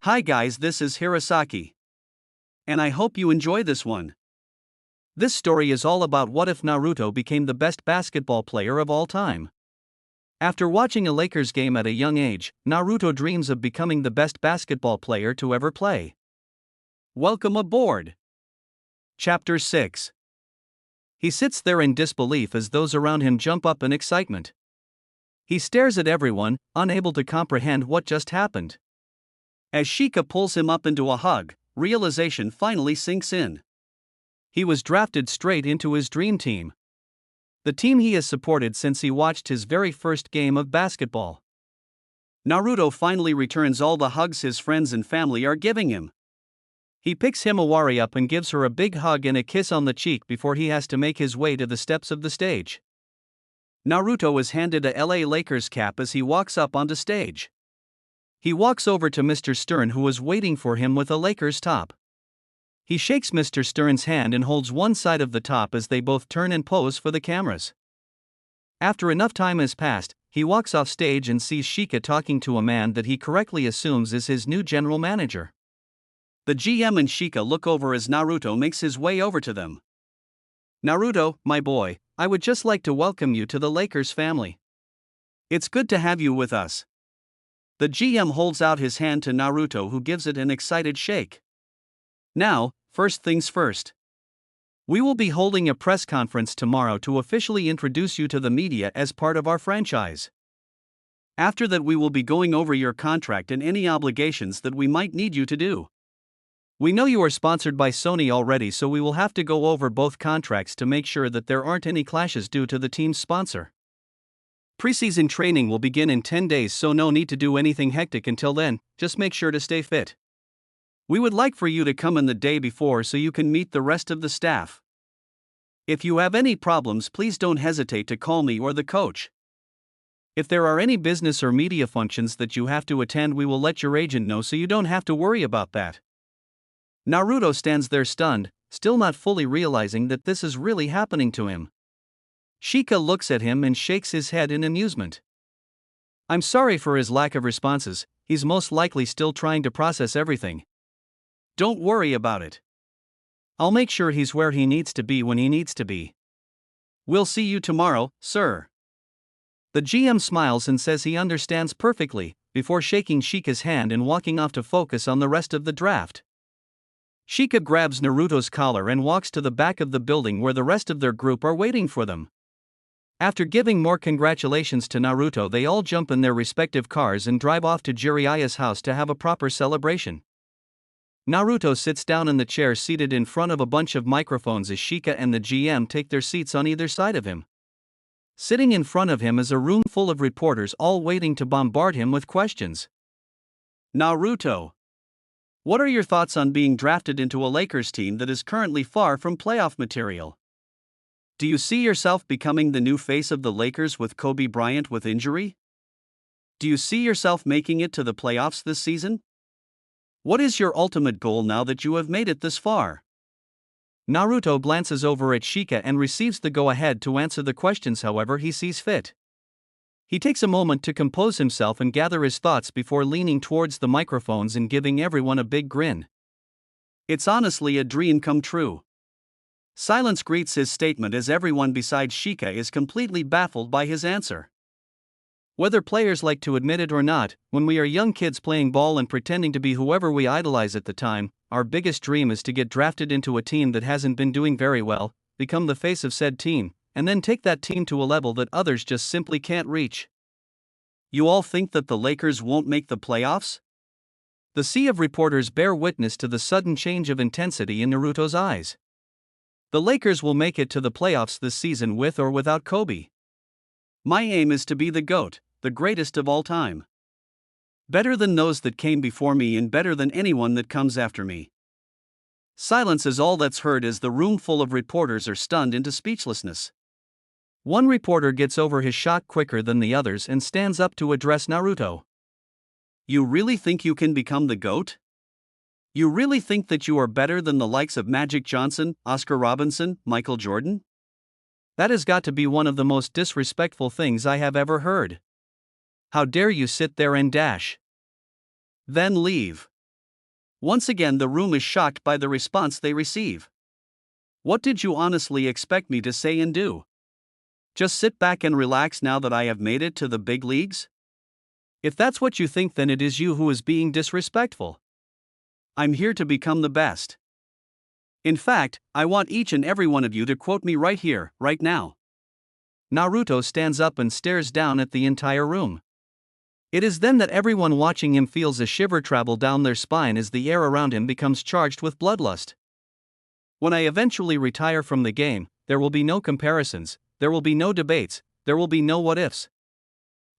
Hi guys, this is Hirosaki. And I hope you enjoy this one. This story is all about what if Naruto became the best basketball player of all time. After watching a Lakers game at a young age, Naruto dreams of becoming the best basketball player to ever play. Welcome aboard! Chapter 6. He sits there in disbelief as those around him jump up in excitement. He stares at everyone, unable to comprehend what just happened. As Shika pulls him up into a hug, realization finally sinks in. He was drafted straight into his dream team. The team he has supported since he watched his very first game of basketball. Naruto finally returns all the hugs his friends and family are giving him. He picks Himawari up and gives her a big hug and a kiss on the cheek before he has to make his way to the steps of the stage. Naruto is handed a LA Lakers cap as he walks up onto stage. He walks over to Mr. Stern, who is waiting for him with a Lakers top. He shakes Mr. Stern's hand and holds one side of the top as they both turn and pose for the cameras. After enough time has passed, he walks off stage and sees Shika talking to a man that he correctly assumes is his new general manager. The GM and Shika look over as Naruto makes his way over to them. "Naruto, my boy, I would just like to welcome you to the Lakers family. It's good to have you with us." The GM holds out his hand to Naruto, who gives it an excited shake. "Now, first things first. We will be holding a press conference tomorrow to officially introduce you to the media as part of our franchise. After that, we will be going over your contract and any obligations that we might need you to do. We know you are sponsored by Sony already, so we will have to go over both contracts to make sure that there aren't any clashes due to the team's sponsor. Preseason training will begin in 10 days, so no need to do anything hectic until then, just make sure to stay fit. We would like for you to come in the day before so you can meet the rest of the staff. If you have any problems, please don't hesitate to call me or the coach. If there are any business or media functions that you have to attend, we will let your agent know so you don't have to worry about that." Naruto stands there stunned, still not fully realizing that this is really happening to him. Shika looks at him and shakes his head in amusement. I'm sorry for his lack of responses, he's most likely still trying to process everything. Don't worry about it. I'll make sure he's where he needs to be when he needs to be. We'll see you tomorrow, sir. The GM smiles and says he understands perfectly, before shaking Shika's hand and walking off to focus on the rest of the draft. Shika grabs Naruto's collar and walks to the back of the building where the rest of their group are waiting for them. After giving more congratulations to Naruto, they all jump in their respective cars and drive off to Jiraiya's house to have a proper celebration. Naruto sits down in the chair seated in front of a bunch of microphones as Shika and the GM take their seats on either side of him. Sitting in front of him is a room full of reporters, all waiting to bombard him with questions. Naruto, what are your thoughts on being drafted into a Lakers team that is currently far from playoff material? Do you see yourself becoming the new face of the Lakers with Kobe Bryant with injury? Do you see yourself making it to the playoffs this season? What is your ultimate goal now that you have made it this far? Naruto glances over at Shika and receives the go-ahead to answer the questions however he sees fit. He takes a moment to compose himself and gather his thoughts before leaning towards the microphones and giving everyone a big grin. It's honestly a dream come true. Silence greets his statement as everyone besides Shika is completely baffled by his answer. Whether players like to admit it or not, when we are young kids playing ball and pretending to be whoever we idolize at the time, our biggest dream is to get drafted into a team that hasn't been doing very well, become the face of said team, and then take that team to a level that others just simply can't reach. You all think that the Lakers won't make the playoffs? The sea of reporters bear witness to the sudden change of intensity in Naruto's eyes. The Lakers will make it to the playoffs this season with or without Kobe. My aim is to be the GOAT, the greatest of all time. Better than those that came before me and better than anyone that comes after me. Silence is all that's heard as the room full of reporters are stunned into speechlessness. One reporter gets over his shock quicker than the others and stands up to address Naruto. You really think you can become the GOAT? You really think that you are better than the likes of Magic Johnson, Oscar Robertson, Michael Jordan? That has got to be one of the most disrespectful things I have ever heard. How dare you sit there and dash? Then leave. Once again, the room is shocked by the response they receive. What did you honestly expect me to say and do? Just sit back and relax now that I have made it to the big leagues? If that's what you think, then it is you who is being disrespectful. I'm here to become the best. In fact, I want each and every one of you to quote me right here, right now. Naruto stands up and stares down at the entire room. It is then that everyone watching him feels a shiver travel down their spine as the air around him becomes charged with bloodlust. When I eventually retire from the game, there will be no comparisons, there will be no debates, there will be no what-ifs.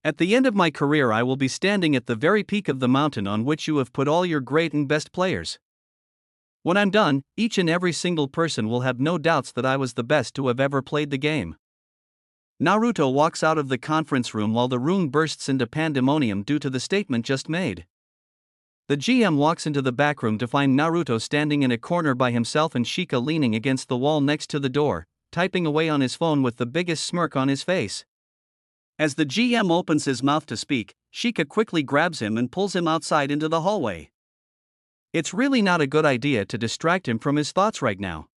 At the end of my career, I will be standing at the very peak of the mountain on which you have put all your great and best players. When I'm done, each and every single person will have no doubts that I was the best to have ever played the game. Naruto walks out of the conference room while the room bursts into pandemonium due to the statement just made. The GM walks into the back room to find Naruto standing in a corner by himself and Shika leaning against the wall next to the door, typing away on his phone with the biggest smirk on his face. As the GM opens his mouth to speak, Shika quickly grabs him and pulls him outside into the hallway. It's really not a good idea to distract him from his thoughts right now.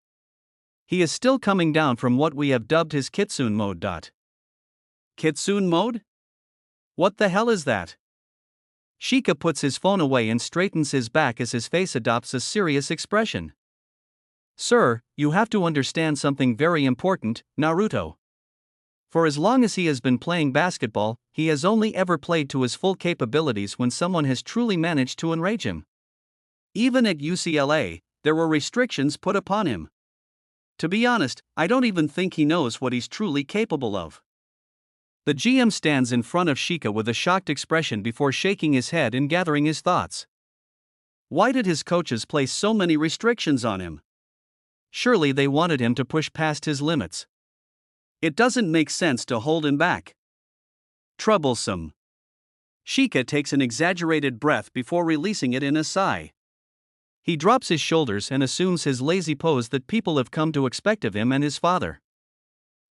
He is still coming down from what we have dubbed his Kitsune mode. Kitsune mode? What the hell is that? Shika puts his phone away and straightens his back as his face adopts a serious expression. Sir, you have to understand something very important, Naruto. For as long as he has been playing basketball, he has only ever played to his full capabilities when someone has truly managed to enrage him. Even at UCLA, there were restrictions put upon him. To be honest, I don't even think he knows what he's truly capable of. The GM stands in front of Shika with a shocked expression before shaking his head and gathering his thoughts. Why did his coaches place so many restrictions on him? Surely they wanted him to push past his limits. It doesn't make sense to hold him back. Troublesome. Shika takes an exaggerated breath before releasing it in a sigh. He drops his shoulders and assumes his lazy pose that people have come to expect of him and his father.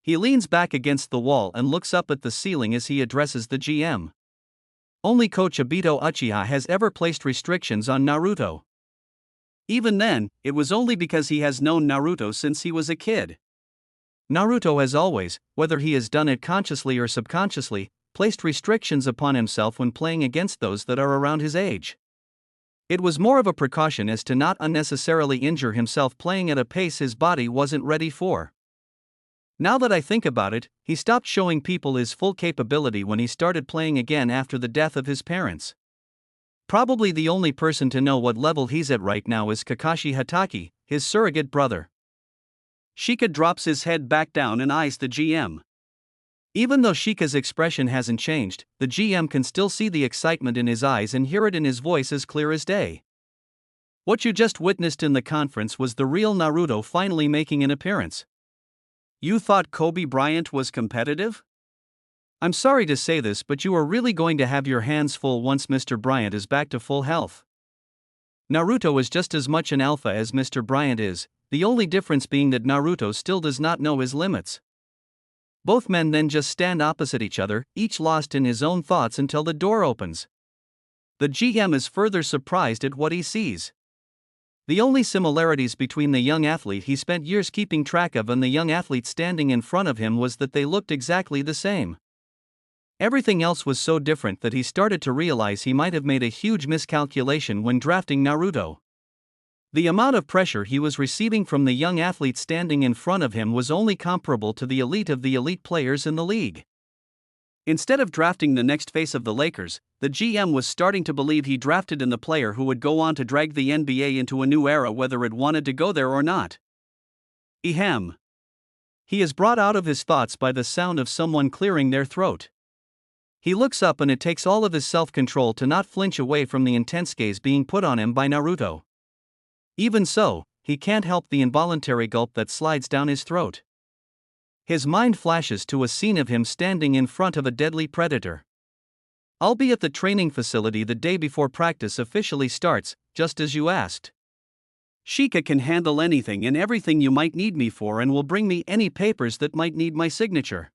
He leans back against the wall and looks up at the ceiling as he addresses the GM. Only Coach Obito Uchiha has ever placed restrictions on Naruto. Even then, it was only because he has known Naruto since he was a kid. Naruto has always, whether he has done it consciously or subconsciously, placed restrictions upon himself when playing against those that are around his age. It was more of a precaution as to not unnecessarily injure himself playing at a pace his body wasn't ready for. Now that I think about it, he stopped showing people his full capability when he started playing again after the death of his parents. Probably the only person to know what level he's at right now is Kakashi Hatake, his surrogate brother. Shika drops his head back down and eyes the GM. Even though Shika's expression hasn't changed, the GM can still see the excitement in his eyes and hear it in his voice as clear as day. What you just witnessed in the conference was the real Naruto finally making an appearance. You thought Kobe Bryant was competitive? I'm sorry to say this, but you are really going to have your hands full once Mr. Bryant is back to full health. Naruto is just as much an alpha as Mr. Bryant is, the only difference being that Naruto still does not know his limits. Both men then just stand opposite each other, each lost in his own thoughts until the door opens. The GM is further surprised at what he sees. The only similarities between the young athlete he spent years keeping track of and the young athlete standing in front of him was that they looked exactly the same. Everything else was so different that he started to realize he might have made a huge miscalculation when drafting Naruto. The amount of pressure he was receiving from the young athlete standing in front of him was only comparable to the elite players in the league. Instead of drafting the next face of the Lakers, the GM was starting to believe he drafted in the player who would go on to drag the NBA into a new era whether it wanted to go there or not. Ehem. He is brought out of his thoughts by the sound of someone clearing their throat. He looks up and it takes all of his self-control to not flinch away from the intense gaze being put on him by Naruto. Even so, he can't help the involuntary gulp that slides down his throat. His mind flashes to a scene of him standing in front of a deadly predator. I'll be at the training facility the day before practice officially starts, just as you asked. Shika can handle anything and everything you might need me for and will bring me any papers that might need my signature.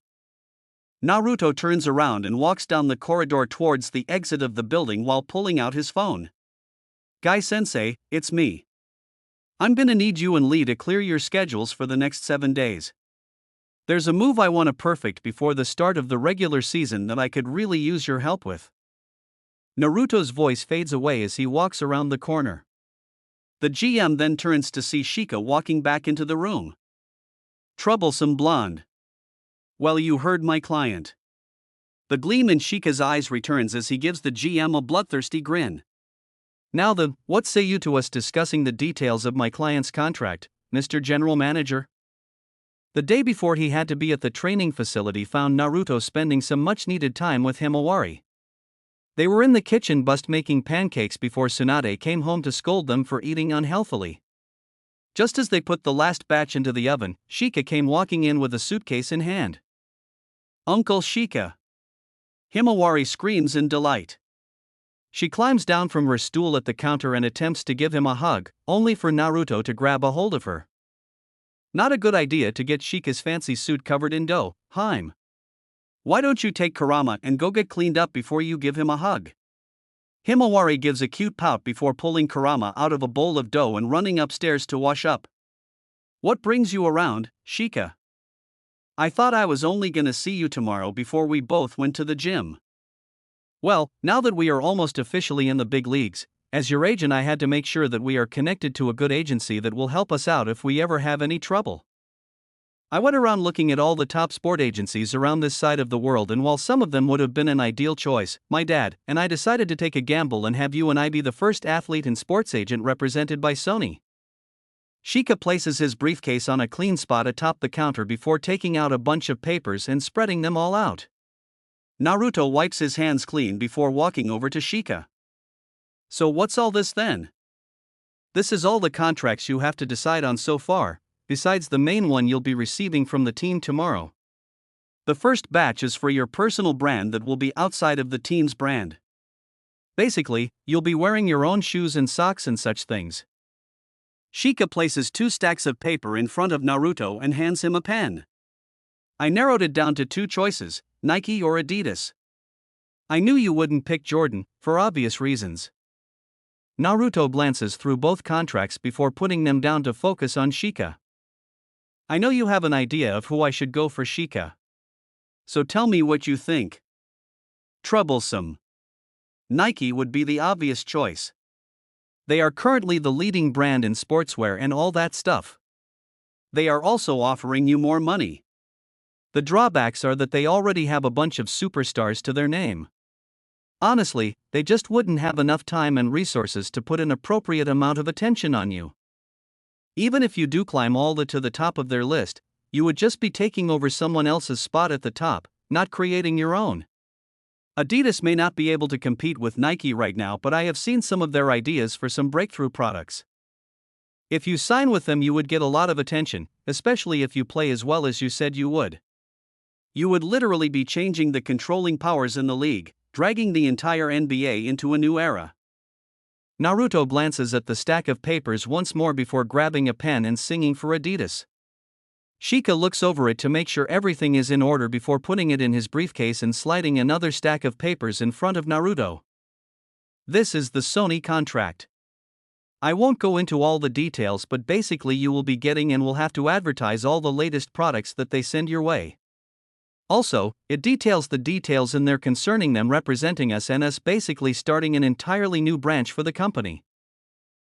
Naruto turns around and walks down the corridor towards the exit of the building while pulling out his phone. Guy-sensei, it's me. I'm gonna need you and Lee to clear your schedules for the next 7 days. There's a move I want to perfect before the start of the regular season that I could really use your help with. Naruto's voice fades away as he walks around the corner. The GM then turns to see Shika walking back into the room. Troublesome blonde. Well, you heard my client. The gleam in Shika's eyes returns as he gives the GM a bloodthirsty grin. Now then, what say you to us discussing the details of my client's contract, Mr. General Manager? The day before he had to be at the training facility found Naruto spending some much-needed time with Himawari. They were in the kitchen making pancakes before Tsunade came home to scold them for eating unhealthily. Just as they put the last batch into the oven, Shika came walking in with a suitcase in hand. Uncle Shika! Himawari screams in delight. She climbs down from her stool at the counter and attempts to give him a hug, only for Naruto to grab a hold of her. Not a good idea to get Shika's fancy suit covered in dough, Haim. Why don't you take Kurama and go get cleaned up before you give him a hug? Himawari gives a cute pout before pulling Kurama out of a bowl of dough and running upstairs to wash up. What brings you around, Shika? I thought I was only gonna see you tomorrow before we both went to the gym. Well, now that we are almost officially in the big leagues, as your agent I had to make sure that we are connected to a good agency that will help us out if we ever have any trouble. I went around looking at all the top sport agencies around this side of the world, and while some of them would have been an ideal choice, my dad and I decided to take a gamble and have you and I be the first athlete and sports agent represented by Sony. Shika places his briefcase on a clean spot atop the counter before taking out a bunch of papers and spreading them all out. Naruto wipes his hands clean before walking over to Shika. So what's all this then? This is all the contracts you have to decide on so far, besides the main one you'll be receiving from the team tomorrow. The first batch is for your personal brand that will be outside of the team's brand. Basically, you'll be wearing your own shoes and socks and such things. Shika places 2 stacks of paper in front of Naruto and hands him a pen. I narrowed it down to 2 choices, Nike or Adidas. I knew you wouldn't pick Jordan, for obvious reasons. Naruto glances through both contracts before putting them down to focus on Shika. I know you have an idea of who I should go for, Shika. So tell me what you think. Troublesome. Nike would be the obvious choice. They are currently the leading brand in sportswear and all that stuff. They are also offering you more money. The drawbacks are that they already have a bunch of superstars to their name. Honestly, they just wouldn't have enough time and resources to put an appropriate amount of attention on you. Even if you do climb all the to the top of their list, you would just be taking over someone else's spot at the top, not creating your own. Adidas may not be able to compete with Nike right now, but I have seen some of their ideas for some breakthrough products. If you sign with them, you would get a lot of attention, especially if you play as well as you said you would. You would literally be changing the controlling powers in the league, dragging the entire NBA into a new era. Naruto glances at the stack of papers once more before grabbing a pen and singing for Adidas. Shika looks over it to make sure everything is in order before putting it in his briefcase and sliding another stack of papers in front of Naruto. This is the Sony contract. I won't go into all the details, but basically you will be getting and will have to advertise all the latest products that they send your way. Also, it details the details in there concerning them representing us and us basically starting an entirely new branch for the company.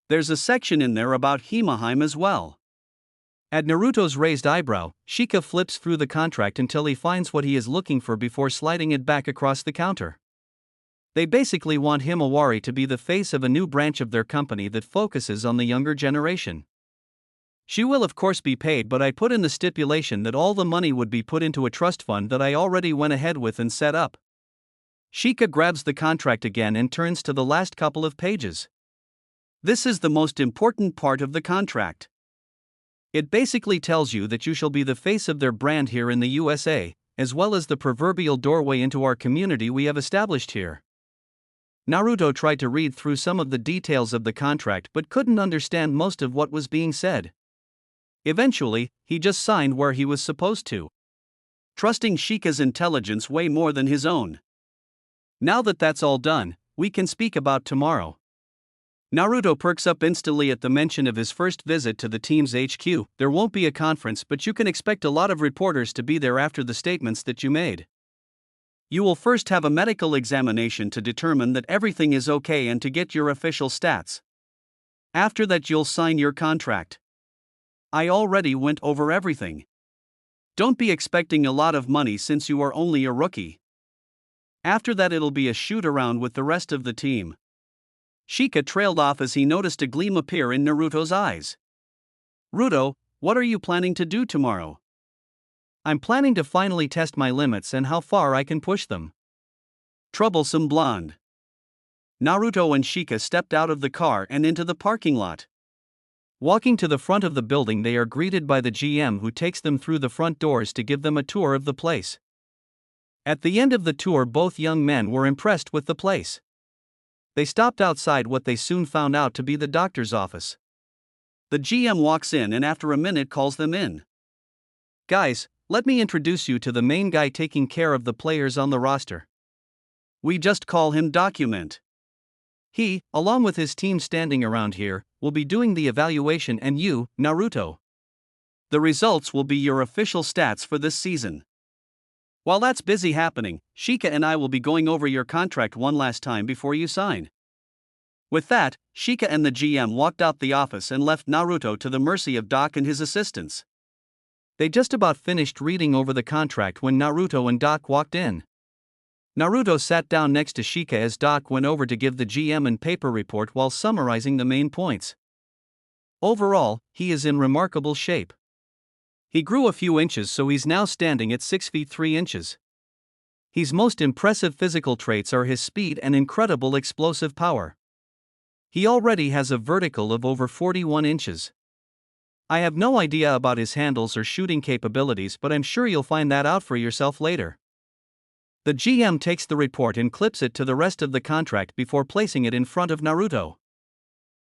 There's a section in there about Himawari as well. At Naruto's raised eyebrow, Shika flips through the contract until he finds what he is looking for before sliding it back across the counter. They basically want Himawari to be the face of a new branch of their company that focuses on the younger generation. She will of course be paid, but I put in the stipulation that all the money would be put into a trust fund that I already went ahead with and set up. Shika grabs the contract again and turns to the last couple of pages. This is the most important part of the contract. It basically tells you that you shall be the face of their brand here in the USA, as well as the proverbial doorway into our community we have established here. Naruto tried to read through some of the details of the contract but couldn't understand most of what was being said. Eventually, he just signed where he was supposed to, trusting Shika's intelligence way more than his own. Now that that's all done, we can speak about tomorrow. Naruto perks up instantly at the mention of his first visit to the team's HQ. There won't be a conference, but you can expect a lot of reporters to be there after the statements that you made. You will first have a medical examination to determine that everything is okay and to get your official stats. After that, you'll sign your contract. I already went over everything. Don't be expecting a lot of money since you are only a rookie. After that, it'll be a shoot around with the rest of the team. Shika trailed off as he noticed a gleam appear in Naruto's eyes. Ruto, what are you planning to do tomorrow? I'm planning to finally test my limits and how far I can push them. Troublesome blonde. Naruto and Shika stepped out of the car and into the parking lot. Walking to the front of the building, they are greeted by the GM, who takes them through the front doors to give them a tour of the place. At the end of the tour, both young men were impressed with the place. They stopped outside what they soon found out to be the doctor's office. The GM walks in and after a minute calls them in. Guys, let me introduce you to the main guy taking care of the players on the roster. We just call him Document. He, along with his team standing around here, will be doing the evaluation, and you, Naruto. The results will be your official stats for this season. While that's busy happening, Shika and I will be going over your contract one last time before you sign. With that, Shika and the GM walked out the office and left Naruto to the mercy of Doc and his assistants. They just about finished reading over the contract when Naruto and Doc walked in. Naruto sat down next to Shika as Doc went over to give the GM and paper report while summarizing the main points. Overall, he is in remarkable shape. He grew a few inches, so he's now standing at 6 feet 3 inches. His most impressive physical traits are his speed and incredible explosive power. He already has a vertical of over 41 inches. I have no idea about his handles or shooting capabilities, but I'm sure you'll find that out for yourself later. The GM takes the report and clips it to the rest of the contract before placing it in front of Naruto.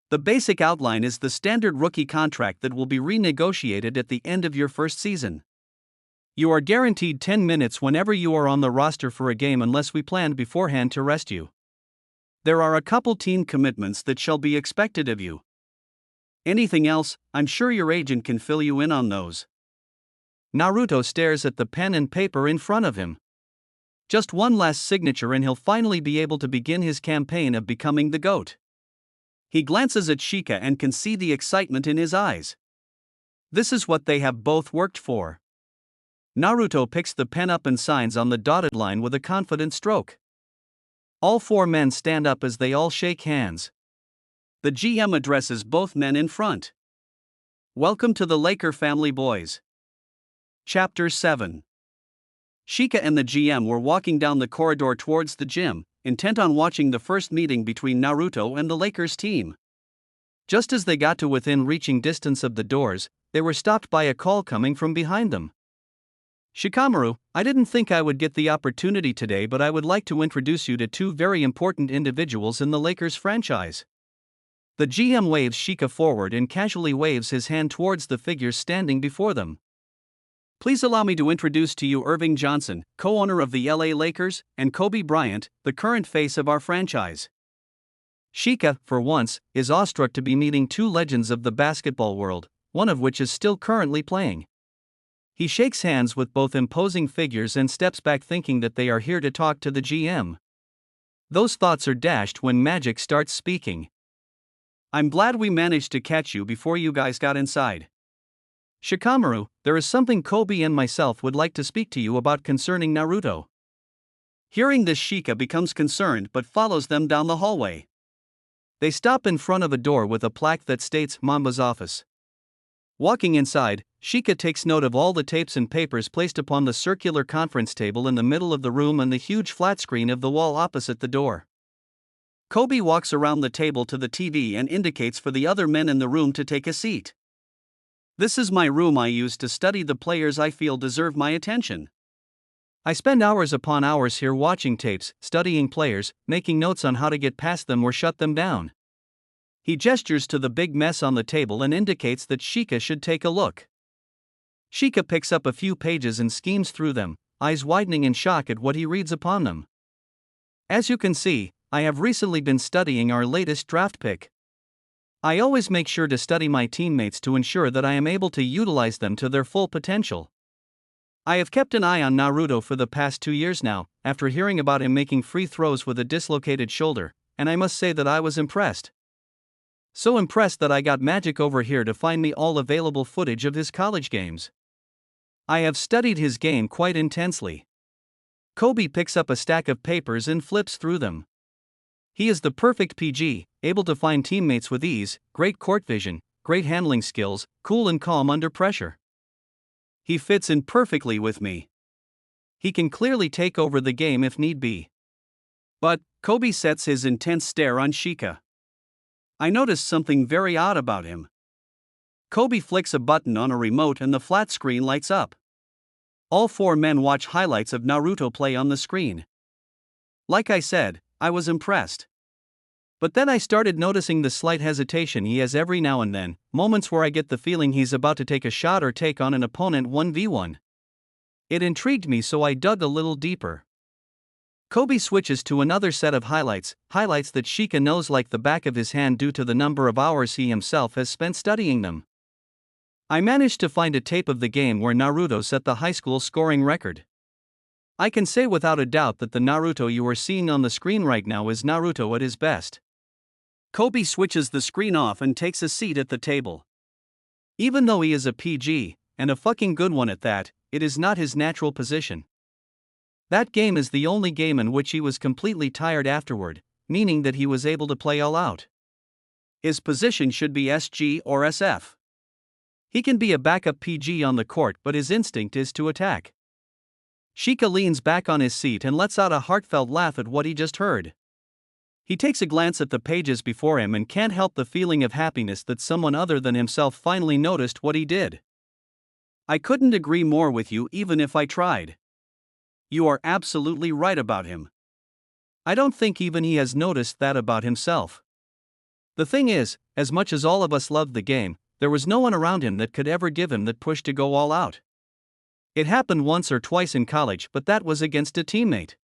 The basic outline is the standard rookie contract that will be renegotiated at the end of your first season. You are guaranteed 10 minutes whenever you are on the roster for a game unless we planned beforehand to rest you. There are a couple team commitments that shall be expected of you. Anything else, I'm sure your agent can fill you in on those. Naruto stares at the pen and paper in front of him. Just one last signature and he'll finally be able to begin his campaign of becoming the GOAT. He glances at Shika and can see the excitement in his eyes. This is what they have both worked for. Naruto picks the pen up and signs on the dotted line with a confident stroke. All four men stand up as they all shake hands. The GM addresses both men in front. Welcome to the Laker family, boys. Chapter 7. Shika and the GM were walking down the corridor towards the gym, intent on watching the first meeting between Naruto and the Lakers team. Just as they got to within reaching distance of the doors, they were stopped by a call coming from behind them. Shikamaru, I didn't think I would get the opportunity today, but I would like to introduce you to two very important individuals in the Lakers franchise. The GM waves Shika forward and casually waves his hand towards the figures standing before them. Please allow me to introduce to you Irving Johnson, co-owner of the LA Lakers, and Kobe Bryant, the current face of our franchise. Shika, for once, is awestruck to be meeting two legends of the basketball world, one of which is still currently playing. He shakes hands with both imposing figures and steps back, thinking that they are here to talk to the GM. Those thoughts are dashed when Magic starts speaking. I'm glad we managed to catch you before you guys got inside. Shikamaru, there is something Kobe and myself would like to speak to you about concerning Naruto. Hearing this, Shika becomes concerned but follows them down the hallway. They stop in front of a door with a plaque that states Mamba's office. Walking inside, Shika takes note of all the tapes and papers placed upon the circular conference table in the middle of the room and the huge flat screen of the wall opposite the door. Kobe walks around the table to the TV and indicates for the other men in the room to take a seat. This is my room I use to study the players I feel deserve my attention. I spend hours upon hours here watching tapes, studying players, making notes on how to get past them or shut them down. He gestures to the big mess on the table and indicates that Shika should take a look. Shika picks up a few pages and skims through them, eyes widening in shock at what he reads upon them. As you can see, I have recently been studying our latest draft pick. I always make sure to study my teammates to ensure that I am able to utilize them to their full potential. I have kept an eye on Naruto for the past 2 years now, after hearing about him making free throws with a dislocated shoulder, and I must say that I was impressed. So impressed that I got Magic over here to find me all available footage of his college games. I have studied his game quite intensely. Kobe picks up a stack of papers and flips through them. He is the perfect PG, able to find teammates with ease, great court vision, great handling skills, cool and calm under pressure. He fits in perfectly with me. He can clearly take over the game if need be. But Kobe sets his intense stare on Shika. I noticed something very odd about him. Kobe flicks a button on a remote and the flat screen lights up. All 4 men watch highlights of Naruto play on the screen. Like I said, I was impressed. But then I started noticing the slight hesitation he has every now and then, moments where I get the feeling he's about to take a shot or take on an opponent 1v1. It intrigued me, so I dug a little deeper. Kobe switches to another set of highlights that Shika knows like the back of his hand due to the number of hours he himself has spent studying them. I managed to find a tape of the game where Naruto set the high school scoring record. I can say without a doubt that the Naruto you are seeing on the screen right now is Naruto at his best. Kobe switches the screen off and takes a seat at the table. Even though he is a PG, and a fucking good one at that, it is not his natural position. That game is the only game in which he was completely tired afterward, meaning that he was able to play all out. His position should be SG or SF. He can be a backup PG on the court, but his instinct is to attack. Shika leans back on his seat and lets out a heartfelt laugh at what he just heard. He takes a glance at the pages before him and can't help the feeling of happiness that someone other than himself finally noticed what he did. I couldn't agree more with you even if I tried. You are absolutely right about him. I don't think even he has noticed that about himself. The thing is, as much as all of us loved the game, there was no one around him that could ever give him that push to go all out. It happened once or twice in college, but that was against a teammate.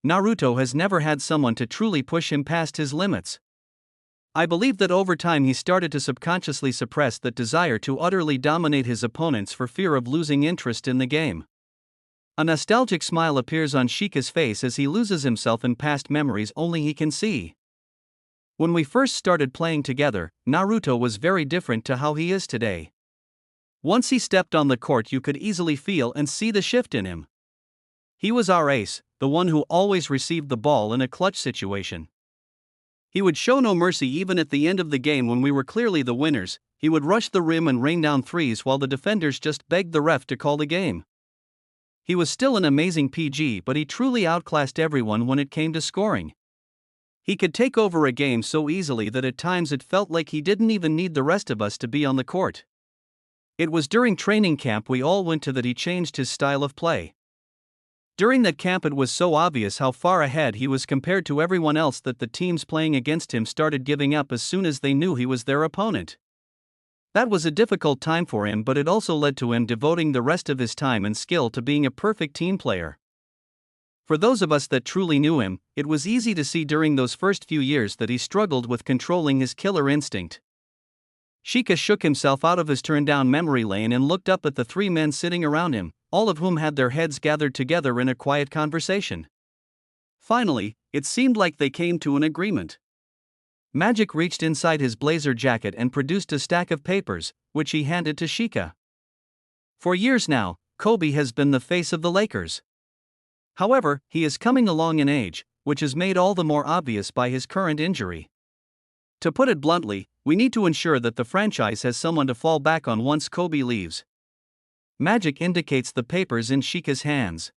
Naruto has never had someone to truly push him past his limits. I believe that over time he started to subconsciously suppress that desire to utterly dominate his opponents for fear of losing interest in the game. A nostalgic smile appears on Shika's face as he loses himself in past memories only he can see. When we first started playing together, Naruto was very different to how he is today. Once he stepped on the court, you could easily feel and see the shift in him. He was our ace, the one who always received the ball in a clutch situation. He would show no mercy even at the end of the game when we were clearly the winners. He would rush the rim and rain down threes while the defenders just begged the ref to call the game. He was still an amazing PG, but he truly outclassed everyone when it came to scoring. He could take over a game so easily that at times it felt like he didn't even need the rest of us to be on the court. It was during training camp we all went to that he changed his style of play. During that camp it was so obvious how far ahead he was compared to everyone else that the teams playing against him started giving up as soon as they knew he was their opponent. That was a difficult time for him, but it also led to him devoting the rest of his time and skill to being a perfect team player. For those of us that truly knew him, it was easy to see during those first few years that he struggled with controlling his killer instinct. Shika shook himself out of his turned-down memory lane and looked up at the 3 men sitting around him, all of whom had their heads gathered together in a quiet conversation. Finally, it seemed like they came to an agreement. Magic reached inside his blazer jacket and produced a stack of papers, which he handed to Shika. For years now, Kobe has been the face of the Lakers. However, he is coming along in age, which is made all the more obvious by his current injury. To put it bluntly, we need to ensure that the franchise has someone to fall back on once Kobe leaves. Magic indicates the papers in Shika's hands.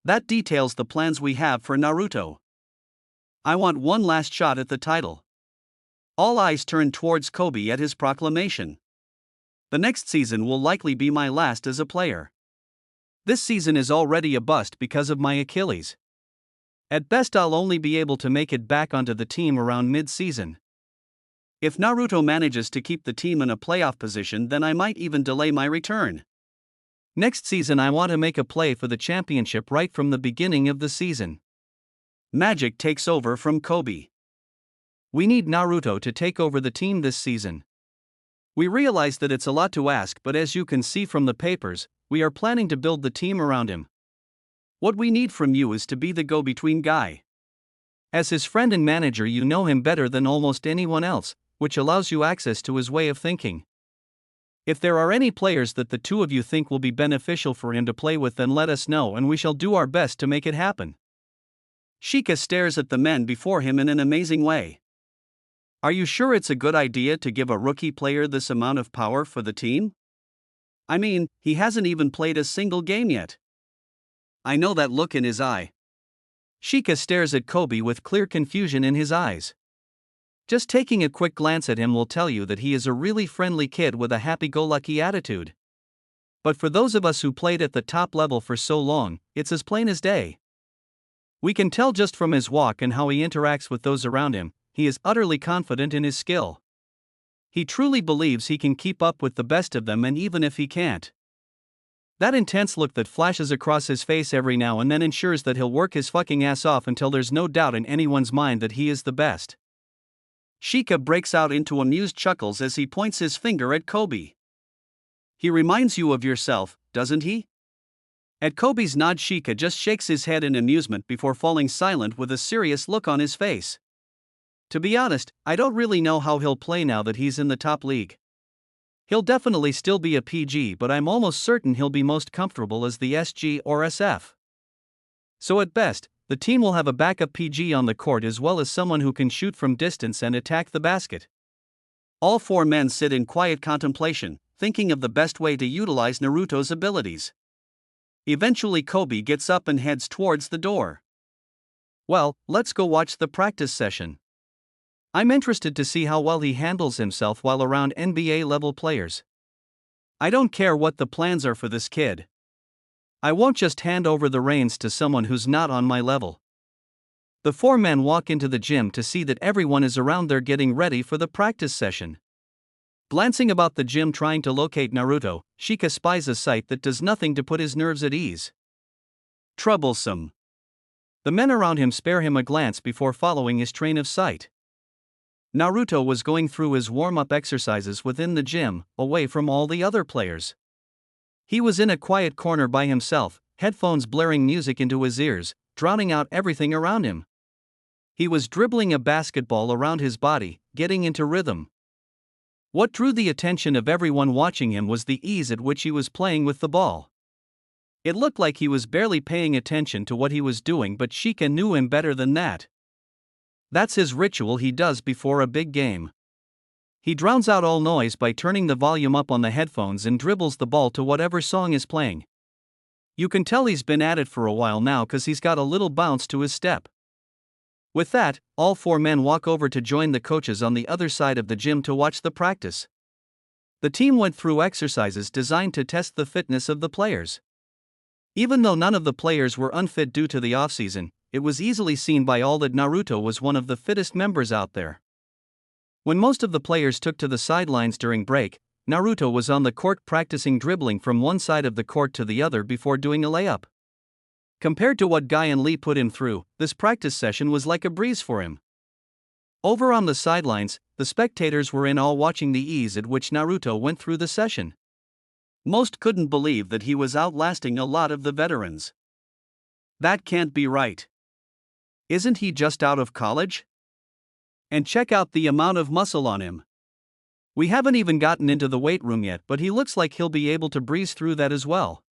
That details the plans we have for Naruto. I want one last shot at the title. All eyes turned towards Kobe at his proclamation. The next season will likely be my last as a player. This season is already a bust because of my Achilles. At best I'll only be able to make it back onto the team around mid-season. If Naruto manages to keep the team in a playoff position, then I might even delay my return. Next season I want to make a play for the championship right from the beginning of the season. Magic takes over from Kobe. We need Naruto to take over the team this season. We realize that it's a lot to ask, but as you can see from the papers, we are planning to build the team around him. What we need from you is to be the go-between guy. As his friend and manager, you know him better than almost anyone else, which allows you access to his way of thinking. If there are any players that the two of you think will be beneficial for him to play with, then let us know and we shall do our best to make it happen. Shika stares at the men before him in an amazing way. Are you sure it's a good idea to give a rookie player this amount of power for the team? I mean, he hasn't even played a single game yet. I know that look in his eye. Shika stares at Kobe with clear confusion in his eyes. Just taking a quick glance at him will tell you that he is a really friendly kid with a happy-go-lucky attitude. But for those of us who played at the top level for so long, it's as plain as day. We can tell just from his walk and how he interacts with those around him, he is utterly confident in his skill. He truly believes he can keep up with the best of them, and even if he can't. That intense look that flashes across his face every now and then ensures that he'll work his fucking ass off until there's no doubt in anyone's mind that he is the best. Shika breaks out into amused chuckles as he points his finger at Kobe. He reminds you of yourself, doesn't he? At Kobe's nod, Shika just shakes his head in amusement before falling silent with a serious look on his face. To be honest, I don't really know how he'll play now that he's in the top league. He'll definitely still be a PG, but I'm almost certain he'll be most comfortable as the SG or SF. So at best, the team will have a backup PG on the court as well as someone who can shoot from distance and attack the basket. All four men sit in quiet contemplation, thinking of the best way to utilize Naruto's abilities. Eventually Kobe gets up and heads towards the door. Well, let's go watch the practice session. I'm interested to see how well he handles himself while around NBA-level players. I don't care what the plans are for this kid. I won't just hand over the reins to someone who's not on my level. The four men walk into the gym to see that everyone is around there getting ready for the practice session. Glancing about the gym trying to locate Naruto, Shika spies a sight that does nothing to put his nerves at ease. Troublesome. The men around him spare him a glance before following his train of sight. Naruto was going through his warm-up exercises within the gym, away from all the other players. He was in a quiet corner by himself, headphones blaring music into his ears, drowning out everything around him. He was dribbling a basketball around his body, getting into rhythm. What drew the attention of everyone watching him was the ease at which he was playing with the ball. It looked like he was barely paying attention to what he was doing, but Shika knew him better than that. That's his ritual he does before a big game. He drowns out all noise by turning the volume up on the headphones and dribbles the ball to whatever song is playing. You can tell he's been at it for a while now because he's got a little bounce to his step. With that, all four men walk over to join the coaches on the other side of the gym to watch the practice. The team went through exercises designed to test the fitness of the players. Even though none of the players were unfit due to the offseason, it was easily seen by all that Naruto was one of the fittest members out there. When most of the players took to the sidelines during break, Naruto was on the court practicing dribbling from one side of the court to the other before doing a layup. Compared to what Guy and Lee put him through, this practice session was like a breeze for him. Over on the sidelines, the spectators were in awe watching the ease at which Naruto went through the session. Most couldn't believe that he was outlasting a lot of the veterans. That can't be right. Isn't he just out of college? And check out the amount of muscle on him. We haven't even gotten into the weight room yet, but he looks like he'll be able to breeze through that as well.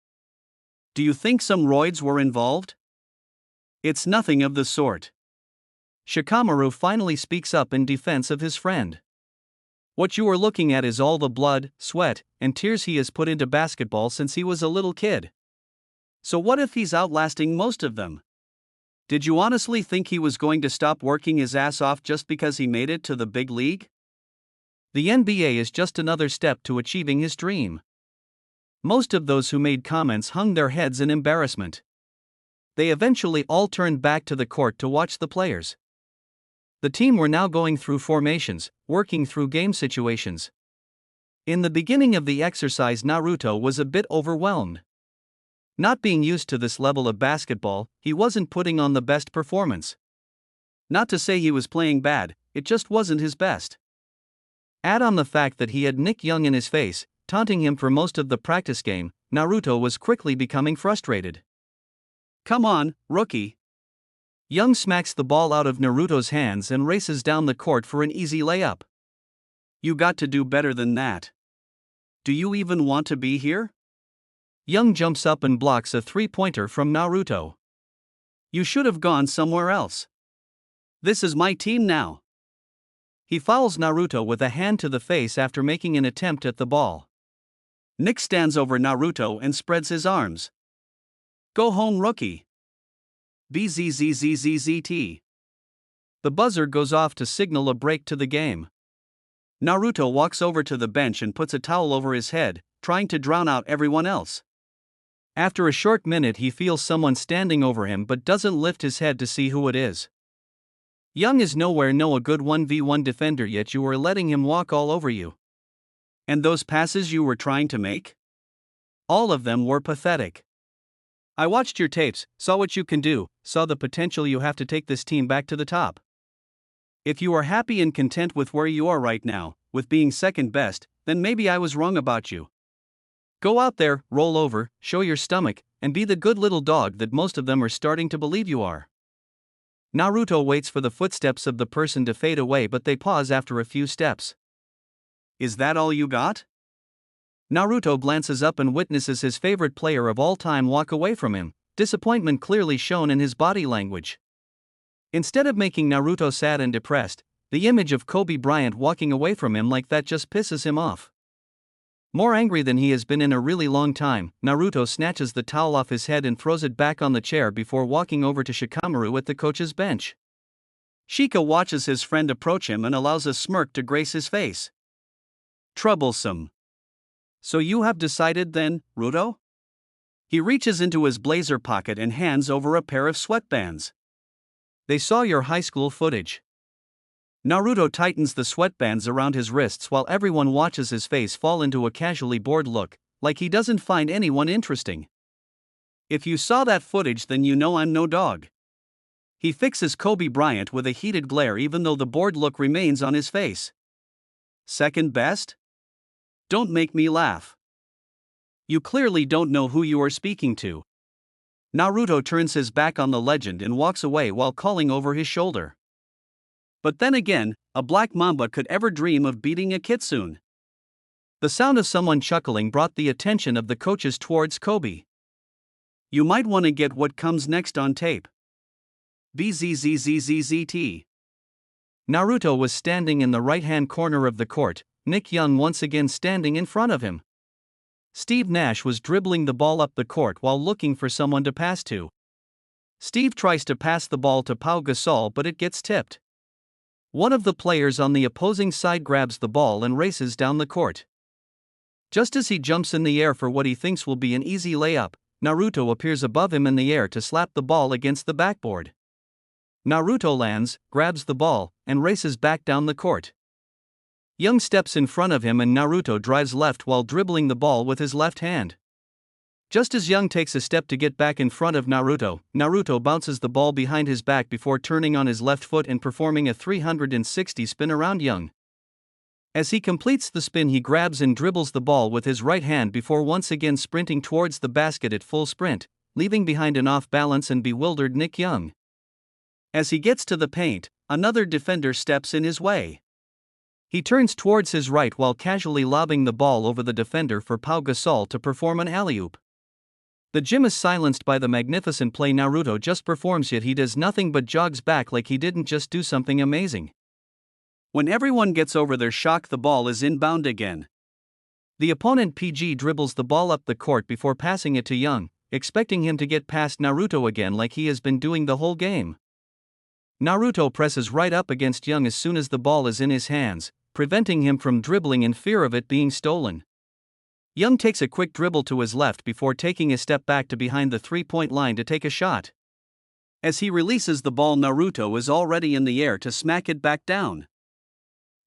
Do you think some roids were involved? It's nothing of the sort. Shikamaru finally speaks up in defense of his friend. What you are looking at is all the blood, sweat, and tears he has put into basketball since he was a little kid. So what if he's outlasting most of them? Did you honestly think he was going to stop working his ass off just because he made it to the big league? The NBA is just another step to achieving his dream. Most of those who made comments hung their heads in embarrassment. They eventually all turned back to the court to watch the players. The team were now going through formations, working through game situations. In the beginning of the exercise, Naruto was a bit overwhelmed. Not being used to this level of basketball, he wasn't putting on the best performance. Not to say he was playing bad, it just wasn't his best. Add on the fact that he had Nick Young in his face, taunting him for most of the practice game. Naruto was quickly becoming frustrated. "Come on, rookie." Young smacks the ball out of Naruto's hands and races down the court for an easy layup. "You got to do better than that. Do you even want to be here?" Young jumps up and blocks a three-pointer from Naruto. "You should have gone somewhere else. This is my team now." He fouls Naruto with a hand to the face after making an attempt at the ball. Nick stands over Naruto and spreads his arms. "Go home, rookie." BZZZZZT. The buzzer goes off to signal a break to the game. Naruto walks over to the bench and puts a towel over his head, trying to drown out everyone else. After a short minute, he feels someone standing over him but doesn't lift his head to see who it is. Young is nowhere near a good 1v1 defender, yet you were letting him walk all over you. And those passes you were trying to make? All of them were pathetic. I watched your tapes, saw what you can do, saw the potential you have to take this team back to the top. If you are happy and content with where you are right now, with being second best, then maybe I was wrong about you. Go out there, roll over, show your stomach, and be the good little dog that most of them are starting to believe you are." Naruto waits for the footsteps of the person to fade away, but they pause after a few steps. "Is that all you got?" Naruto glances up and witnesses his favorite player of all time walk away from him, disappointment clearly shown in his body language. Instead of making Naruto sad and depressed, the image of Kobe Bryant walking away from him like that just pisses him off. More angry than he has been in a really long time, Naruto snatches the towel off his head and throws it back on the chair before walking over to Shikamaru at the coach's bench. Shika watches his friend approach him and allows a smirk to grace his face. "Troublesome. So you have decided then, Ruto?" He reaches into his blazer pocket and hands over a pair of sweatbands. "They saw your high school footage." Naruto tightens the sweatbands around his wrists while everyone watches his face fall into a casually bored look, like he doesn't find anyone interesting. "If you saw that footage, then you know I'm no dog." He fixes Kobe Bryant with a heated glare even though the bored look remains on his face. "Second best? Don't make me laugh. You clearly don't know who you are speaking to." Naruto turns his back on the legend and walks away while calling over his shoulder. But then again, a black mamba could ever dream of beating a Kitsune. The sound of someone chuckling brought the attention of the coaches towards Kobe. "You might want to get what comes next on tape." BZZZZZT. Naruto was standing in the right-hand corner of the court, Nick Young once again standing in front of him. Steve Nash was dribbling the ball up the court while looking for someone to pass to. Steve tries to pass the ball to Pau Gasol, but it gets tipped. One of the players on the opposing side grabs the ball and races down the court. Just as he jumps in the air for what he thinks will be an easy layup, Naruto appears above him in the air to slap the ball against the backboard. Naruto lands, grabs the ball, and races back down the court. Young steps in front of him and Naruto drives left while dribbling the ball with his left hand. Just as Young takes a step to get back in front of Naruto, Naruto bounces the ball behind his back before turning on his left foot and performing a 360 spin around Young. As he completes the spin, he grabs and dribbles the ball with his right hand before once again sprinting towards the basket at full sprint, leaving behind an off-balance and bewildered Nick Young. As he gets to the paint, another defender steps in his way. He turns towards his right while casually lobbing the ball over the defender for Pau Gasol to perform an alley-oop. The gym is silenced by the magnificent play Naruto just performs, yet he does nothing but jogs back like he didn't just do something amazing. When everyone gets over their shock, the ball is inbound again. The opponent PG dribbles the ball up the court before passing it to Young, expecting him to get past Naruto again like he has been doing the whole game. Naruto presses right up against Young as soon as the ball is in his hands, preventing him from dribbling in fear of it being stolen. Young takes a quick dribble to his left before taking a step back to behind the three-point line to take a shot. As he releases the ball, Naruto is already in the air to smack it back down.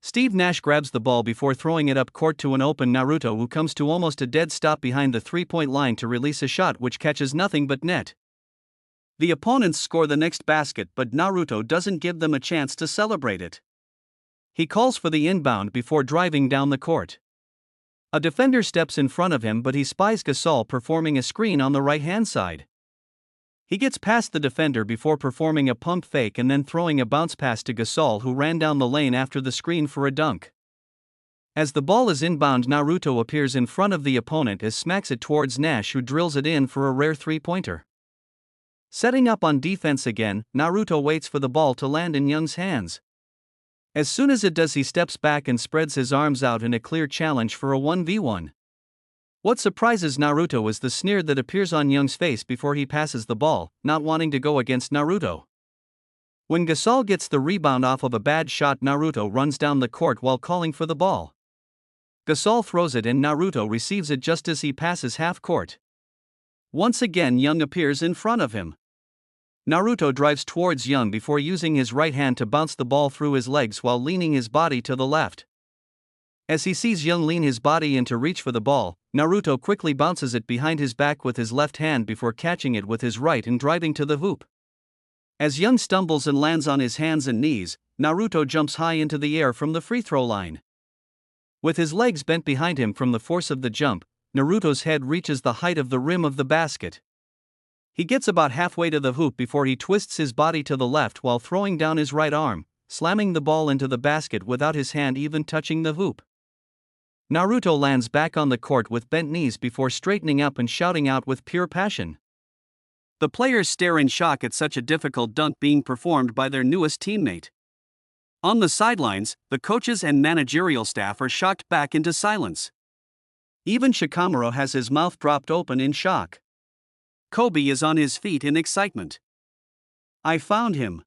Steve Nash grabs the ball before throwing it up court to an open Naruto, who comes to almost a dead stop behind the three-point line to release a shot which catches nothing but net. The opponents score the next basket, but Naruto doesn't give them a chance to celebrate it. He calls for the inbound before driving down the court. A defender steps in front of him, but he spies Gasol performing a screen on the right-hand side. He gets past the defender before performing a pump fake and then throwing a bounce pass to Gasol, who ran down the lane after the screen for a dunk. As the ball is inbound, Naruto appears in front of the opponent and smacks it towards Nash, who drills it in for a rare three-pointer. Setting up on defense again, Naruto waits for the ball to land in Young's hands. As soon as it does, he steps back and spreads his arms out in a clear challenge for a 1v1. What surprises Naruto is the sneer that appears on Young's face before he passes the ball, not wanting to go against Naruto. When Gasol gets the rebound off of a bad shot, Naruto runs down the court while calling for the ball. Gasol throws it and Naruto receives it just as he passes half court. Once again, Young appears in front of him. Naruto drives towards Young before using his right hand to bounce the ball through his legs while leaning his body to the left. As he sees Young lean his body in to reach for the ball, Naruto quickly bounces it behind his back with his left hand before catching it with his right and driving to the hoop. As Young stumbles and lands on his hands and knees, Naruto jumps high into the air from the free throw line. With his legs bent behind him from the force of the jump, Naruto's head reaches the height of the rim of the basket. He gets about halfway to the hoop before he twists his body to the left while throwing down his right arm, slamming the ball into the basket without his hand even touching the hoop. Naruto lands back on the court with bent knees before straightening up and shouting out with pure passion. The players stare in shock at such a difficult dunk being performed by their newest teammate. On the sidelines, the coaches and managerial staff are shocked back into silence. Even Shikamaru has his mouth dropped open in shock. Kobe is on his feet in excitement. I found him.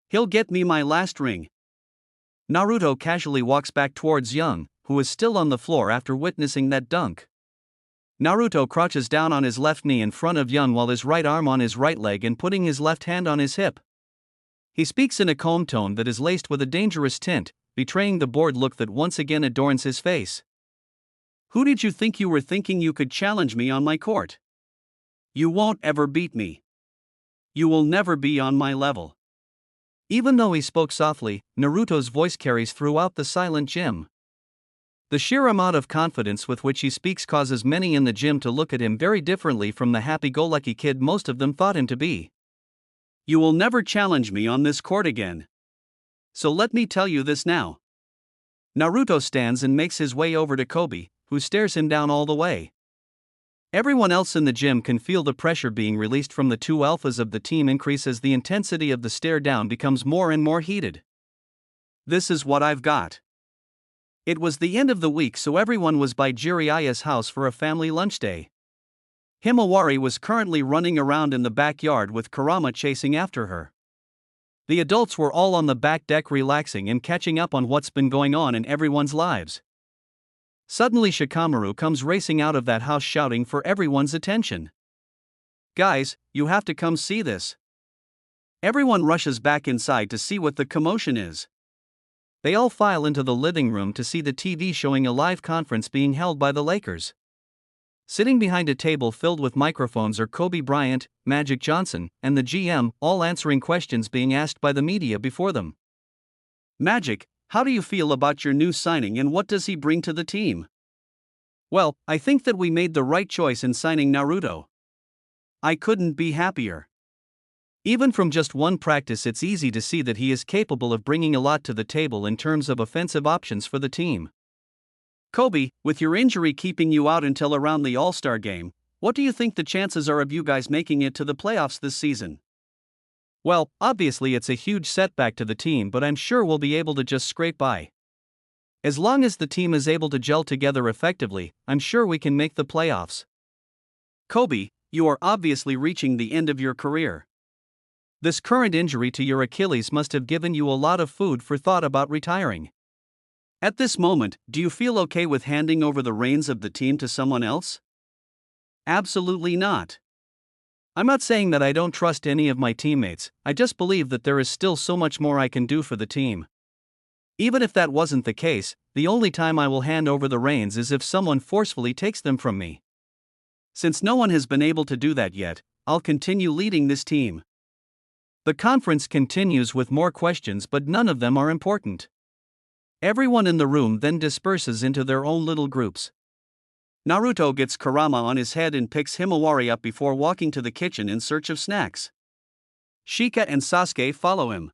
He'll get me my last ring. Naruto casually walks back towards Young, who is still on the floor after witnessing that dunk. Naruto crouches down on his left knee in front of Young while his right arm on his right leg and putting his left hand on his hip. He speaks in a calm tone that is laced with a dangerous tint, betraying the bored look that once again adorns his face. Who did you think you were thinking you could challenge me on my court? You won't ever beat me. You will never be on my level. Even though he spoke softly, Naruto's voice carries throughout the silent gym. The sheer amount of confidence with which he speaks causes many in the gym to look at him very differently from the happy-go-lucky kid most of them thought him to be. You will never challenge me on this court again. So let me tell you this now. Naruto stands and makes his way over to Kobe, who stares him down all the way. Everyone else in the gym can feel the pressure being released from the two alphas of the team increase as the intensity of the stare down becomes more and more heated. This is what I've got. It was the end of the week, so everyone was by Jiraiya's house for a family lunch day. Himawari was currently running around in the backyard with Kurama chasing after her. The adults were all on the back deck relaxing and catching up on what's been going on in everyone's lives. Suddenly Shikamaru comes racing out of that house shouting for everyone's attention. Guys, you have to come see this. Everyone rushes back inside to see what the commotion is. They all file into the living room to see the TV showing a live conference being held by the Lakers. Sitting behind a table filled with microphones are Kobe Bryant, Magic Johnson, and the GM, all answering questions being asked by the media before them. Magic, how do you feel about your new signing and what does he bring to the team? Well, I think that we made the right choice in signing Naruto. I couldn't be happier. Even from just one practice, it's easy to see that he is capable of bringing a lot to the table in terms of offensive options for the team. Kobe, with your injury keeping you out until around the All-Star game, what do you think the chances are of you guys making it to the playoffs this season? Well, obviously it's a huge setback to the team, but I'm sure we'll be able to just scrape by. As long as the team is able to gel together effectively, I'm sure we can make the playoffs. Kobe, you are obviously reaching the end of your career. This current injury to your Achilles must have given you a lot of food for thought about retiring. At this moment, do you feel okay with handing over the reins of the team to someone else? Absolutely not. I'm not saying that I don't trust any of my teammates, I just believe that there is still so much more I can do for the team. Even if that wasn't the case, the only time I will hand over the reins is if someone forcefully takes them from me. Since no one has been able to do that yet, I'll continue leading this team. The conference continues with more questions, but none of them are important. Everyone in the room then disperses into their own little groups. Naruto gets Kurama on his head and picks Himawari up before walking to the kitchen in search of snacks. Shika and Sasuke follow him.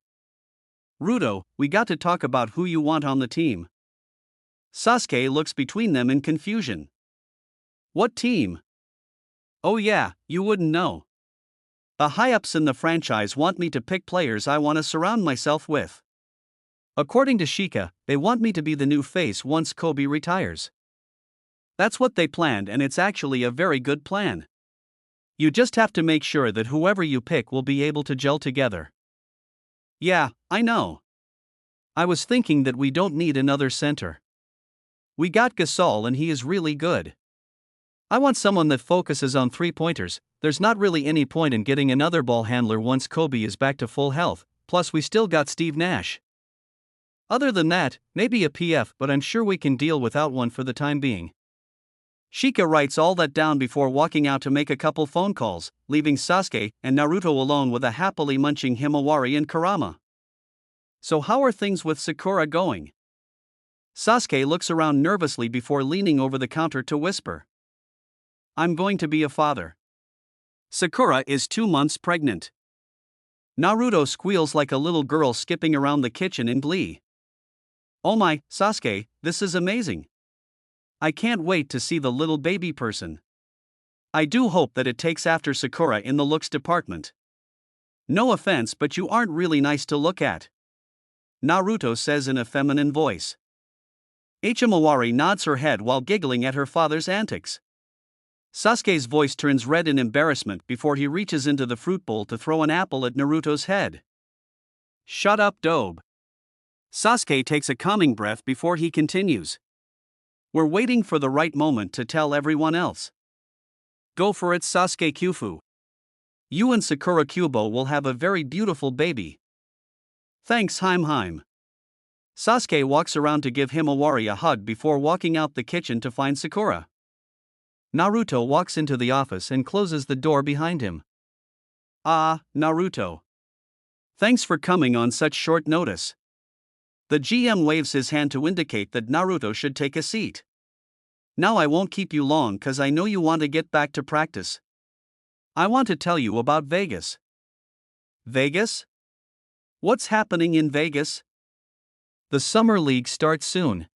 Ruto, we got to talk about who you want on the team. Sasuke looks between them in confusion. What team? Oh yeah, you wouldn't know. The high-ups in the franchise want me to pick players I want to surround myself with. According to Shika, they want me to be the new face once Kobe retires. That's what they planned, and it's actually a very good plan. You just have to make sure that whoever you pick will be able to gel together. Yeah, I know. I was thinking that we don't need another center. We got Gasol and he is really good. I want someone that focuses on three-pointers. There's not really any point in getting another ball handler once Kobe is back to full health, plus we still got Steve Nash. Other than that, maybe a PF, but I'm sure we can deal without one for the time being. Shika writes all that down before walking out to make a couple phone calls, leaving Sasuke and Naruto alone with a happily munching Himawari and Kurama. So how are things with Sakura going? Sasuke looks around nervously before leaning over the counter to whisper. I'm going to be a father. Sakura is 2 months pregnant. Naruto squeals like a little girl skipping around the kitchen in glee. Oh my, Sasuke, this is amazing. I can't wait to see the little baby person. I do hope that it takes after Sakura in the looks department. No offense, but you aren't really nice to look at. Naruto says in a feminine voice. Himawari nods her head while giggling at her father's antics. Sasuke's voice turns red in embarrassment before he reaches into the fruit bowl to throw an apple at Naruto's head. Shut up, Dobe. Sasuke takes a calming breath before he continues. We're waiting for the right moment to tell everyone else. Go for it, Sasuke Kyufu. You and Sakura Kyubo will have a very beautiful baby. Thanks, Heim. Sasuke walks around to give Himawari a hug before walking out the kitchen to find Sakura. Naruto walks into the office and closes the door behind him. Ah, Naruto. Thanks for coming on such short notice. The GM waves his hand to indicate that Naruto should take a seat. Now I won't keep you long cause I know you want to get back to practice. I want to tell you about Vegas. Vegas? What's happening in Vegas? The Summer League starts soon.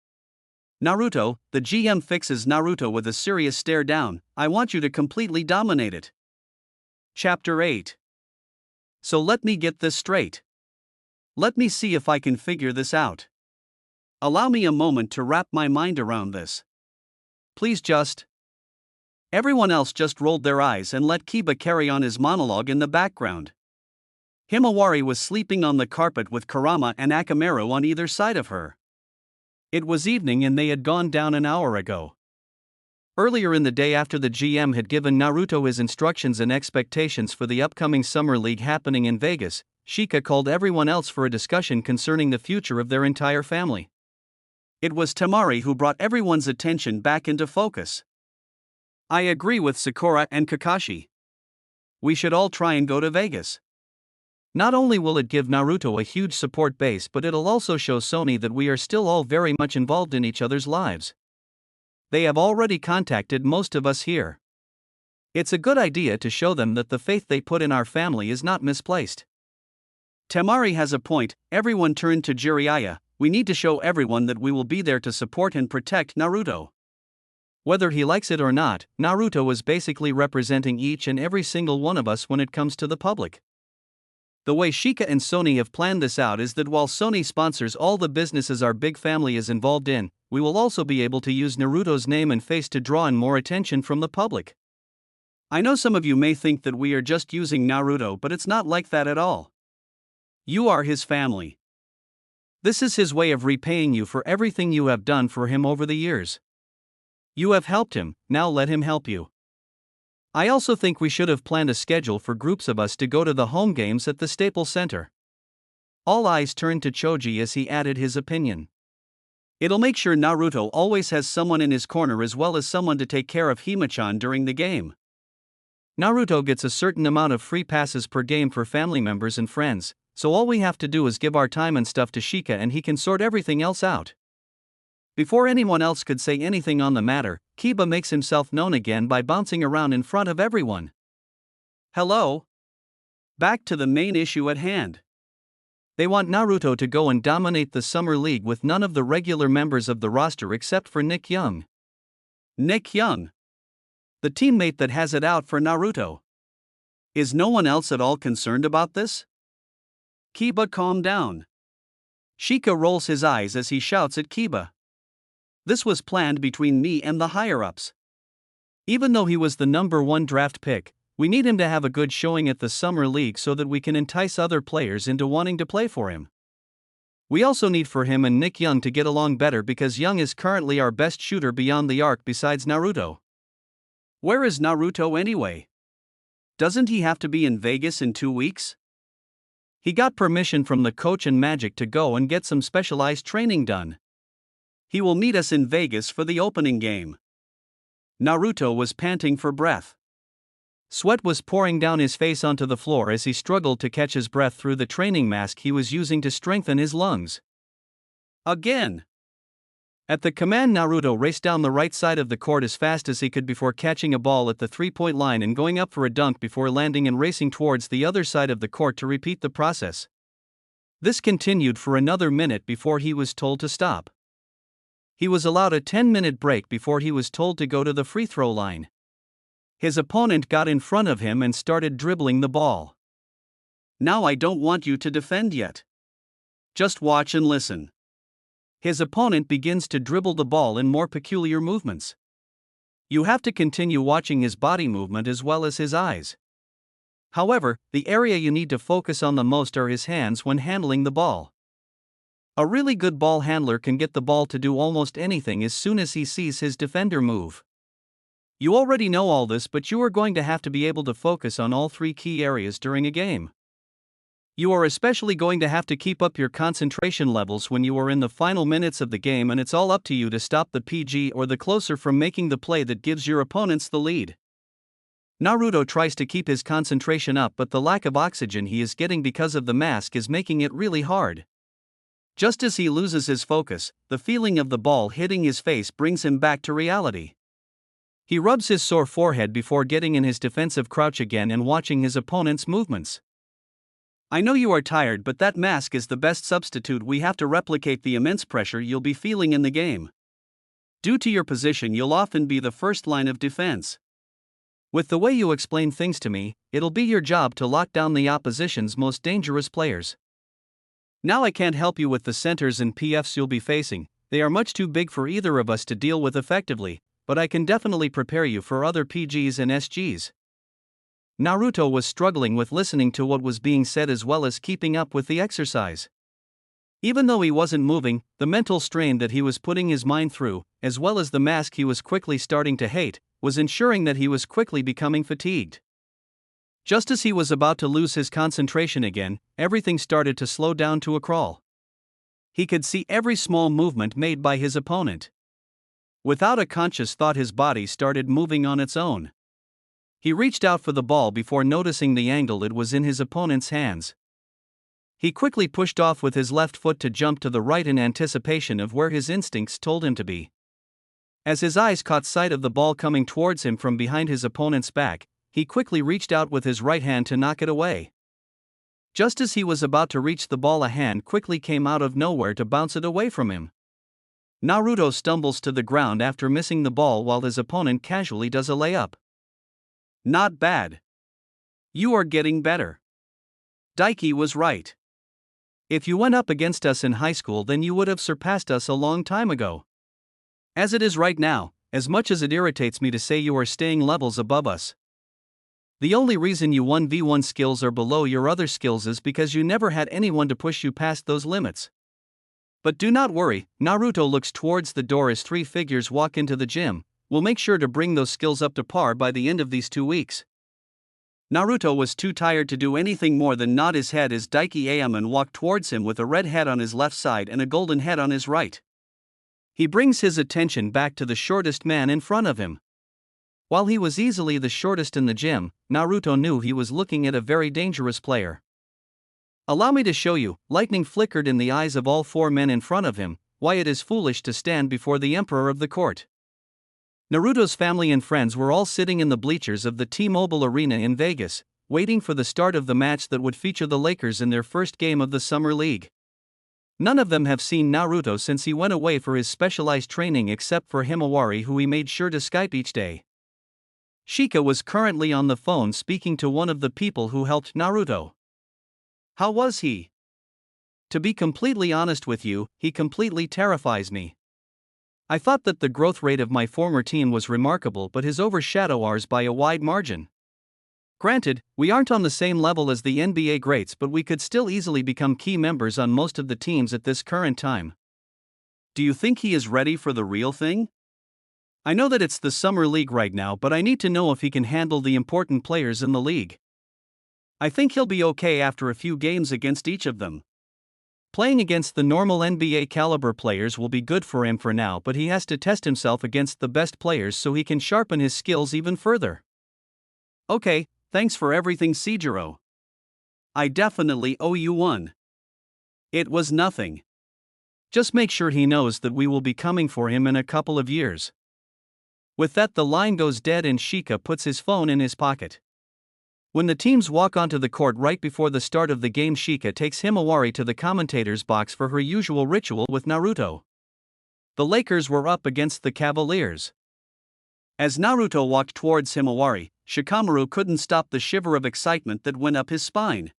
Naruto, the GM fixes Naruto with a serious stare down. I want you to completely dominate it. Chapter 8. So let me get this straight. Let me see if I can figure this out. Allow me a moment to wrap my mind around this. Please just. Everyone else just rolled their eyes and let Kiba carry on his monologue in the background. Himawari was sleeping on the carpet with Kurama and Akamaru on either side of her. It was evening and they had gone down an hour ago. Earlier in the day, after the GM had given Naruto his instructions and expectations for the upcoming Summer League happening in Vegas, Shika called everyone else for a discussion concerning the future of their entire family. It was Temari who brought everyone's attention back into focus. I agree with Sakura and Kakashi. We should all try and go to Vegas. Not only will it give Naruto a huge support base, but it'll also show Sony that we are still all very much involved in each other's lives. They have already contacted most of us here. It's a good idea to show them that the faith they put in our family is not misplaced. Temari has a point. Everyone turned to Jiraiya. We need to show everyone that we will be there to support and protect Naruto. Whether he likes it or not, Naruto is basically representing each and every single one of us when it comes to the public. The way Shika and Sony have planned this out is that while Sony sponsors all the businesses our big family is involved in, we will also be able to use Naruto's name and face to draw in more attention from the public. I know some of you may think that we are just using Naruto, but it's not like that at all. You are his family. This is his way of repaying you for everything you have done for him over the years. You have helped him, now let him help you. I also think we should have planned a schedule for groups of us to go to the home games at the Staples Center. All eyes turned to Choji as he added his opinion. It'll make sure Naruto always has someone in his corner as well as someone to take care of Himachan during the game. Naruto gets a certain amount of free passes per game for family members and friends. so all we have to do is give our time and stuff to Shika and he can sort everything else out. Before anyone else could say anything on the matter, Kiba makes himself known again by bouncing around in front of everyone. Hello? Back to the main issue at hand. They want Naruto to go and dominate the Summer League with none of the regular members of the roster except for Nick Young. Nick Young, the teammate that has it out for Naruto. Is no one else at all concerned about this? Kiba, calm down. Shika rolls his eyes as he shouts at Kiba. This was planned between me and the higher-ups. Even though he was the #1 draft pick, we need him to have a good showing at the Summer League so that we can entice other players into wanting to play for him. We also need for him and Nick Young to get along better because Young is currently our best shooter beyond the arc besides Naruto. Where is Naruto anyway? Doesn't he have to be in Vegas in 2 weeks? He got permission from the coach and Magic to go and get some specialized training done. He will meet us in Vegas for the opening game. Naruto was panting for breath. Sweat was pouring down his face onto the floor as he struggled to catch his breath through the training mask he was using to strengthen his lungs. Again! At the command, Naruto raced down the right side of the court as fast as he could before catching a ball at the three-point line and going up for a dunk before landing and racing towards the other side of the court to repeat the process. This continued for another minute before he was told to stop. He was allowed a 10-minute break before he was told to go to the free throw line. His opponent got in front of him and started dribbling the ball. Now I don't want you to defend yet. Just watch and listen. His opponent begins to dribble the ball in more peculiar movements. You have to continue watching his body movement as well as his eyes. However, the area you need to focus on the most are his hands when handling the ball. A really good ball handler can get the ball to do almost anything as soon as he sees his defender move. You already know all this, but you are going to have to be able to focus on all 3 key areas during a game. You are especially going to have to keep up your concentration levels when you are in the final minutes of the game, and it's all up to you to stop the PG or the closer from making the play that gives your opponents the lead. Naruto tries to keep his concentration up, but the lack of oxygen he is getting because of the mask is making it really hard. Just as he loses his focus, the feeling of the ball hitting his face brings him back to reality. He rubs his sore forehead before getting in his defensive crouch again and watching his opponent's movements. I know you are tired, but that mask is the best substitute. We have to replicate the immense pressure you'll be feeling in the game. Due to your position, you'll often be the first line of defense. With the way you explain things to me, it'll be your job to lock down the opposition's most dangerous players. Now I can't help you with the centers and PFs you'll be facing, they are much too big for either of us to deal with effectively, but I can definitely prepare you for other PGs and SGs. Naruto was struggling with listening to what was being said as well as keeping up with the exercise. Even though he wasn't moving, the mental strain that he was putting his mind through, as well as the mask he was quickly starting to hate, was ensuring that he was quickly becoming fatigued. Just as he was about to lose his concentration again, everything started to slow down to a crawl. He could see every small movement made by his opponent. Without a conscious thought, his body started moving on its own. He reached out for the ball before noticing the angle it was in his opponent's hands. He quickly pushed off with his left foot to jump to the right in anticipation of where his instincts told him to be. As his eyes caught sight of the ball coming towards him from behind his opponent's back, he quickly reached out with his right hand to knock it away. Just as he was about to reach the ball, a hand quickly came out of nowhere to bounce it away from him. Naruto stumbles to the ground after missing the ball while his opponent casually does a layup. Not bad. You are getting better. Daiki was right. If you went up against us in high school, then you would have surpassed us a long time ago. As it is right now, as much as it irritates me to say, you are staying levels above us. The only reason you 1v1 skills are below your other skills is because you never had anyone to push you past those limits. But do not worry, Naruto looks towards the door as 3 figures walk into the gym. We'll make sure to bring those skills up to par by the end of these 2 weeks. Naruto was too tired to do anything more than nod his head as Daiki Am and walked towards him with a red head on his left side and a golden head on his right. He brings his attention back to the shortest man in front of him. While he was easily the shortest in the gym, Naruto knew he was looking at a very dangerous player. Allow me to show you, lightning flickered in the eyes of all four men in front of him, why it is foolish to stand before the emperor of the court. Naruto's family and friends were all sitting in the bleachers of the T-Mobile Arena in Vegas, waiting for the start of the match that would feature the Lakers in their first game of the Summer League. None of them have seen Naruto since he went away for his specialized training except for Himawari, who he made sure to Skype each day. Shika was currently on the phone speaking to one of the people who helped Naruto. How was he? To be completely honest with you, he completely terrifies me. I thought that the growth rate of my former team was remarkable, but his overshadow ours by a wide margin. Granted, we aren't on the same level as the NBA greats, but we could still easily become key members on most of the teams at this current time. Do you think he is ready for the real thing? I know that it's the Summer League right now, but I need to know if he can handle the important players in the league. I think he'll be okay after a few games against each of them. Playing against the normal NBA caliber players will be good for him for now, but he has to test himself against the best players so he can sharpen his skills even further. Okay, thanks for everything, Seijiro. I definitely owe you one. It was nothing. Just make sure he knows that we will be coming for him in a couple of years. With that, the line goes dead and Shika puts his phone in his pocket. When the teams walk onto the court right before the start of the game, Shika takes Himawari to the commentator's box for her usual ritual with Naruto. The Lakers were up against the Cavaliers. As Naruto walked towards Himawari, Shikamaru couldn't stop the shiver of excitement that went up his spine.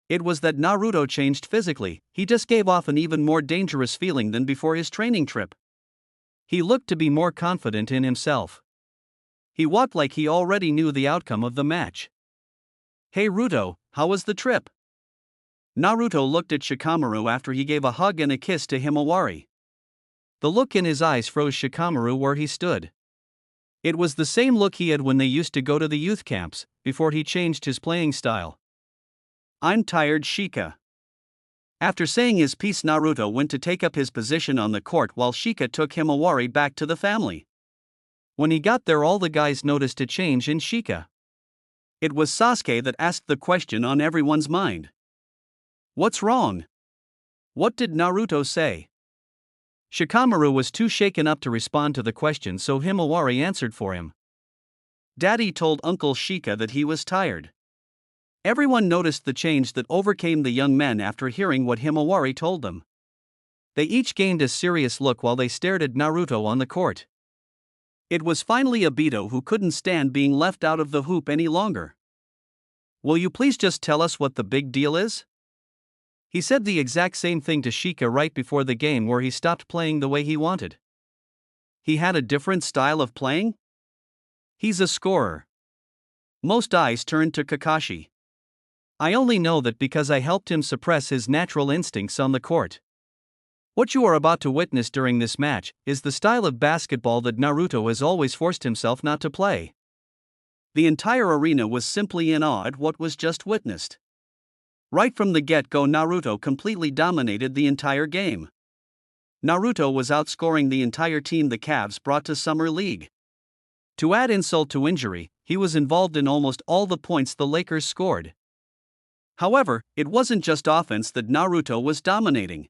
It was that Naruto changed physically. He just gave off an even more dangerous feeling than before his training trip. He looked to be more confident in himself. He walked like he already knew the outcome of the match. Hey Ruto, how was the trip? Naruto looked at Shikamaru after he gave a hug and a kiss to Himawari. The look in his eyes froze Shikamaru where he stood. It was the same look he had when they used to go to the youth camps, before he changed his playing style. I'm tired, Shika. After saying his piece, Naruto went to take up his position on the court while Shika took Himawari back to the family. When he got there, all the guys noticed a change in Shika. It was Sasuke that asked the question on everyone's mind. What's wrong? What did Naruto say? Shikamaru was too shaken up to respond to the question, so Himawari answered for him. Daddy told Uncle Shika that he was tired. Everyone noticed the change that overcame the young men after hearing what Himawari told them. They each gained a serious look while they stared at Naruto on the court. It was finally Obito who couldn't stand being left out of the hoop any longer. Will you please just tell us what the big deal is? He said the exact same thing to Shika right before the game where he stopped playing the way he wanted. He had a different style of playing? He's a scorer. Most eyes turned to Kakashi. I only know that because I helped him suppress his natural instincts on the court. What you are about to witness during this match is the style of basketball that Naruto has always forced himself not to play. The entire arena was simply in awe at what was just witnessed. Right from the get-go, Naruto completely dominated the entire game. Naruto was outscoring the entire team the Cavs brought to Summer League. To add insult to injury, he was involved in almost all the points the Lakers scored. However, it wasn't just offense that Naruto was dominating.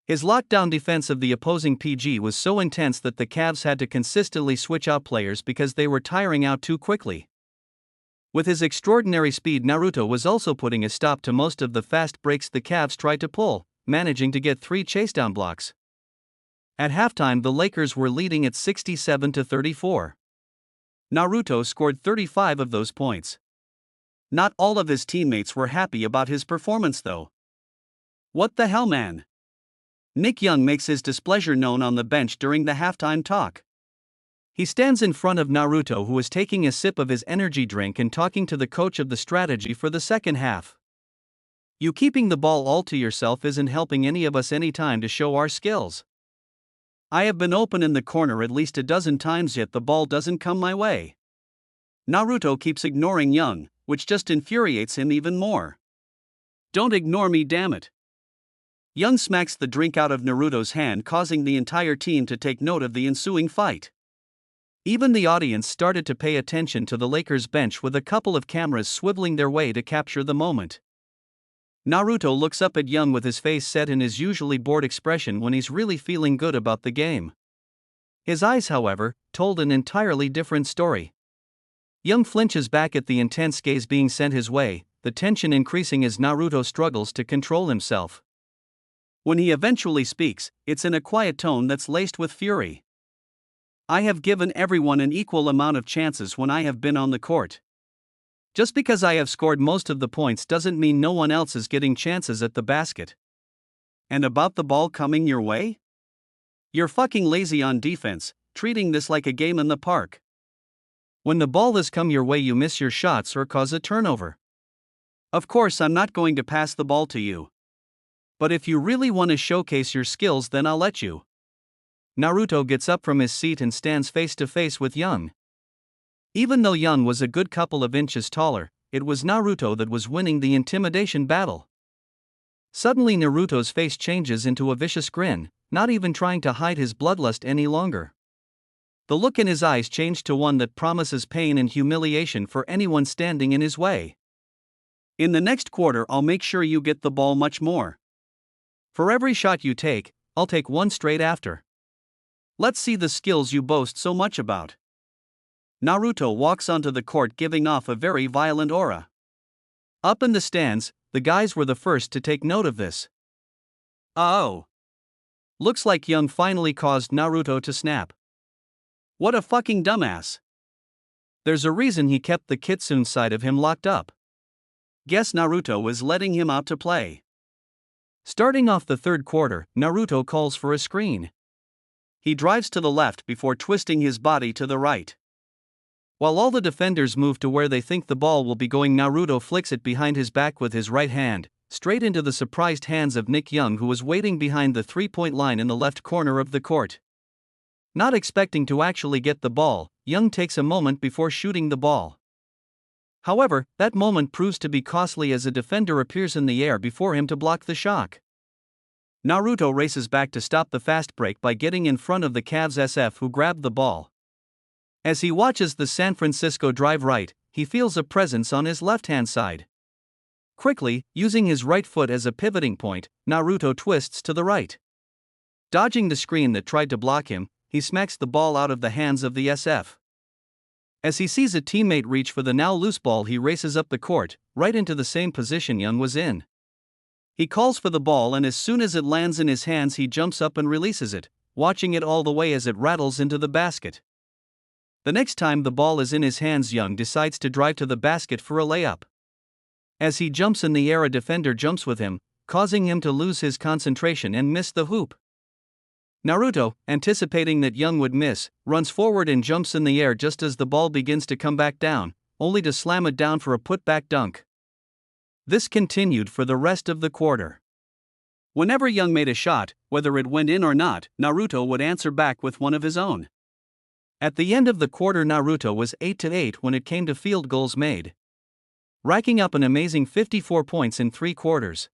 His lockdown defense of the opposing PG was so intense that the Cavs had to consistently switch out players because they were tiring out too quickly. With his extraordinary speed, Naruto was also putting a stop to most of the fast breaks the Cavs tried to pull, managing to get 3 chasedown blocks. At halftime, the Lakers were leading at 67-34. Naruto scored 35 of those points. Not all of his teammates were happy about his performance though. What the hell, man? Nick Young makes his displeasure known on the bench during the halftime talk. He stands in front of Naruto, who is taking a sip of his energy drink and talking to the coach of the strategy for the second half. You keeping the ball all to yourself isn't helping any of us any time to show our skills. I have been open in the corner at least a dozen times yet the ball doesn't come my way. Naruto keeps ignoring Young, which just infuriates him even more. Don't ignore me, damn it. Young smacks the drink out of Naruto's hand, causing the entire team to take note of the ensuing fight. Even the audience started to pay attention to the Lakers bench, with a couple of cameras swiveling their way to capture the moment. Naruto looks up at Young with his face set in his usually bored expression when he's really feeling good about the game. His eyes, however, told an entirely different story. Young flinches back at the intense gaze being sent his way, the tension increasing as Naruto struggles to control himself. When he eventually speaks, it's in a quiet tone that's laced with fury. I have given everyone an equal amount of chances when I have been on the court. Just because I have scored most of the points doesn't mean no one else is getting chances at the basket. And about the ball coming your way? You're fucking lazy on defense, treating this like a game in the park. When the ball has come your way, you miss your shots or cause a turnover. Of course, I'm not going to pass the ball to you. But if you really want to showcase your skills, then I'll let you. Naruto gets up from his seat and stands face to face with Young. Even though Young was a good couple of inches taller, it was Naruto that was winning the intimidation battle. Suddenly Naruto's face changes into a vicious grin, not even trying to hide his bloodlust any longer. The look in his eyes changed to one that promises pain and humiliation for anyone standing in his way. In the next quarter, I'll make sure you get the ball much more. For every shot you take, I'll take one straight after. Let's see the skills you boast so much about. Naruto walks onto the court giving off a very violent aura. Up in the stands, the guys were the first to take note of this. Oh. Looks like Young finally caused Naruto to snap. What a fucking dumbass. There's a reason he kept the Kitsune side of him locked up. Guess Naruto was letting him out to play. Starting off the third quarter, Naruto calls for a screen. He drives to the left before twisting his body to the right. While all the defenders move to where they think the ball will be going, Naruto flicks it behind his back with his right hand, straight into the surprised hands of Nick Young, who was waiting behind the three-point line in the left corner of the court. Not expecting to actually get the ball, Young takes a moment before shooting the ball. However, that moment proves to be costly as a defender appears in the air before him to block the shot. Naruto races back to stop the fast break by getting in front of the Cavs SF, who grabbed the ball. As he watches the San Francisco drive right, he feels a presence on his left-hand side. Quickly, using his right foot as a pivoting point, Naruto twists to the right. Dodging the screen that tried to block him, he smacks the ball out of the hands of the SF. As he sees a teammate reach for the now loose ball, he races up the court, right into the same position Young was in. He calls for the ball, and as soon as it lands in his hands, he jumps up and releases it, watching it all the way as it rattles into the basket. The next time the ball is in his hands, Young decides to drive to the basket for a layup. As he jumps in the air, a defender jumps with him, causing him to lose his concentration and miss the hoop. Naruto, anticipating that Young would miss, runs forward and jumps in the air just as the ball begins to come back down, only to slam it down for a putback dunk. This continued for the rest of the quarter. Whenever Young made a shot, whether it went in or not, Naruto would answer back with one of his own. At the end of the quarter, Naruto was 8-8 when it came to field goals made, racking up an amazing 54 points in 3 quarters.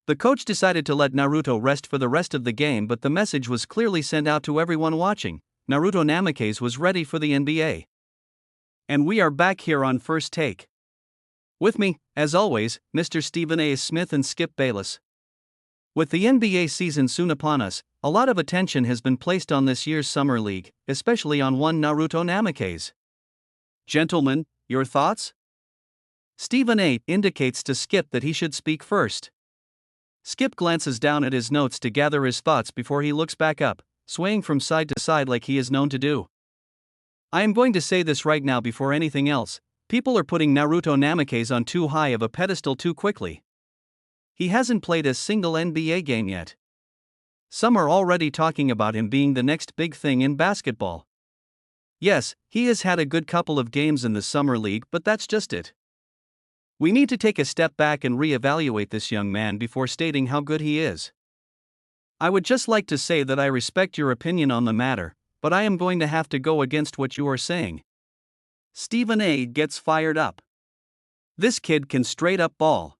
The coach decided to let Naruto rest for the rest of the game, but the message was clearly sent out to everyone watching: Naruto Namikaze was ready for the NBA. And we are back here on First Take. With me, as always, Mr. Stephen A. Smith and Skip Bayless. With the NBA season soon upon us, a lot of attention has been placed on this year's Summer League, especially on one Naruto Namikaze. Gentlemen, your thoughts? Stephen A. indicates to Skip that he should speak first. Skip glances down at his notes to gather his thoughts before he looks back up, swaying from side to side like he is known to do. I am going to say this right now before anything else: people are putting Naruto Namikaze on too high of a pedestal too quickly. He hasn't played a single NBA game yet. Some are already talking about him being the next big thing in basketball. Yes, he has had a good couple of games in the Summer League, but that's just it. We need to take a step back and re-evaluate this young man before stating how good he is. I would just like to say that I respect your opinion on the matter, but I am going to have to go against what you are saying. Stephen A. gets fired up. This kid can straight up ball.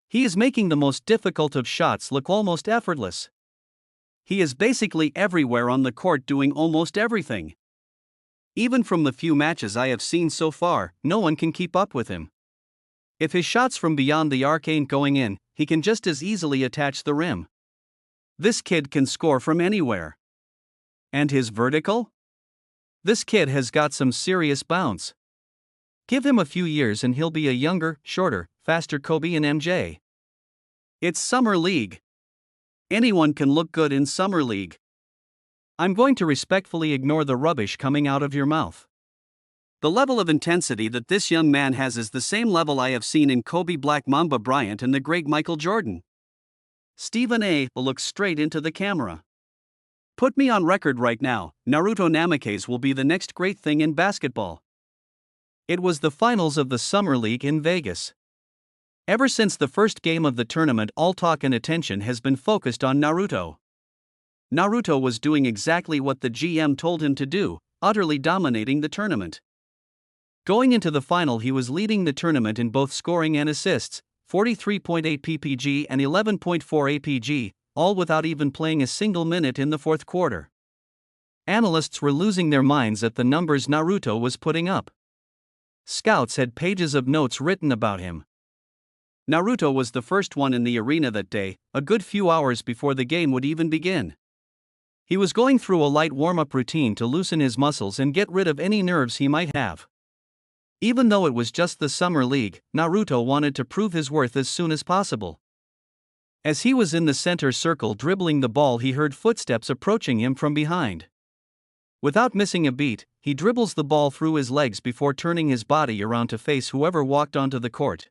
He is making the most difficult of shots look almost effortless. He is basically everywhere on the court, doing almost everything. Even from the few matches I have seen so far, no one can keep up with him. If his shots from beyond the arc ain't going in, he can just as easily attach the rim. This kid can score from anywhere. And his vertical? This kid has got some serious bounce. Give him a few years and he'll be a younger, shorter, faster Kobe and MJ. It's Summer League. Anyone can look good in Summer League. I'm going to respectfully ignore the rubbish coming out of your mouth. The level of intensity that this young man has is the same level I have seen in Kobe Black Mamba Bryant and the great Michael Jordan. Stephen A. looks straight into the camera. Put me on record right now, Naruto Namikaze will be the next great thing in basketball. It was the finals of the Summer League in Vegas. Ever since the first game of the tournament, all talk and attention has been focused on Naruto. Naruto was doing exactly what the GM told him to do, utterly dominating the tournament. Going into the final, he was leading the tournament in both scoring and assists, 43.8 ppg and 11.4 apg, all without even playing a single minute in the fourth quarter. Analysts were losing their minds at the numbers Naruto was putting up. Scouts had pages of notes written about him. Naruto was the first one in the arena that day, a good few hours before the game would even begin. He was going through a light warm-up routine to loosen his muscles and get rid of any nerves he might have. Even though it was just the Summer League, Naruto wanted to prove his worth as soon as possible. As he was in the center circle dribbling the ball, he heard footsteps approaching him from behind. Without missing a beat, he dribbles the ball through his legs before turning his body around to face whoever walked onto the court.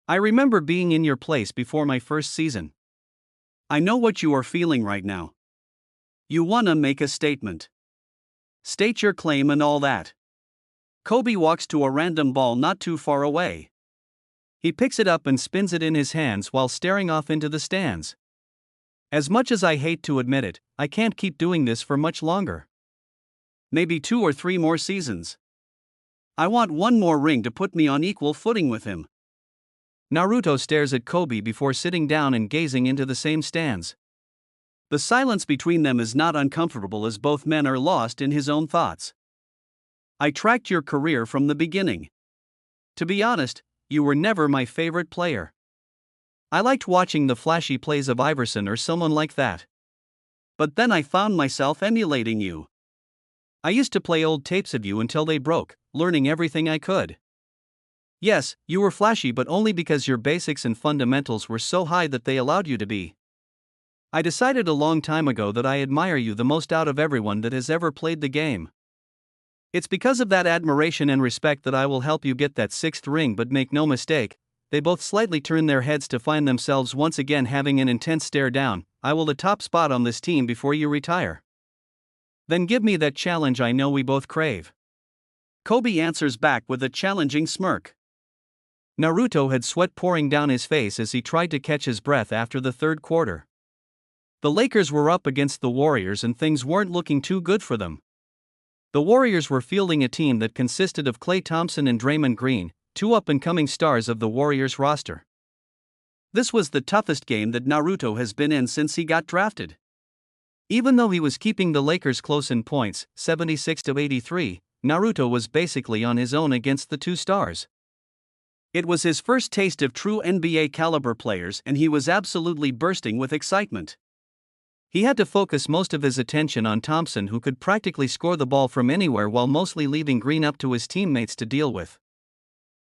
I remember being in your place before my first season. I know what you are feeling right now. You wanna make a statement. State your claim and all that. Kobe walks to a random ball not too far away. He picks it up and spins it in his hands while staring off into the stands. As much as I hate to admit it, I can't keep doing this for much longer. Maybe 2 or 3 more seasons. I want one more ring to put me on equal footing with him. Naruto stares at Kobe before sitting down and gazing into the same stands. The silence between them is not uncomfortable as both men are lost in his own thoughts. I tracked your career from the beginning. To be honest, you were never my favorite player. I liked watching the flashy plays of Iverson or someone like that. But then I found myself emulating you. I used to play old tapes of you until they broke, learning everything I could. Yes, you were flashy, but only because your basics and fundamentals were so high that they allowed you to be. I decided a long time ago that I admire you the most out of everyone that has ever played the game. It's because of that admiration and respect that I will help you get that 6th ring, but make no mistake, they both slightly turn their heads to find themselves once again having an intense stare down. I will the top spot on this team before you retire. Then give me that challenge I know we both crave. Kobe answers back with a challenging smirk. Naruto had sweat pouring down his face as he tried to catch his breath after the third quarter. The Lakers were up against the Warriors and things weren't looking too good for them. The Warriors were fielding a team that consisted of Klay Thompson and Draymond Green, 2 up-and-coming stars of the Warriors roster. This was the toughest game that Naruto has been in since he got drafted. Even though he was keeping the Lakers close in points, 76-83, Naruto was basically on his own against the 2 stars. It was his first taste of true NBA caliber players and he was absolutely bursting with excitement. He had to focus most of his attention on Thompson, who could practically score the ball from anywhere while mostly leaving Green up to his teammates to deal with.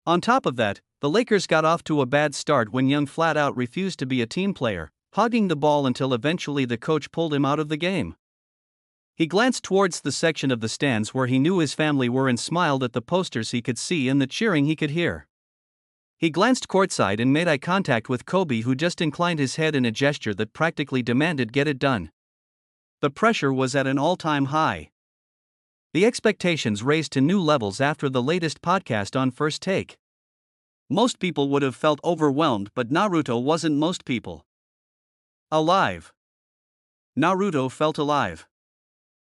On top of that, the Lakers got off to a bad start when Young flat out refused to be a team player, hogging the ball until eventually the coach pulled him out of the game. He glanced towards the section of the stands where he knew his family were and smiled at the posters he could see and the cheering he could hear. He glanced courtside and made eye contact with Kobe, who just inclined his head in a gesture that practically demanded get it done. The pressure was at an all-time high. The expectations raised to new levels after the latest podcast on First Take. Most people would have felt overwhelmed, but Naruto wasn't most people. Alive. Naruto felt alive.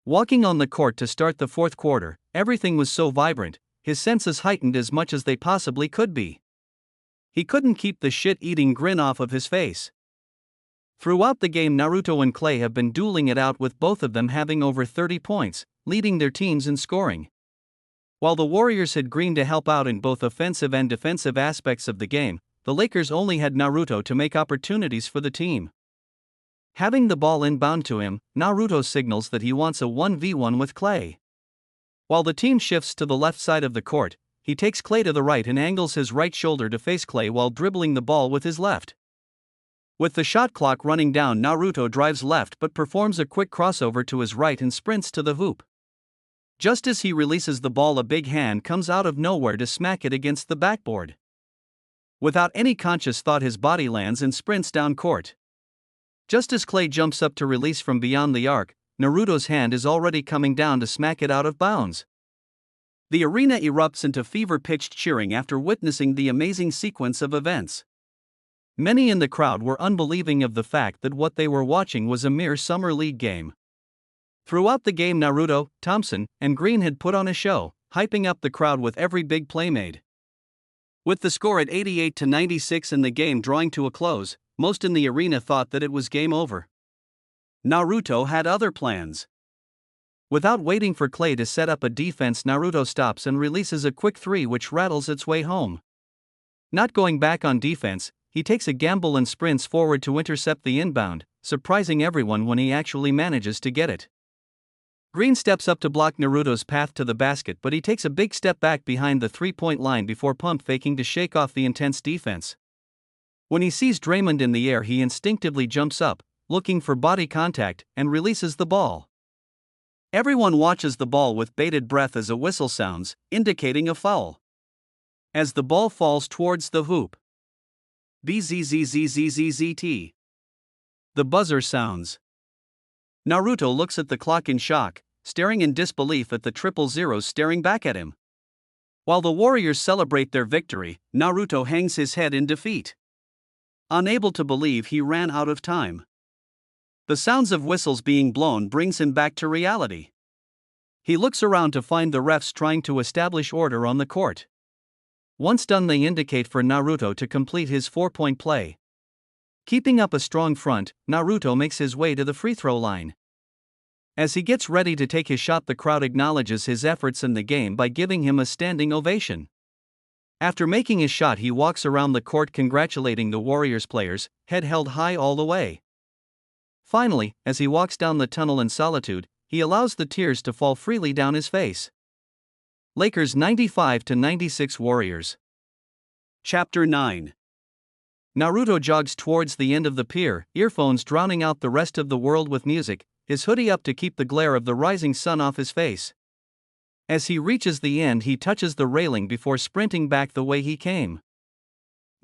Walking on the court to start the fourth quarter, everything was so vibrant, his senses heightened as much as they possibly could be. He couldn't keep the shit-eating grin off of his face. Throughout the game, Naruto and Klay have been dueling it out, with both of them having over 30 points, leading their teams in scoring. While the Warriors had Green to help out in both offensive and defensive aspects of the game, the Lakers only had Naruto to make opportunities for the team. Having the ball inbound to him, Naruto signals that he wants a 1v1 with Clay. While the team shifts to the left side of the court, he takes Clay to the right and angles his right shoulder to face Clay while dribbling the ball with his left. With the shot clock running down, Naruto drives left but performs a quick crossover to his right and sprints to the hoop. Just as he releases the ball, a big hand comes out of nowhere to smack it against the backboard. Without any conscious thought, his body lands and sprints down court. Just as Clay jumps up to release from beyond the arc, Naruto's hand is already coming down to smack it out of bounds. The arena erupts into fever-pitched cheering after witnessing the amazing sequence of events. Many in the crowd were unbelieving of the fact that what they were watching was a mere summer league game. Throughout the game, Naruto, Thompson, and Green had put on a show, hyping up the crowd with every big play made. With the score at 88-96 and the game drawing to a close, most in the arena thought that it was game over. Naruto had other plans. Without waiting for Clay to set up a defense, Naruto stops and releases a quick three which rattles its way home. Not going back on defense, he takes a gamble and sprints forward to intercept the inbound, surprising everyone when he actually manages to get it. Green steps up to block Naruto's path to the basket, but he takes a big step back behind the three-point line before pump faking to shake off the intense defense. When he sees Draymond in the air, he instinctively jumps up, looking for body contact, and releases the ball. Everyone watches the ball with bated breath as a whistle sounds, indicating a foul. As the ball falls towards the hoop, BZZZZZZT. The buzzer sounds. Naruto looks at the clock in shock, staring in disbelief at the triple zeros staring back at him. While the Warriors celebrate their victory, Naruto hangs his head in defeat. Unable to believe he ran out of time. The sounds of whistles being blown brings him back to reality. He looks around to find the refs trying to establish order on the court. Once done, they indicate for Naruto to complete his 4-point play. Keeping up a strong front, Naruto makes his way to the free throw line. As he gets ready to take his shot, the crowd acknowledges his efforts in the game by giving him a standing ovation. After making his shot, he walks around the court congratulating the Warriors players, head held high all the way. Finally, as he walks down the tunnel in solitude, he allows the tears to fall freely down his face. Lakers 95-96 Warriors. Chapter 9. Naruto jogs towards the end of the pier, earphones drowning out the rest of the world with music, his hoodie up to keep the glare of the rising sun off his face. As he reaches the end, he touches the railing before sprinting back the way he came.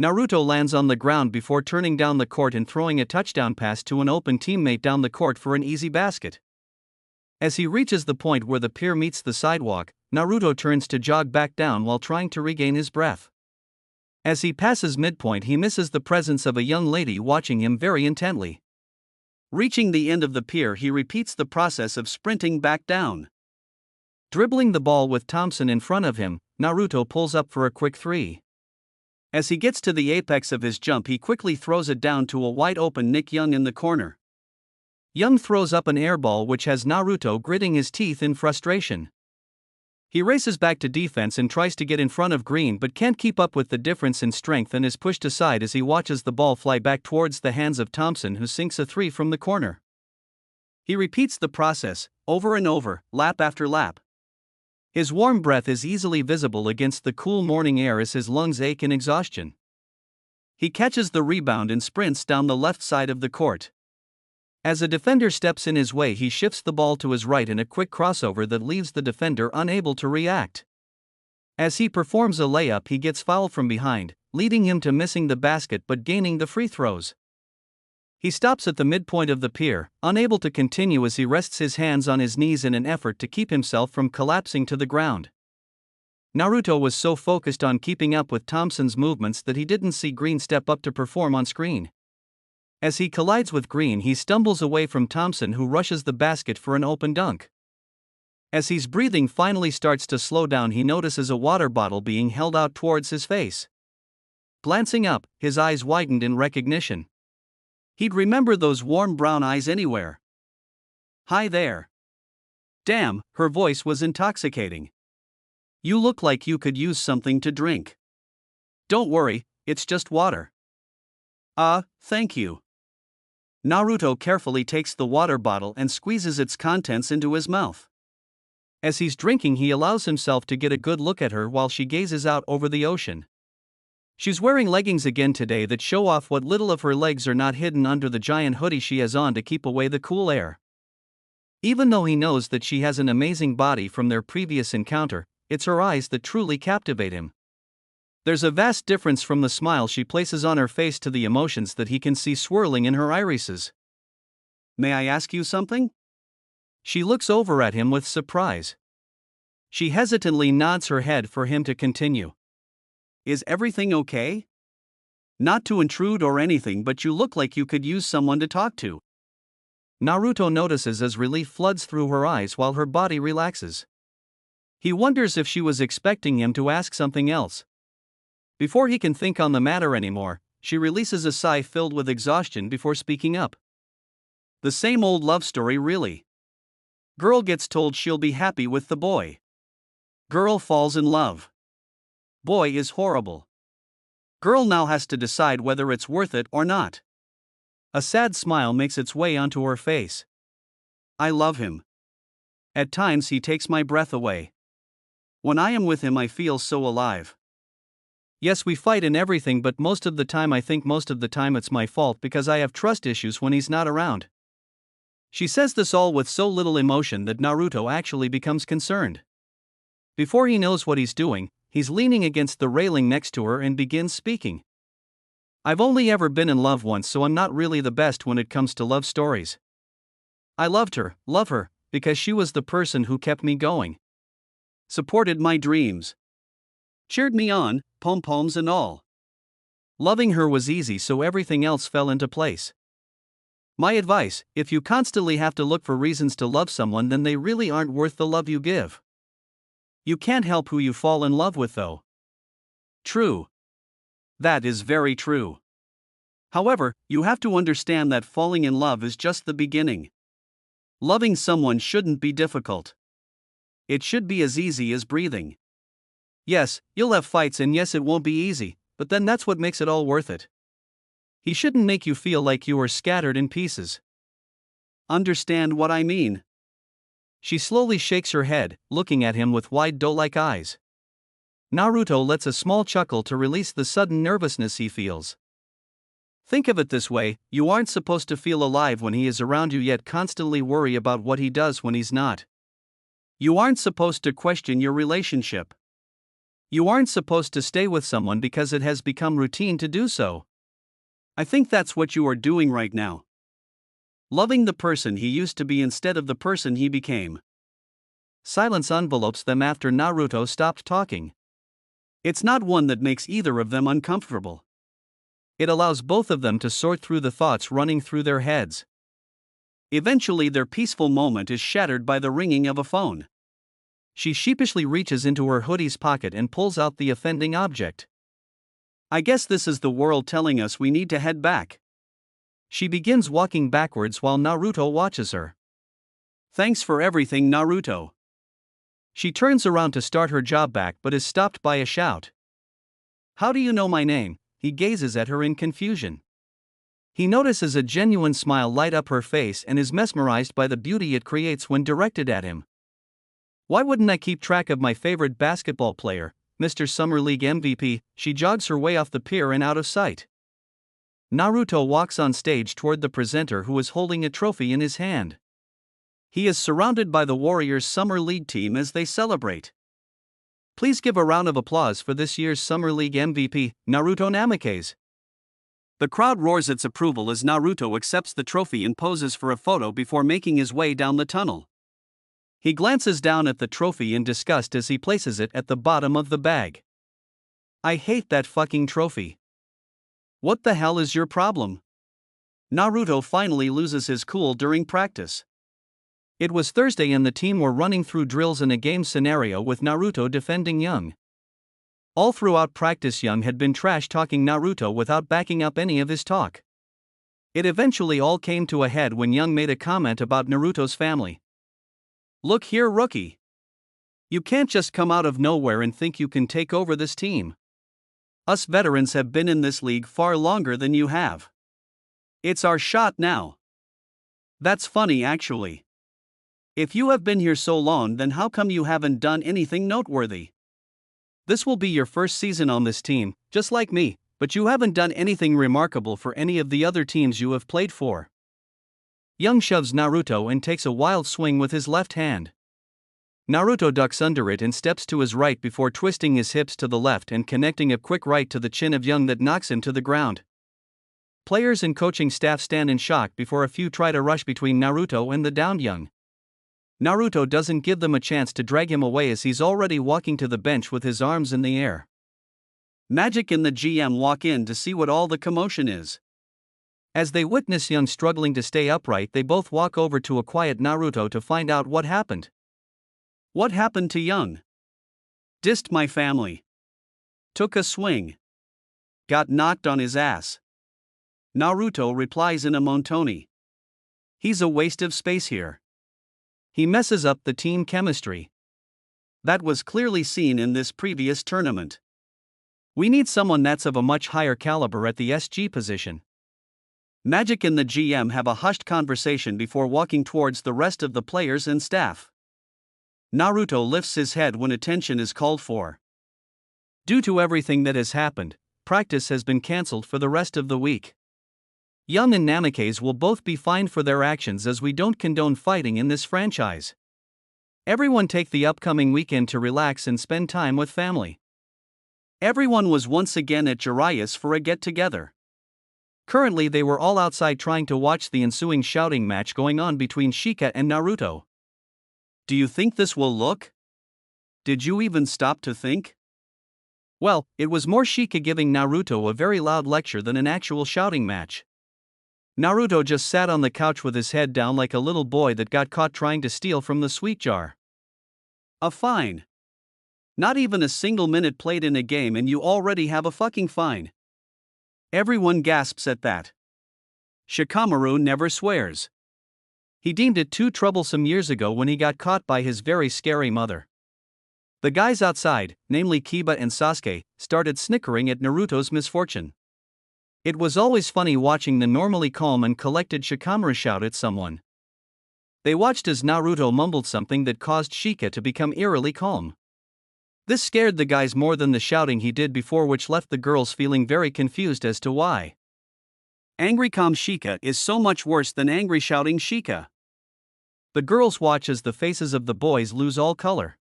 Naruto lands on the ground before turning down the court and throwing a touchdown pass to an open teammate down the court for an easy basket. As he reaches the point where the pier meets the sidewalk, Naruto turns to jog back down while trying to regain his breath. As he passes midpoint, he misses the presence of a young lady watching him very intently. Reaching the end of the pier, he repeats the process of sprinting back down. Dribbling the ball with Thompson in front of him, Naruto pulls up for a quick three. As he gets to the apex of his jump, he quickly throws it down to a wide-open Nick Young in the corner. Young throws up an airball which has Naruto gritting his teeth in frustration. He races back to defense and tries to get in front of Green but can't keep up with the difference in strength and is pushed aside as he watches the ball fly back towards the hands of Thompson, who sinks a three from the corner. He repeats the process, over and over, lap after lap. His warm breath is easily visible against the cool morning air as his lungs ache in exhaustion. He catches the rebound and sprints down the left side of the court. As a defender steps in his way, he shifts the ball to his right in a quick crossover that leaves the defender unable to react. As he performs a layup, he gets fouled from behind, leading him to missing the basket but gaining the free throws. He stops at the midpoint of the pier, unable to continue as he rests his hands on his knees in an effort to keep himself from collapsing to the ground. Naruto was so focused on keeping up with Thompson's movements that he didn't see Green step up to perform on screen. As he collides with Green, he stumbles away from Thompson, who rushes the basket for an open dunk. As his breathing finally starts to slow down, he notices a water bottle being held out towards his face. Glancing up, his eyes widened in recognition. He'd remember those warm brown eyes anywhere. "Hi there." Damn, her voice was intoxicating. You look like you could use something to drink. Don't worry, it's just water. Thank you. Naruto carefully takes the water bottle and squeezes its contents into his mouth. As he's drinking, he allows himself to get a good look at her while she gazes out over the ocean. She's wearing leggings again today that show off what little of her legs are not hidden under the giant hoodie she has on to keep away the cool air. Even though he knows that she has an amazing body from their previous encounter, it's her eyes that truly captivate him. There's a vast difference from the smile she places on her face to the emotions that he can see swirling in her irises. May I ask you something? She looks over at him with surprise. She hesitantly nods her head for him to continue. Is everything okay? Not to intrude or anything, but you look like you could use someone to talk to. Naruto notices as relief floods through her eyes while her body relaxes. He wonders if she was expecting him to ask something else. Before he can think on the matter anymore, she releases a sigh filled with exhaustion before speaking up. The same old love story, really. Girl gets told she'll be happy with the boy. Girl falls in love. Boy is horrible. Girl now has to decide whether it's worth it or not. A sad smile makes its way onto her face. I love him. At times he takes my breath away. When I am with him I feel so alive. Yes, we fight and everything, but most of the time I think most of the time it's my fault because I have trust issues when he's not around. She says this all with so little emotion that Naruto actually becomes concerned. Before he knows what he's doing, he's leaning against the railing next to her and begins speaking. I've only ever been in love once, so I'm not really the best when it comes to love stories. I love her, because she was the person who kept me going. Supported my dreams. Cheered me on, pom-poms and all. Loving her was easy, so everything else fell into place. My advice, if you constantly have to look for reasons to love someone, then they really aren't worth the love you give. You can't help who you fall in love with, though. True. That is very true. However, you have to understand that falling in love is just the beginning. Loving someone shouldn't be difficult. It should be as easy as breathing. Yes, you'll have fights, and yes, it won't be easy, but then that's what makes it all worth it. He shouldn't make you feel like you are scattered in pieces. Understand what I mean? She slowly shakes her head, looking at him with wide doe-like eyes. Naruto lets a small chuckle to release the sudden nervousness he feels. Think of it this way, you aren't supposed to feel alive when he is around you, yet constantly worry about what he does when he's not. You aren't supposed to question your relationship. You aren't supposed to stay with someone because it has become routine to do so. I think that's what you are doing right now. Loving the person he used to be instead of the person he became. Silence envelopes them after Naruto stopped talking. It's not one that makes either of them uncomfortable. It allows both of them to sort through the thoughts running through their heads. Eventually, their peaceful moment is shattered by the ringing of a phone. She sheepishly reaches into her hoodie's pocket and pulls out the offending object. I guess this is the world telling us we need to head back. She begins walking backwards while Naruto watches her. Thanks for everything, Naruto. She turns around to start her job back but is stopped by a shout. How do you know my name? He gazes at her in confusion. He notices a genuine smile light up her face and is mesmerized by the beauty it creates when directed at him. Why wouldn't I keep track of my favorite basketball player, Mr. Summer League MVP? She jogs her way off the pier and out of sight. Naruto walks on stage toward the presenter who is holding a trophy in his hand. He is surrounded by the Warriors Summer League team as they celebrate. Please give a round of applause for this year's Summer League MVP, Naruto Namikaze. The crowd roars its approval as Naruto accepts the trophy and poses for a photo before making his way down the tunnel. He glances down at the trophy in disgust as he places it at the bottom of the bag. I hate that fucking trophy. What the hell is your problem? Naruto finally loses his cool during practice. It was Thursday and the team were running through drills in a game scenario with Naruto defending Young. All throughout practice, Young had been trash-talking Naruto without backing up any of his talk. It eventually all came to a head when Young made a comment about Naruto's family. Look here, rookie. You can't just come out of nowhere and think you can take over this team. Us veterans have been in this league far longer than you have. It's our shot now. That's funny actually. If you have been here so long, then how come you haven't done anything noteworthy? This will be your first season on this team, just like me, but you haven't done anything remarkable for any of the other teams you have played for. Young shoves Naruto and takes a wild swing with his left hand. Naruto ducks under it and steps to his right before twisting his hips to the left and connecting a quick right to the chin of Young that knocks him to the ground. Players and coaching staff stand in shock before a few try to rush between Naruto and the downed Young. Naruto doesn't give them a chance to drag him away as he's already walking to the bench with his arms in the air. Magic and the GM walk in to see what all the commotion is. As they witness Young struggling to stay upright, they both walk over to a quiet Naruto to find out what happened. What happened to Young? Dissed my family. Took a swing. Got knocked on his ass. Naruto replies in a monotone. He's a waste of space here. He messes up the team chemistry. That was clearly seen in this previous tournament. We need someone that's of a much higher caliber at the SG position. Magic and the GM have a hushed conversation before walking towards the rest of the players and staff. Naruto lifts his head when attention is called for. Due to everything that has happened, practice has been cancelled for the rest of the week. Young and Namikaze will both be fined for their actions as we don't condone fighting in this franchise. Everyone take the upcoming weekend to relax and spend time with family. Everyone was once again at Jiraiya's for a get-together. Currently they were all outside trying to watch the ensuing shouting match going on between Shika and Naruto. Do you think this will look? Did you even stop to think? Well, it was more Shika giving Naruto a very loud lecture than an actual shouting match. Naruto just sat on the couch with his head down like a little boy that got caught trying to steal from the sweet jar. A fine. Not even a single minute played in a game and you already have a fucking fine. Everyone gasps at that. Shikamaru never swears. He deemed it too troublesome years ago when he got caught by his very scary mother. The guys outside, namely Kiba and Sasuke, started snickering at Naruto's misfortune. It was always funny watching the normally calm and collected Shikamaru shout at someone. They watched as Naruto mumbled something that caused Shika to become eerily calm. This scared the guys more than the shouting he did before, which left the girls feeling very confused as to why. Angry calm Shika is so much worse than angry shouting Shika. The girls watch as the faces of the boys lose all color.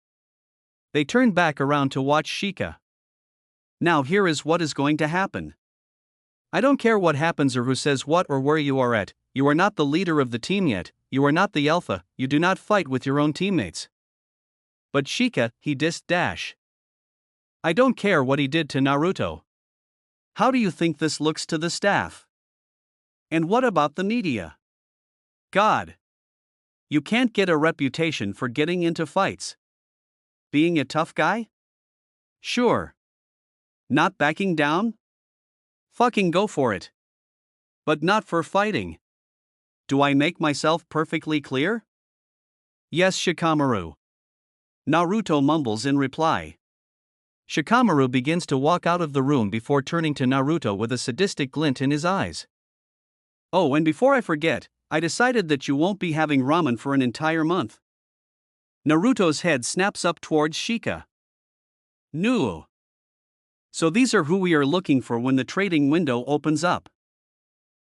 They turn back around to watch Shika. Now here is what is going to happen. I don't care what happens or who says what or where you are at, you are not the leader of the team yet, you are not the alpha, you do not fight with your own teammates. But Shika, he dissed Dash. I don't care what he did to Naruto. How do you think this looks to the staff? And what about the media? God. You can't get a reputation for getting into fights. Being a tough guy? Sure. Not backing down? Fucking go for it. But not for fighting. Do I make myself perfectly clear? Yes, Shikamaru. Naruto mumbles in reply. Shikamaru begins to walk out of the room before turning to Naruto with a sadistic glint in his eyes. Oh, and before I forget, I decided that you won't be having ramen for an entire month. Naruto's head snaps up towards Shika. No. So these are who we are looking for when the trading window opens up.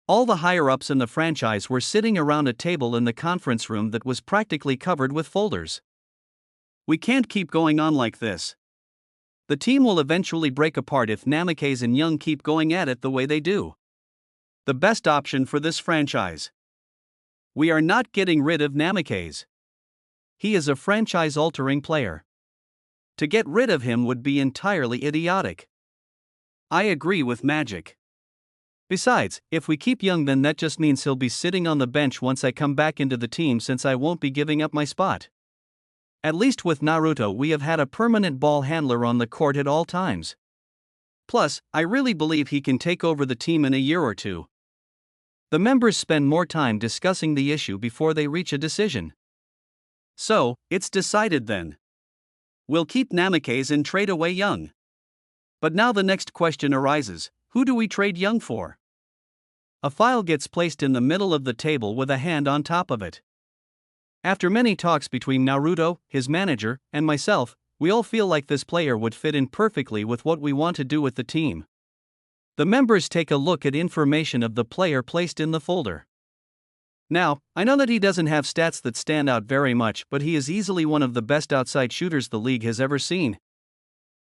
All the higher-ups in the franchise were sitting around a table in the conference room that was practically covered with folders. We can't keep going on like this. The team will eventually break apart if Namikaze and Young keep going at it the way they do. The best option for this franchise. We are not getting rid of Namikaze. He is a franchise-altering player. To get rid of him would be entirely idiotic. I agree with Magic. Besides, if we keep Young, then that just means he'll be sitting on the bench once I come back into the team, since I won't be giving up my spot. At least with Naruto we have had a permanent ball handler on the court at all times. Plus, I really believe he can take over the team in a year or two. The members spend more time discussing the issue before they reach a decision. So, it's decided then. We'll keep Namikaze and trade away Young. But now the next question arises, who do we trade Young for? A file gets placed in the middle of the table with a hand on top of it. After many talks between Naruto, his manager, and myself, we all feel like this player would fit in perfectly with what we want to do with the team. The members take a look at information of the player placed in the folder. Now, I know that he doesn't have stats that stand out very much, but he is easily one of the best outside shooters the league has ever seen.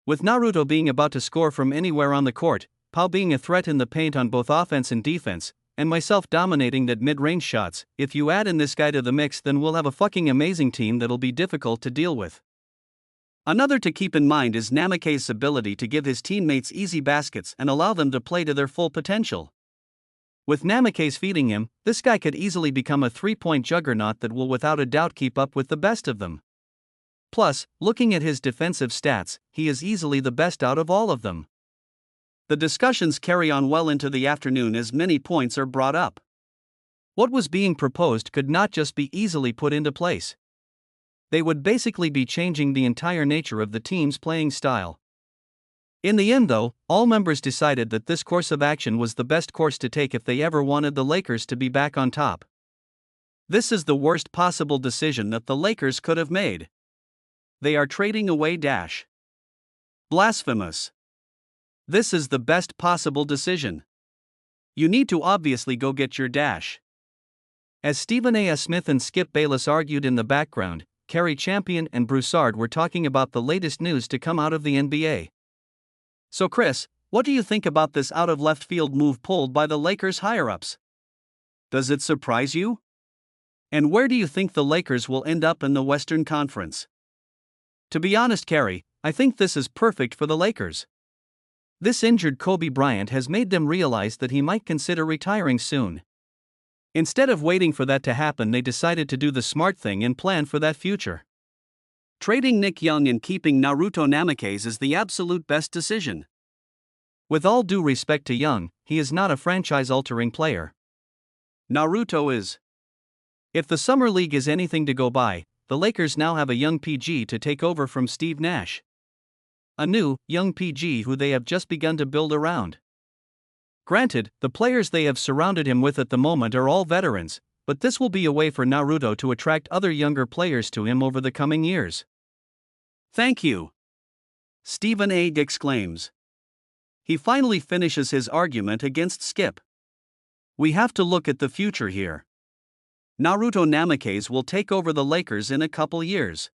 With Naruto being about to score from anywhere on the court, Pao being a threat in the paint on both offense and defense, and myself dominating that mid-range shots, if you add in this guy to the mix, then we'll have a fucking amazing team that'll be difficult to deal with. Another to keep in mind is Namikaze's ability to give his teammates easy baskets and allow them to play to their full potential. With Namikaze feeding him, this guy could easily become a three-point juggernaut that will without a doubt keep up with the best of them. Plus, looking at his defensive stats, he is easily the best out of all of them. The discussions carry on well into the afternoon as many points are brought up. What was being proposed could not just be easily put into place. They would basically be changing the entire nature of the team's playing style. In the end, though, all members decided that this course of action was the best course to take if they ever wanted the Lakers to be back on top. This is the worst possible decision that the Lakers could have made. They are trading away Dash. Blasphemous. This is the best possible decision. You need to obviously go get your Dash. As Stephen A. Smith and Skip Bayless argued in the background, Kerry Champion and Broussard were talking about the latest news to come out of the NBA. So Chris, what do you think about this out-of-left-field move pulled by the Lakers higher-ups? Does it surprise you? And where do you think the Lakers will end up in the Western Conference? To be honest, Kerry, I think this is perfect for the Lakers. This injured Kobe Bryant has made them realize that he might consider retiring soon. Instead of waiting for that to happen, they decided to do the smart thing and plan for that future. Trading Nick Young and keeping Naruto Namikaze is the absolute best decision. With all due respect to Young, he is not a franchise-altering player. Naruto is. If the Summer League is anything to go by, the Lakers now have a young PG to take over from Steve Nash. A new, young PG who they have just begun to build around. Granted, the players they have surrounded him with at the moment are all veterans, but this will be a way for Naruto to attract other younger players to him over the coming years. Thank you. Stephen A. exclaims. He finally finishes his argument against Skip. We have to look at the future here. Naruto Namikaze will take over the Lakers in a couple years.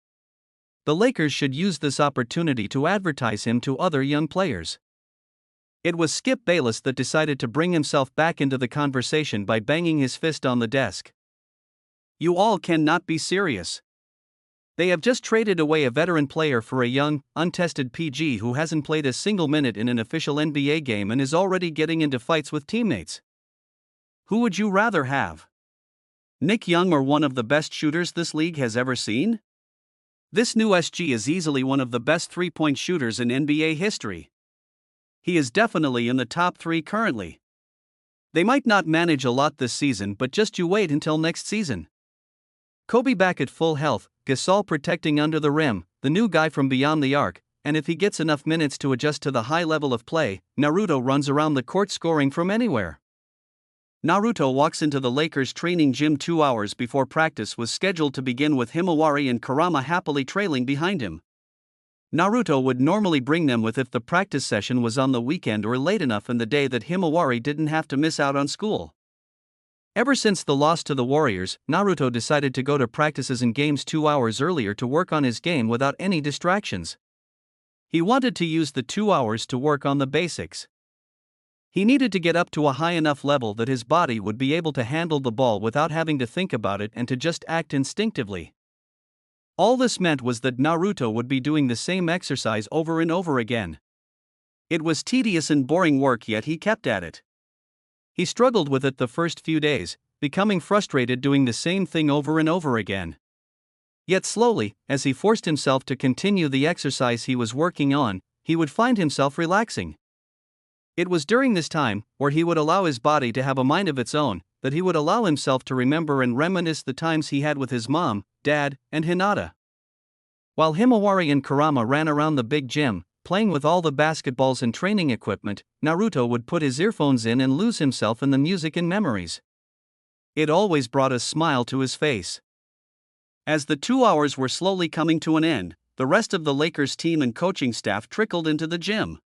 The Lakers should use this opportunity to advertise him to other young players. It was Skip Bayless that decided to bring himself back into the conversation by banging his fist on the desk. You all cannot be serious. They have just traded away a veteran player for a young, untested PG who hasn't played a single minute in an official NBA game and is already getting into fights with teammates. Who would you rather have? Nick Young or one of the best shooters this league has ever seen? This new SG is easily one of the best three-point shooters in NBA history. He is definitely in the top 3 currently. They might not manage a lot this season, but just you wait until next season. Kobe back at full health, Gasol protecting under the rim, the new guy from beyond the arc, and if he gets enough minutes to adjust to the high level of play, Naruto runs around the court scoring from anywhere. Naruto walks into the Lakers training gym 2 hours before practice was scheduled to begin with Himawari and Kurama happily trailing behind him. Naruto would normally bring them with if the practice session was on the weekend or late enough in the day that Himawari didn't have to miss out on school. Ever since the loss to the Warriors, Naruto decided to go to practices and games 2 hours earlier to work on his game without any distractions. He wanted to use the 2 hours to work on the basics. He needed to get up to a high enough level that his body would be able to handle the ball without having to think about it and to just act instinctively. All this meant was that Naruto would be doing the same exercise over and over again. It was tedious and boring work, yet he kept at it. He struggled with it the first few days, becoming frustrated doing the same thing over and over again. Yet slowly, as he forced himself to continue the exercise he was working on, he would find himself relaxing. It was during this time, where he would allow his body to have a mind of its own, that he would allow himself to remember and reminisce the times he had with his mom, dad, and Hinata. While Himawari and Kurama ran around the big gym, playing with all the basketballs and training equipment, Naruto would put his earphones in and lose himself in the music and memories. It always brought a smile to his face. As the 2 hours were slowly coming to an end, the rest of the Lakers team and coaching staff trickled into the gym.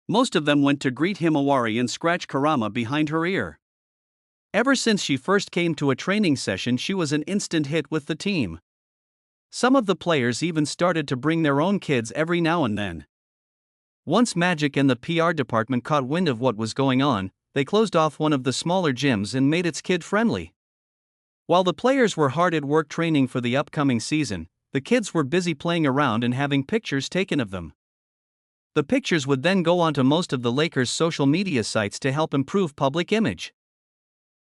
Most of them went to greet Himawari and scratch Kurama behind her ear. Ever since she first came to a training session, she was an instant hit with the team. Some of the players even started to bring their own kids every now and then. Once Magic and the PR department caught wind of what was going on, they closed off one of the smaller gyms and made it kid-friendly. While the players were hard at work training for the upcoming season, the kids were busy playing around and having pictures taken of them. The pictures would then go onto most of the Lakers' social media sites to help improve public image.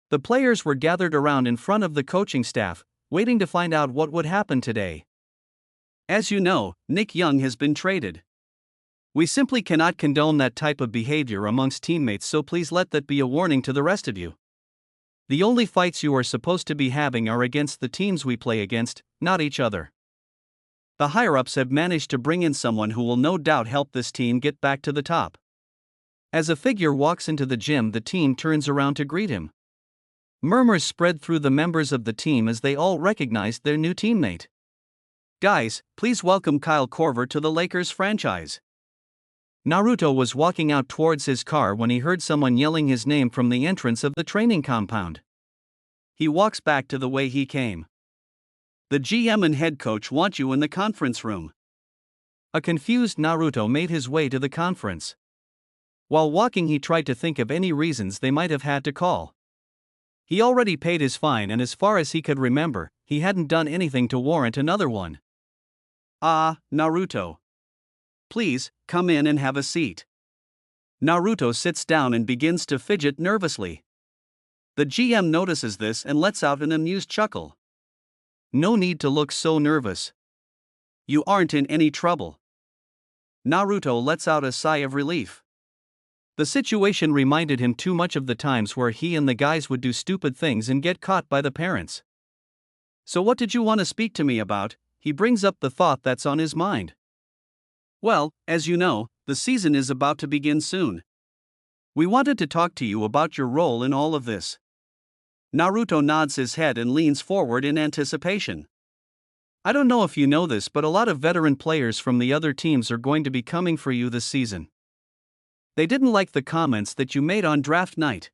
The players were gathered around in front of the coaching staff, waiting to find out what would happen today. As you know, Nick Young has been traded. We simply cannot condone that type of behavior amongst teammates, so please let that be a warning to the rest of you. The only fights you are supposed to be having are against the teams we play against, not each other. The higher-ups have managed to bring in someone who will no doubt help this team get back to the top. As a figure walks into the gym, the team turns around to greet him. Murmurs spread through the members of the team as they all recognized their new teammate. Guys, please welcome Kyle Korver to the Lakers franchise. Naruto was walking out towards his car when he heard someone yelling his name from the entrance of the training compound. He walks back to the way he came. The GM and head coach want you in the conference room. A confused Naruto made his way to the conference. While walking, he tried to think of any reasons they might have had to call. He already paid his fine, and as far as he could remember, he hadn't done anything to warrant another one. Naruto. Please, come in and have a seat. Naruto sits down and begins to fidget nervously. The GM notices this and lets out an amused chuckle. No need to look so nervous. You aren't in any trouble. Naruto lets out a sigh of relief. The situation reminded him too much of the times where he and the guys would do stupid things and get caught by the parents. So what did you want to speak to me about? He brings up the thought that's on his mind. Well, as you know, the season is about to begin soon. We wanted to talk to you about your role in all of this. Naruto nods his head and leans forward in anticipation. I don't know if you know this, but a lot of veteran players from the other teams are going to be coming for you this season. They didn't like the comments that you made on draft night.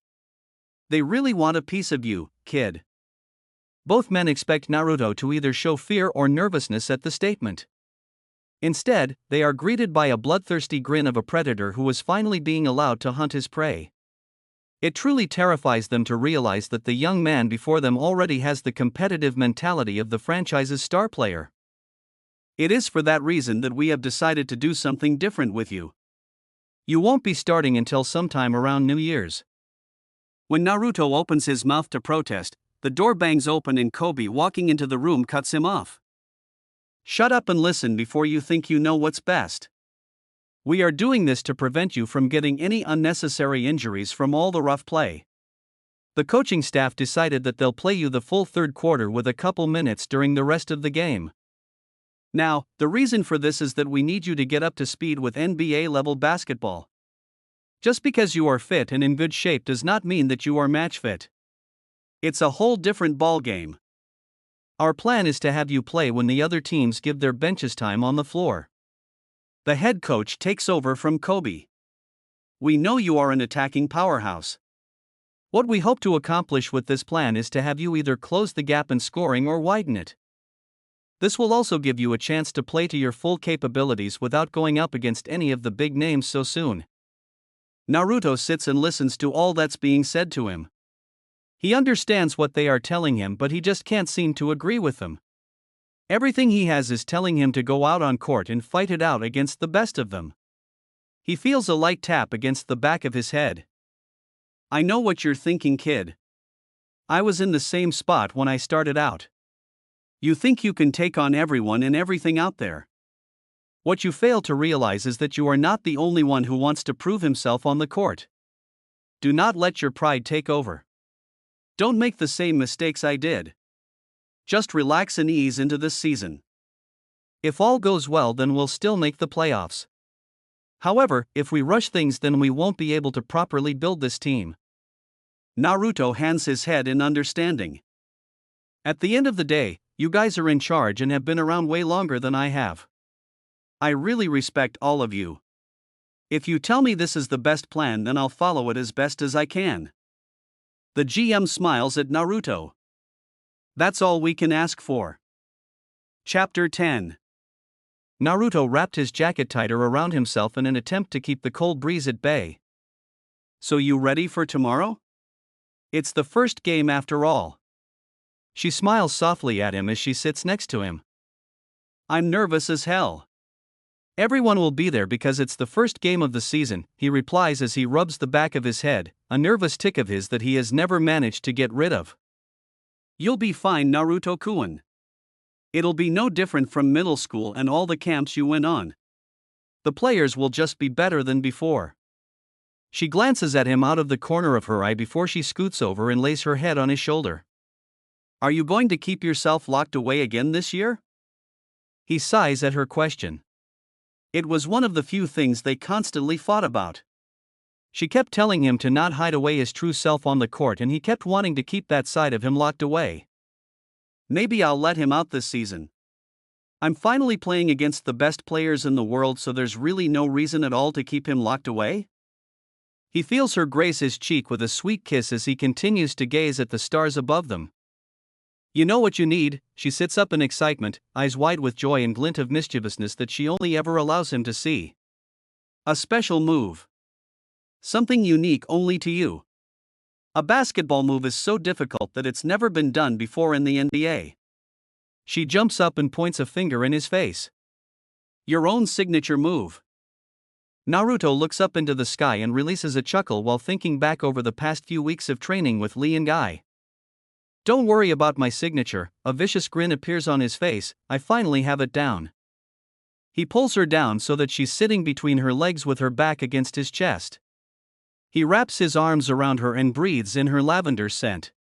They really want a piece of you, kid. Both men expect Naruto to either show fear or nervousness at the statement. Instead, they are greeted by a bloodthirsty grin of a predator who is finally being allowed to hunt his prey. It truly terrifies them to realize that the young man before them already has the competitive mentality of the franchise's star player. It is for that reason that we have decided to do something different with you. You won't be starting until sometime around New Year's. When Naruto opens his mouth to protest, the door bangs open and Kobe walking into the room cuts him off. Shut up and listen before you think you know what's best. We are doing this to prevent you from getting any unnecessary injuries from all the rough play. The coaching staff decided that they'll play you the full third quarter with a couple minutes during the rest of the game. Now, the reason for this is that we need you to get up to speed with NBA-level basketball. Just because you are fit and in good shape does not mean that you are match fit. It's a whole different ballgame. Our plan is to have you play when the other teams give their benches time on the floor. The head coach takes over from Kobe. We know you are an attacking powerhouse. What we hope to accomplish with this plan is to have you either close the gap in scoring or widen it. This will also give you a chance to play to your full capabilities without going up against any of the big names so soon. Naruto sits and listens to all that's being said to him. He understands what they are telling him, but he just can't seem to agree with them. Everything he has is telling him to go out on court and fight it out against the best of them. He feels a light tap against the back of his head. I know what you're thinking, kid. I was in the same spot when I started out. You think you can take on everyone and everything out there. What you fail to realize is that you are not the only one who wants to prove himself on the court. Do not let your pride take over. Don't make the same mistakes I did. Just relax and ease into this season. If all goes well, then we'll still make the playoffs. However, if we rush things, then we won't be able to properly build this team. Naruto hands his head in understanding. At the end of the day, you guys are in charge and have been around way longer than I have. I really respect all of you. If you tell me this is the best plan, then I'll follow it as best as I can. The GM smiles at Naruto. That's all we can ask for. Chapter 10. Naruto wrapped his jacket tighter around himself in an attempt to keep the cold breeze at bay. So you ready for tomorrow? It's the first game after all. She smiles softly at him as she sits next to him. I'm nervous as hell. Everyone will be there because it's the first game of the season, he replies as he rubs the back of his head, a nervous tic of his that he has never managed to get rid of. You'll be fine, Naruto-kun. It'll be no different from middle school and all the camps you went on. The players will just be better than before. She glances at him out of the corner of her eye before she scoots over and lays her head on his shoulder. Are you going to keep yourself locked away again this year? He sighs at her question. It was one of the few things they constantly fought about. She kept telling him to not hide away his true self on the court, and he kept wanting to keep that side of him locked away. Maybe I'll let him out this season. I'm finally playing against the best players in the world, so there's really no reason at all to keep him locked away. He feels her grace his cheek with a sweet kiss as he continues to gaze at the stars above them. You know what you need, she sits up in excitement, eyes wide with joy and glint of mischievousness that she only ever allows him to see. A special move. Something unique only to you. A basketball move is so difficult that it's never been done before in the NBA. She jumps up and points a finger in his face. Your own signature move. Naruto looks up into the sky and releases a chuckle while thinking back over the past few weeks of training with Lee and Guy. Don't worry about my signature, a vicious grin appears on his face, I finally have it down. He pulls her down so that she's sitting between her legs with her back against his chest. He wraps his arms around her and breathes in her lavender scent.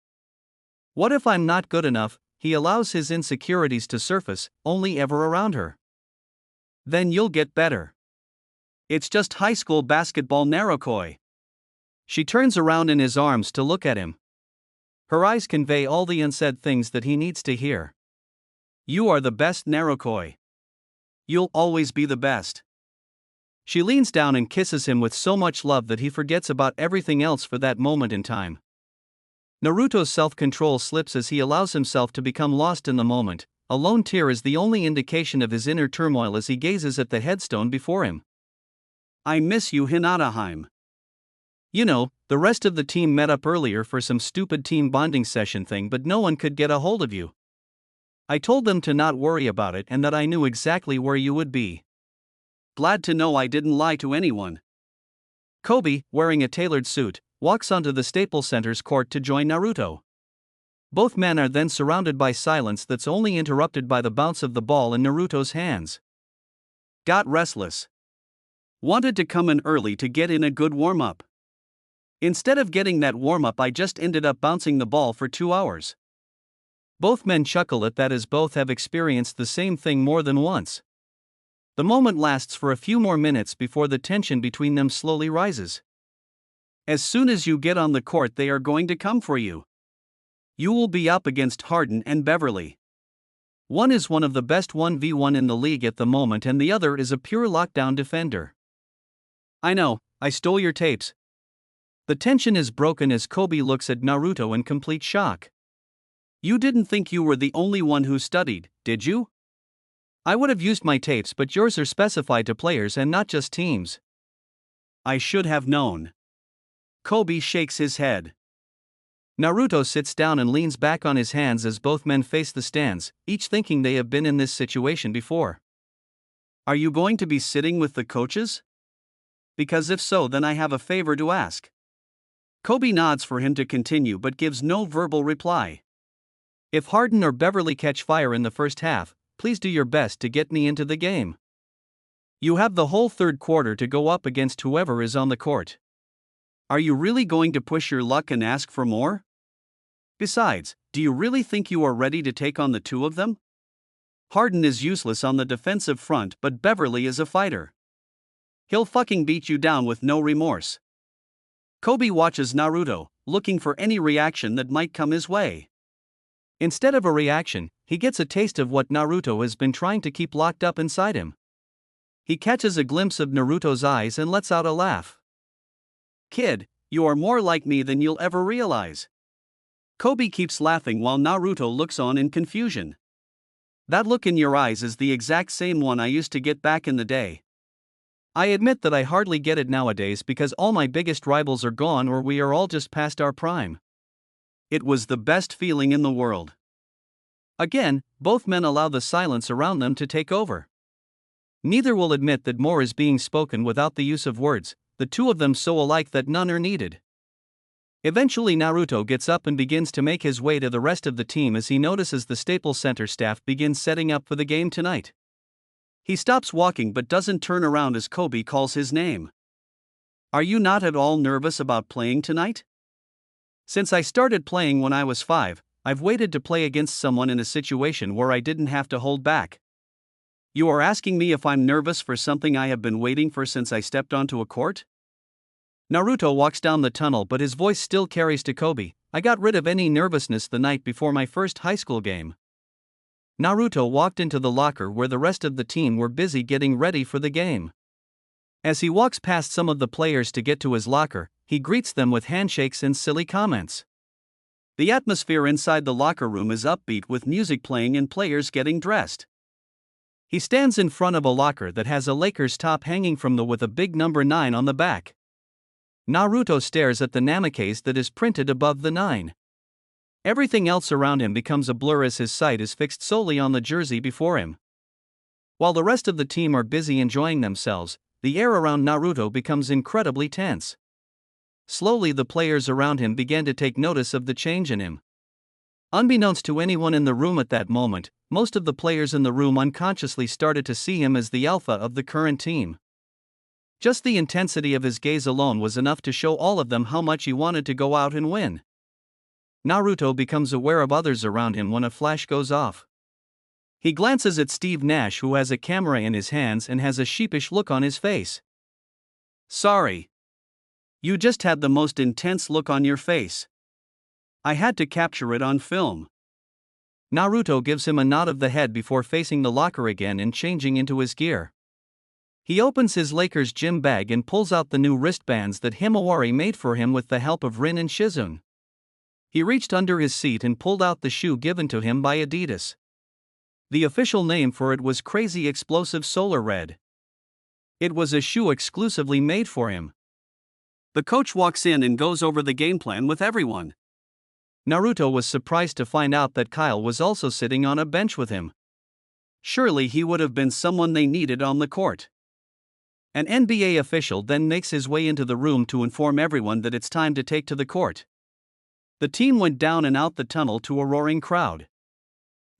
What if I'm not good enough? He allows his insecurities to surface, only ever around her. Then you'll get better. It's just high school basketball, Narukoi. She turns around in his arms to look at him. Her eyes convey all the unsaid things that he needs to hear. You are the best, Narukoi. You'll always be the best. She leans down and kisses him with so much love that he forgets about everything else for that moment in time. Naruto's self-control slips as he allows himself to become lost in the moment. A lone tear is the only indication of his inner turmoil as he gazes at the headstone before him. I miss you, Hinataheim. You know, the rest of the team met up earlier for some stupid team bonding session thing, but no one could get a hold of you. I told them to not worry about it and that I knew exactly where you would be. Glad to know I didn't lie to anyone. Kobe, wearing a tailored suit, walks onto the Staples Center's court to join Naruto. Both men are then surrounded by silence that's only interrupted by the bounce of the ball in Naruto's hands. Got restless. Wanted to come in early to get in a good warm-up. Instead of getting that warm-up, I just ended up bouncing the ball for 2 hours. Both men chuckle at that as both have experienced the same thing more than once. The moment lasts for a few more minutes before the tension between them slowly rises. As soon as you get on the court, they are going to come for you. You will be up against Harden and Beverly. One is one of the best 1v1 in the league at the moment, and the other is a pure lockdown defender. I know, I stole your tapes. The tension is broken as Kobe looks at Naruto in complete shock. You didn't think you were the only one who studied, did you? I would have used my tapes, but yours are specified to players and not just teams. I should have known. Kobe shakes his head. Naruto sits down and leans back on his hands as both men face the stands, each thinking they have been in this situation before. Are you going to be sitting with the coaches? Because if so, then I have a favor to ask. Kobe nods for him to continue but gives no verbal reply. If Harden or Beverly catch fire in the first half, please do your best to get me into the game. You have the whole third quarter to go up against whoever is on the court. Are you really going to push your luck and ask for more? Besides, do you really think you are ready to take on the two of them? Harden is useless on the defensive front, but Beverly is a fighter. He'll fucking beat you down with no remorse. Kobe watches Naruto, looking for any reaction that might come his way. Instead of a reaction, he gets a taste of what Naruto has been trying to keep locked up inside him. He catches a glimpse of Naruto's eyes and lets out a laugh. Kid, you are more like me than you'll ever realize. Kobe keeps laughing while Naruto looks on in confusion. That look in your eyes is the exact same one I used to get back in the day. I admit that I hardly get it nowadays because all my biggest rivals are gone or we are all just past our prime. It was the best feeling in the world. Again, both men allow the silence around them to take over. Neither will admit that more is being spoken without the use of words, the two of them so alike that none are needed. Eventually Naruto gets up and begins to make his way to the rest of the team as he notices the Staples Center staff begins setting up for the game tonight. He stops walking but doesn't turn around as Kobe calls his name. Are you not at all nervous about playing tonight? Since I started playing when I was 5, I've waited to play against someone in a situation where I didn't have to hold back. You are asking me if I'm nervous for something I have been waiting for since I stepped onto a court? Naruto walks down the tunnel but his voice still carries to Kobe. I got rid of any nervousness the night before my first high school game. Naruto walked into the locker where the rest of the team were busy getting ready for the game. As he walks past some of the players to get to his locker, he greets them with handshakes and silly comments. The atmosphere inside the locker room is upbeat with music playing and players getting dressed. He stands in front of a locker that has a Lakers top hanging from with a big number 9 on the back. Naruto stares at the namikaze that is printed above the 9. Everything else around him becomes a blur as his sight is fixed solely on the jersey before him. While the rest of the team are busy enjoying themselves, the air around Naruto becomes incredibly tense. Slowly the players around him began to take notice of the change in him. Unbeknownst to anyone in the room at that moment, most of the players in the room unconsciously started to see him as the alpha of the current team. Just the intensity of his gaze alone was enough to show all of them how much he wanted to go out and win. Naruto becomes aware of others around him when a flash goes off. He glances at Steve Nash, who has a camera in his hands and has a sheepish look on his face. Sorry. You just had the most intense look on your face. I had to capture it on film. Naruto gives him a nod of the head before facing the locker again and changing into his gear. He opens his Lakers gym bag and pulls out the new wristbands that Himawari made for him with the help of Rin and Shizune. He reached under his seat and pulled out the shoe given to him by Adidas. The official name for it was Crazy Explosive Solar Red. It was a shoe exclusively made for him. The coach walks in and goes over the game plan with everyone. Naruto was surprised to find out that Kyle was also sitting on a bench with him. Surely he would have been someone they needed on the court. An NBA official then makes his way into the room to inform everyone that it's time to take to the court. The team went down and out the tunnel to a roaring crowd.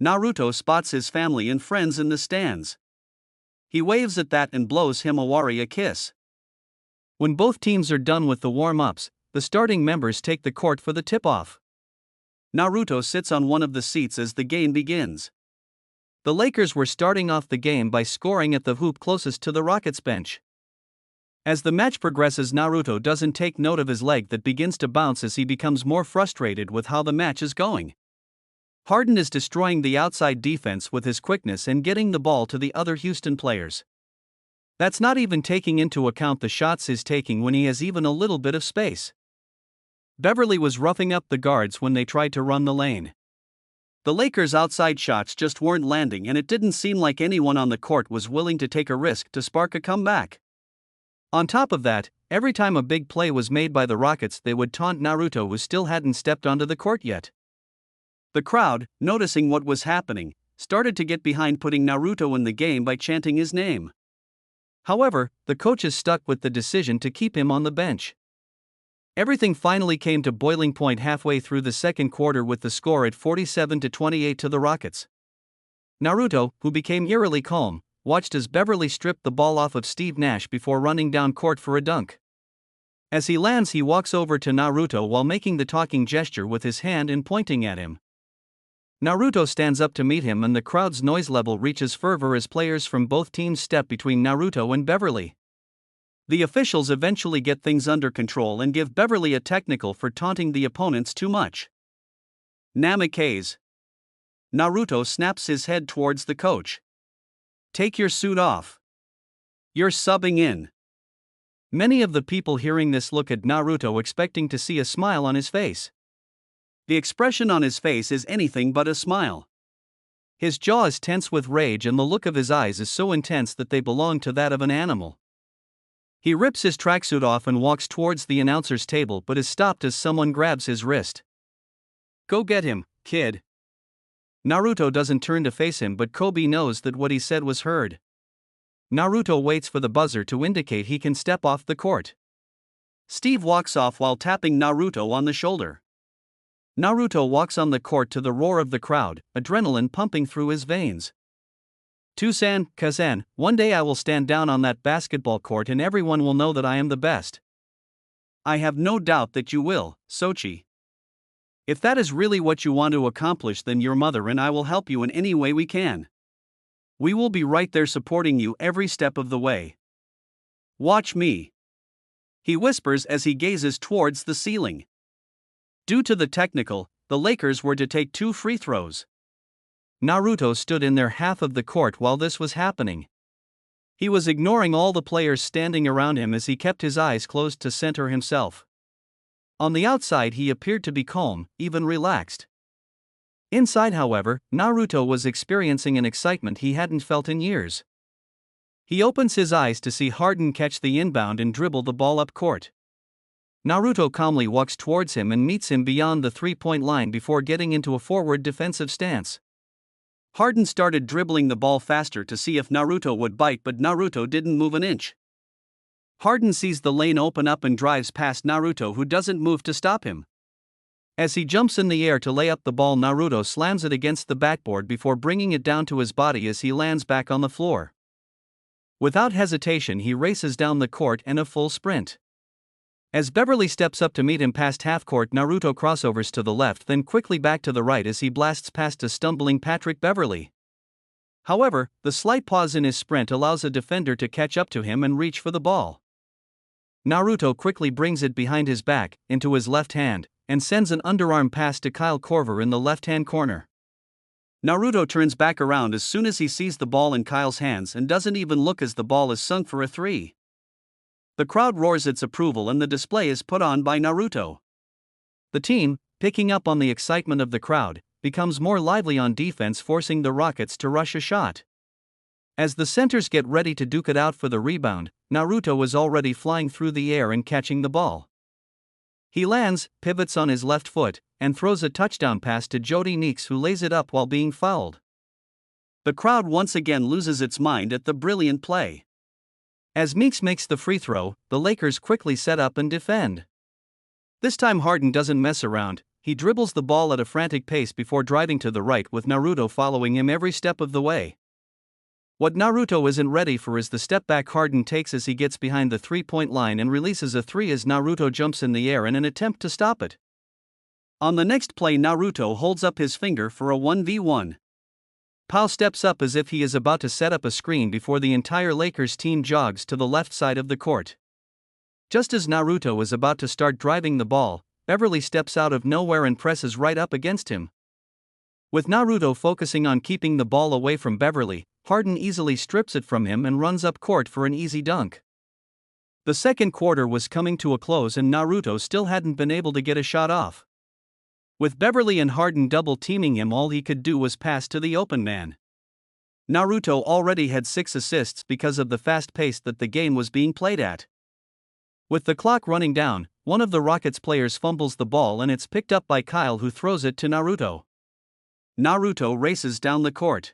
Naruto spots his family and friends in the stands. He waves at that and blows Himawari a kiss. When both teams are done with the warm-ups, the starting members take the court for the tip-off. Naruto sits on one of the seats as the game begins. The Lakers were starting off the game by scoring at the hoop closest to the Rockets bench. As the match progresses, Naruto doesn't take note of his leg that begins to bounce as he becomes more frustrated with how the match is going. Harden is destroying the outside defense with his quickness and getting the ball to the other Houston players. That's not even taking into account the shots he's taking when he has even a little bit of space. Beverly was roughing up the guards when they tried to run the lane. The Lakers' outside shots just weren't landing, and it didn't seem like anyone on the court was willing to take a risk to spark a comeback. On top of that, every time a big play was made by the Rockets, they would taunt Naruto, who still hadn't stepped onto the court yet. The crowd, noticing what was happening, started to get behind putting Naruto in the game by chanting his name. However, the coaches stuck with the decision to keep him on the bench. Everything finally came to boiling point halfway through the second quarter with the score at 47-28 to the Rockets. Naruto, who became eerily calm, watched as Beverly stripped the ball off of Steve Nash before running down court for a dunk. As he lands, he walks over to Naruto while making the talking gesture with his hand and pointing at him. Naruto stands up to meet him and the crowd's noise level reaches fervor as players from both teams step between Naruto and Beverly. The officials eventually get things under control and give Beverly a technical for taunting the opponents too much. Namikaze. Naruto snaps his head towards the coach. Take your suit off. You're subbing in. Many of the people hearing this look at Naruto expecting to see a smile on his face. The expression on his face is anything but a smile. His jaw is tense with rage and the look of his eyes is so intense that they belong to that of an animal. He rips his tracksuit off and walks towards the announcer's table but is stopped as someone grabs his wrist. Go get him, kid. Naruto doesn't turn to face him but Kobe knows that what he said was heard. Naruto waits for the buzzer to indicate he can step off the court. Steve walks off while tapping Naruto on the shoulder. Naruto walks on the court to the roar of the crowd, adrenaline pumping through his veins. Tusan, Kazan, one day I will stand down on that basketball court and everyone will know that I am the best. I have no doubt that you will, Sochi. If that is really what you want to accomplish, then your mother and I will help you in any way we can. We will be right there supporting you every step of the way. Watch me. He whispers as he gazes towards the ceiling. Due to the technical, the Lakers were to take 2 free throws. Naruto stood in their half of the court while this was happening. He was ignoring all the players standing around him as he kept his eyes closed to center himself. On the outside he appeared to be calm, even relaxed. Inside, however, Naruto was experiencing an excitement he hadn't felt in years. He opens his eyes to see Harden catch the inbound and dribble the ball up court. Naruto calmly walks towards him and meets him beyond the three-point line before getting into a forward defensive stance. Harden started dribbling the ball faster to see if Naruto would bite, but Naruto didn't move an inch. Harden sees the lane open up and drives past Naruto, who doesn't move to stop him. As he jumps in the air to lay up the ball, Naruto slams it against the backboard before bringing it down to his body as he lands back on the floor. Without hesitation he races down the court in a full sprint. As Beverly steps up to meet him past half-court, Naruto crossovers to the left, then quickly back to the right as he blasts past a stumbling Patrick Beverly. However, the slight pause in his sprint allows a defender to catch up to him and reach for the ball. Naruto quickly brings it behind his back, into his left hand, and sends an underarm pass to Kyle Korver in the left-hand corner. Naruto turns back around as soon as he sees the ball in Kyle's hands and doesn't even look as the ball is sung for a 3. The crowd roars its approval and the display is put on by Naruto. The team, picking up on the excitement of the crowd, becomes more lively on defense, forcing the Rockets to rush a shot. As the centers get ready to duke it out for the rebound, Naruto is already flying through the air and catching the ball. He lands, pivots on his left foot, and throws a touchdown pass to Jody Neeks, who lays it up while being fouled. The crowd once again loses its mind at the brilliant play. As Meeks makes the free throw, the Lakers quickly set up and defend. This time Harden doesn't mess around, he dribbles the ball at a frantic pace before driving to the right, with Naruto following him every step of the way. What Naruto isn't ready for is the step back Harden takes as he gets behind the three-point line and releases a 3 as Naruto jumps in the air in an attempt to stop it. On the next play, Naruto holds up his finger for a 1v1. Pau steps up as if he is about to set up a screen before the entire Lakers team jogs to the left side of the court. Just as Naruto is about to start driving the ball, Beverly steps out of nowhere and presses right up against him. With Naruto focusing on keeping the ball away from Beverly, Harden easily strips it from him and runs up court for an easy dunk. The second quarter was coming to a close and Naruto still hadn't been able to get a shot off. With Beverly and Harden double-teaming him, all he could do was pass to the open man. Naruto already had 6 assists because of the fast pace that the game was being played at. With the clock running down, one of the Rockets players fumbles the ball and it's picked up by Kyle, who throws it to Naruto. Naruto races down the court.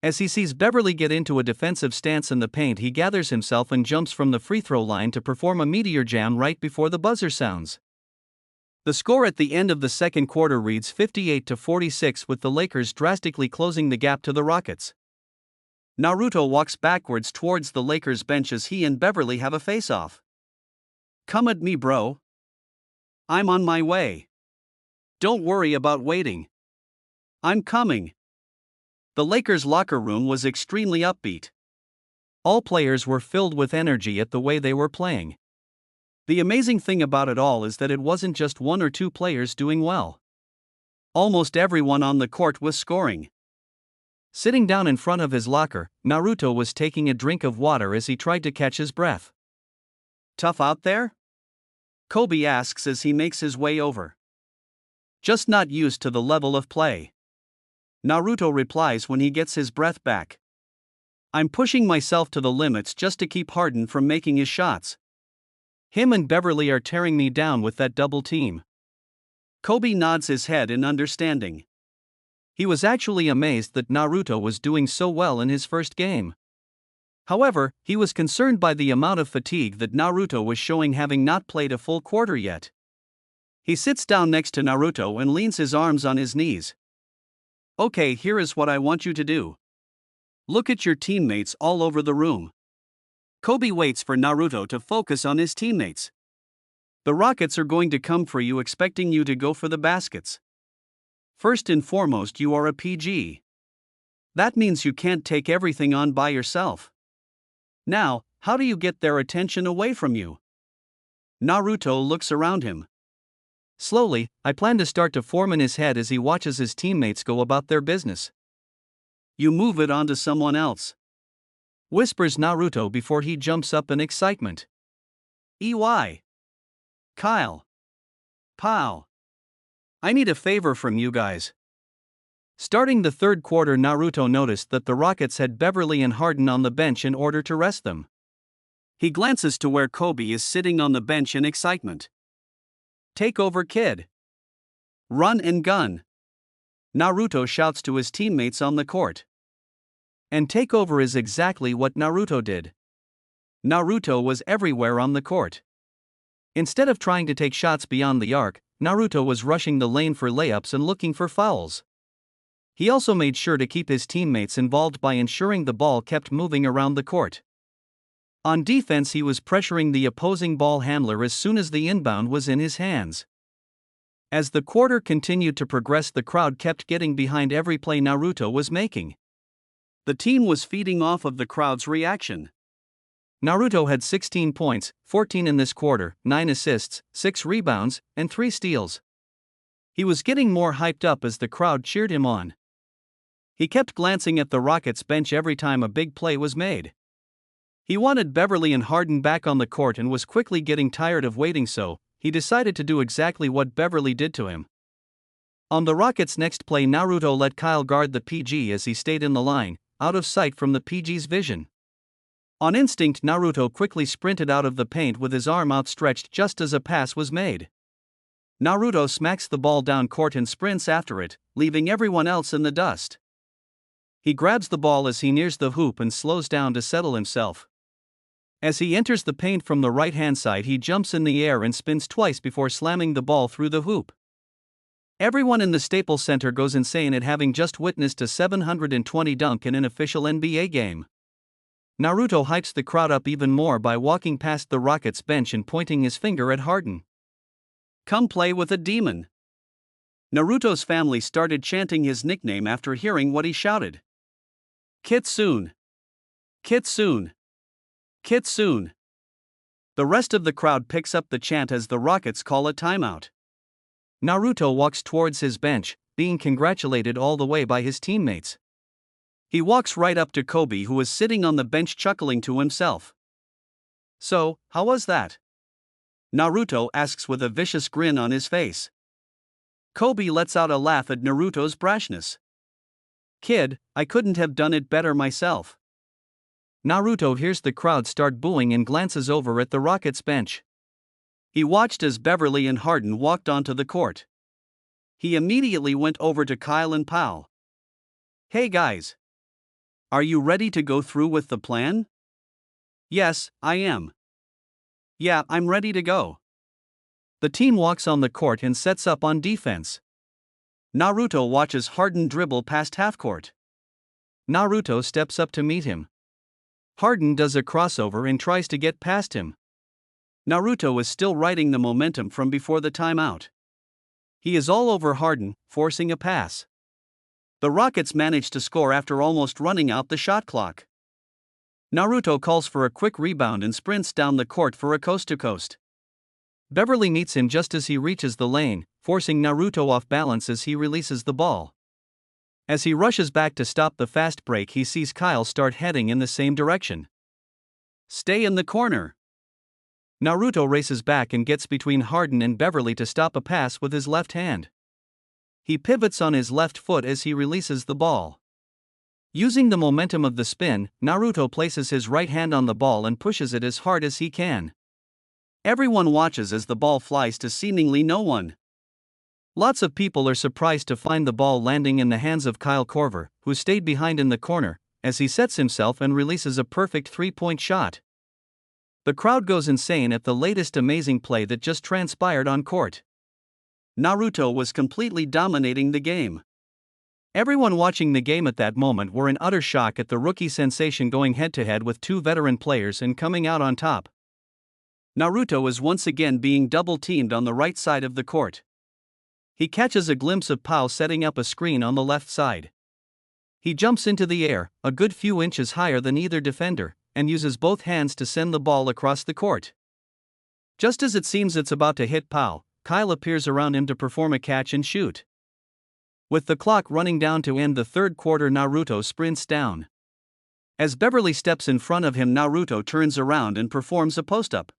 As he sees Beverly get into a defensive stance in the paint, he gathers himself and jumps from the free throw line to perform a meteor jam right before the buzzer sounds. The score at the end of the second quarter reads 58-46, with the Lakers drastically closing the gap to the Rockets. Naruto walks backwards towards the Lakers bench as he and Beverly have a face-off. Come at me, bro. I'm on my way. Don't worry about waiting. I'm coming. The Lakers' locker room was extremely upbeat. All players were filled with energy at the way they were playing. The amazing thing about it all is that it wasn't just one or two players doing well. Almost everyone on the court was scoring. Sitting down in front of his locker, Naruto was taking a drink of water as he tried to catch his breath. Tough out there? Kobe asks as he makes his way over. Just not used to the level of play. Naruto replies when he gets his breath back. I'm pushing myself to the limits just to keep Harden from making his shots. Him and Beverly are tearing me down with that double team. Kobe nods his head in understanding. He was actually amazed that Naruto was doing so well in his first game. However, he was concerned by the amount of fatigue that Naruto was showing, having not played a full quarter yet. He sits down next to Naruto and leans his arms on his knees. Okay, here is what I want you to do. Look at your teammates all over the room. Kobe waits for Naruto to focus on his teammates. The Rockets are going to come for you, expecting you to go for the baskets. First and foremost, you are a PG. That means you can't take everything on by yourself. Now, how do you get their attention away from you? Naruto looks around him. Slowly, I plan to start to form in his head as he watches his teammates go about their business. You move it onto someone else. Whispers Naruto before he jumps up in excitement. EY. Kyle. Pow. I need a favor from you guys. Starting the third quarter, Naruto noticed that the Rockets had Beverly and Harden on the bench in order to rest them. He glances to where Kobe is sitting on the bench in excitement. Take over, kid. Run and gun. Naruto shouts to his teammates on the court. And take over is exactly what Naruto did. Naruto was everywhere on the court. Instead of trying to take shots beyond the arc, Naruto was rushing the lane for layups and looking for fouls. He also made sure to keep his teammates involved by ensuring the ball kept moving around the court. On defense, he was pressuring the opposing ball handler as soon as the inbound was in his hands. As the quarter continued to progress, the crowd kept getting behind every play Naruto was making. The team was feeding off of the crowd's reaction. Naruto had 16 points, 14 in this quarter, 9 assists, 6 rebounds, and 3 steals. He was getting more hyped up as the crowd cheered him on. He kept glancing at the Rockets bench every time a big play was made. He wanted Beverly and Harden back on the court and was quickly getting tired of waiting, so he decided to do exactly what Beverly did to him. On the Rockets' next play, Naruto let Kyle guard the PG as he stayed in the line, out of sight from the PG's vision. On instinct, Naruto quickly sprinted out of the paint with his arm outstretched just as a pass was made. Naruto smacks the ball down court and sprints after it, leaving everyone else in the dust. He grabs the ball as he nears the hoop and slows down to settle himself. As he enters the paint from the right-hand side, he jumps in the air and spins twice before slamming the ball through the hoop. Everyone in the Staples Center goes insane at having just witnessed a 720 dunk in an official NBA game. Naruto hypes the crowd up even more by walking past the Rockets bench and pointing his finger at Harden. Come play with a demon. Naruto's family started chanting his nickname after hearing what he shouted. Kitsune. Kitsune. Kitsune. The rest of the crowd picks up the chant as the Rockets call a timeout. Naruto walks towards his bench, being congratulated all the way by his teammates. He walks right up to Kobe, who was sitting on the bench chuckling to himself. So, how was that? Naruto asks with a vicious grin on his face. Kobe lets out a laugh at Naruto's brashness. Kid, I couldn't have done it better myself. Naruto hears the crowd start booing and glances over at the Rockets bench. He watched as Beverly and Harden walked onto the court. He immediately went over to Kyle and Powell. Hey guys. Are you ready to go through with the plan? Yes, I am. Yeah, I'm ready to go. The team walks on the court and sets up on defense. Naruto watches Harden dribble past half-court. Naruto steps up to meet him. Harden does a crossover and tries to get past him. Naruto is still riding the momentum from before the timeout. He is all over Harden, forcing a pass. The Rockets manage to score after almost running out the shot clock. Naruto calls for a quick rebound and sprints down the court for a coast-to-coast. Beverly meets him just as he reaches the lane, forcing Naruto off balance as he releases the ball. As he rushes back to stop the fast break, he sees Kyle start heading in the same direction. "Stay in the corner." Naruto races back and gets between Harden and Beverly to stop a pass with his left hand. He pivots on his left foot as he releases the ball. Using the momentum of the spin, Naruto places his right hand on the ball and pushes it as hard as he can. Everyone watches as the ball flies to seemingly no one. Lots of people are surprised to find the ball landing in the hands of Kyle Korver, who stayed behind in the corner, as he sets himself and releases a perfect three-point shot. The crowd goes insane at the latest amazing play that just transpired on court. Naruto was completely dominating the game. Everyone watching the game at that moment were in utter shock at the rookie sensation going head-to-head with two veteran players and coming out on top. Naruto is once again being double-teamed on the right side of the court. He catches a glimpse of Pao setting up a screen on the left side. He jumps into the air, a good few inches higher than either defender, and uses both hands to send the ball across the court. Just as it seems it's about to hit Pao, Kyle appears around him to perform a catch and shoot. With the clock running down to end the third quarter, Naruto sprints down. As Beverly steps in front of him, Naruto turns around and performs a post-up.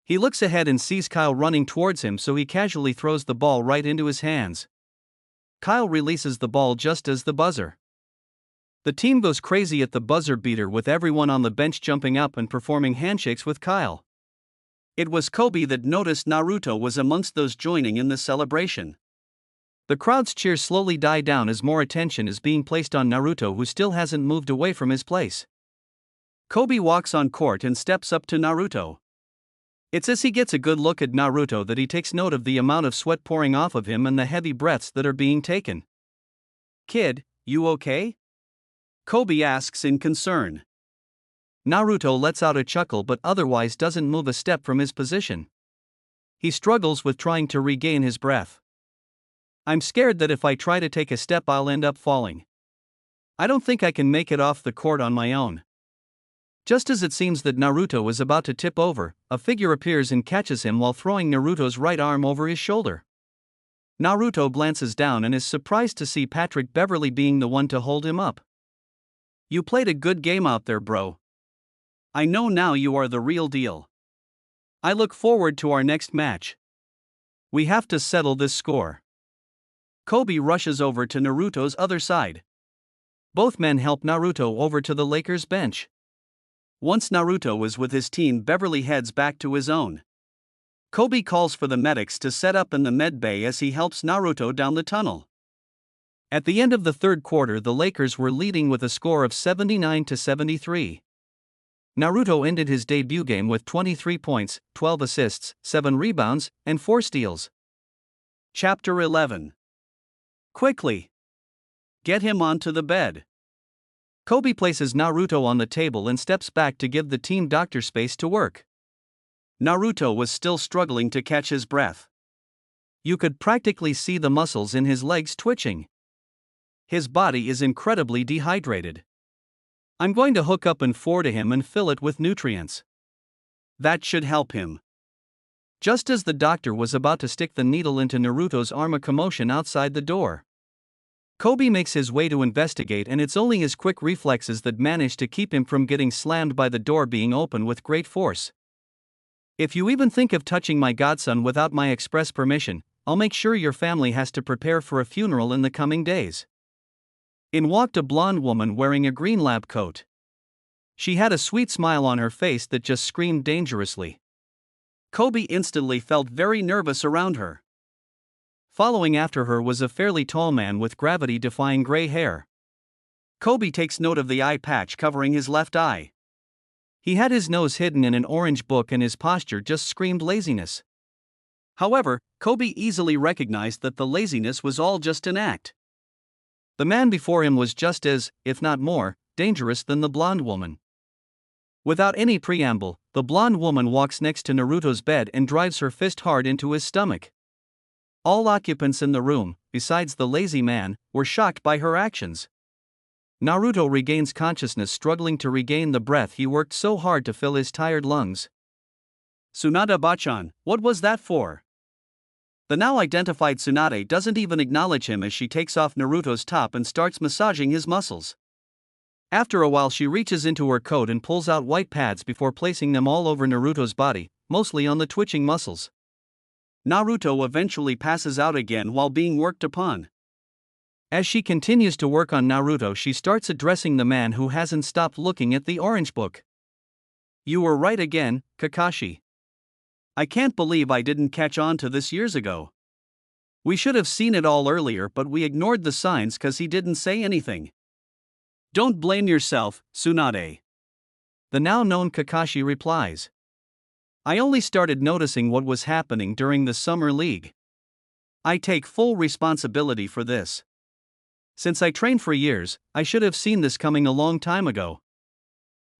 He looks ahead and sees Kyle running towards him, so he casually throws the ball right into his hands. Kyle releases the ball just as the buzzer. The team goes crazy at the buzzer beater, with everyone on the bench jumping up and performing handshakes with Kyle. It was Kobe that noticed Naruto was amongst those joining in the celebration. The crowd's cheers slowly die down as more attention is being placed on Naruto, who still hasn't moved away from his place. Kobe walks on court and steps up to Naruto. It's as he gets a good look at Naruto that he takes note of the amount of sweat pouring off of him and the heavy breaths that are being taken. "Kid, you okay?" Kobe asks in concern. Naruto lets out a chuckle but otherwise doesn't move a step from his position. He struggles with trying to regain his breath. "I'm scared that if I try to take a step I'll end up falling. I don't think I can make it off the court on my own." Just as it seems that Naruto is about to tip over, a figure appears and catches him while throwing Naruto's right arm over his shoulder. Naruto glances down and is surprised to see Patrick Beverly being the one to hold him up. "You played a good game out there, bro. I know now you are the real deal. I look forward to our next match. We have to settle this score." Kobe rushes over to Naruto's other side. Both men help Naruto over to the Lakers bench. Once Naruto is with his team, Beverly heads back to his own. Kobe calls for the medics to set up in the med bay as he helps Naruto down the tunnel. At the end of the third quarter, the Lakers were leading with a score of 79-73. Naruto ended his debut game with 23 points, 12 assists, 7 rebounds, and 4 steals. Chapter 11. Quickly. Get him onto the bed. Kobe places Naruto on the table and steps back to give the team doctor space to work. Naruto was still struggling to catch his breath. You could practically see the muscles in his legs twitching. His body is incredibly dehydrated. "I'm going to hook up an IV to him and fill it with nutrients. That should help him." Just as the doctor was about to stick the needle into Naruto's arm, a commotion outside the door. Kobe makes his way to investigate, and it's only his quick reflexes that manage to keep him from getting slammed by the door being open with great force. "If you even think of touching my godson without my express permission, I'll make sure your family has to prepare for a funeral in the coming days." In walked a blonde woman wearing a green lab coat. She had a sweet smile on her face that just screamed dangerously. Kobe instantly felt very nervous around her. Following after her was a fairly tall man with gravity-defying gray hair. Kobe takes note of the eye patch covering his left eye. He had his nose hidden in an orange book and his posture just screamed laziness. However, Kobe easily recognized that the laziness was all just an act. The man before him was just as, if not more, dangerous than the blonde woman. Without any preamble, the blonde woman walks next to Naruto's bed and drives her fist hard into his stomach. All occupants in the room, besides the lazy man, were shocked by her actions. Naruto regains consciousness, struggling to regain the breath he worked so hard to fill his tired lungs. Tsunade-bachan, what was that for? The now identified Tsunade doesn't even acknowledge him as she takes off Naruto's top and starts massaging his muscles. After a while, she reaches into her coat and pulls out white pads before placing them all over Naruto's body, mostly on the twitching muscles. Naruto eventually passes out again while being worked upon. As she continues to work on Naruto, she starts addressing the man who hasn't stopped looking at the orange book. You were right again, Kakashi. I can't believe I didn't catch on to this years ago. We should have seen it all earlier, but we ignored the signs cause he didn't say anything. Don't blame yourself, Tsunade. The now known Kakashi replies. I only started noticing what was happening during the Summer League. I take full responsibility for this. Since I trained for years, I should have seen this coming a long time ago.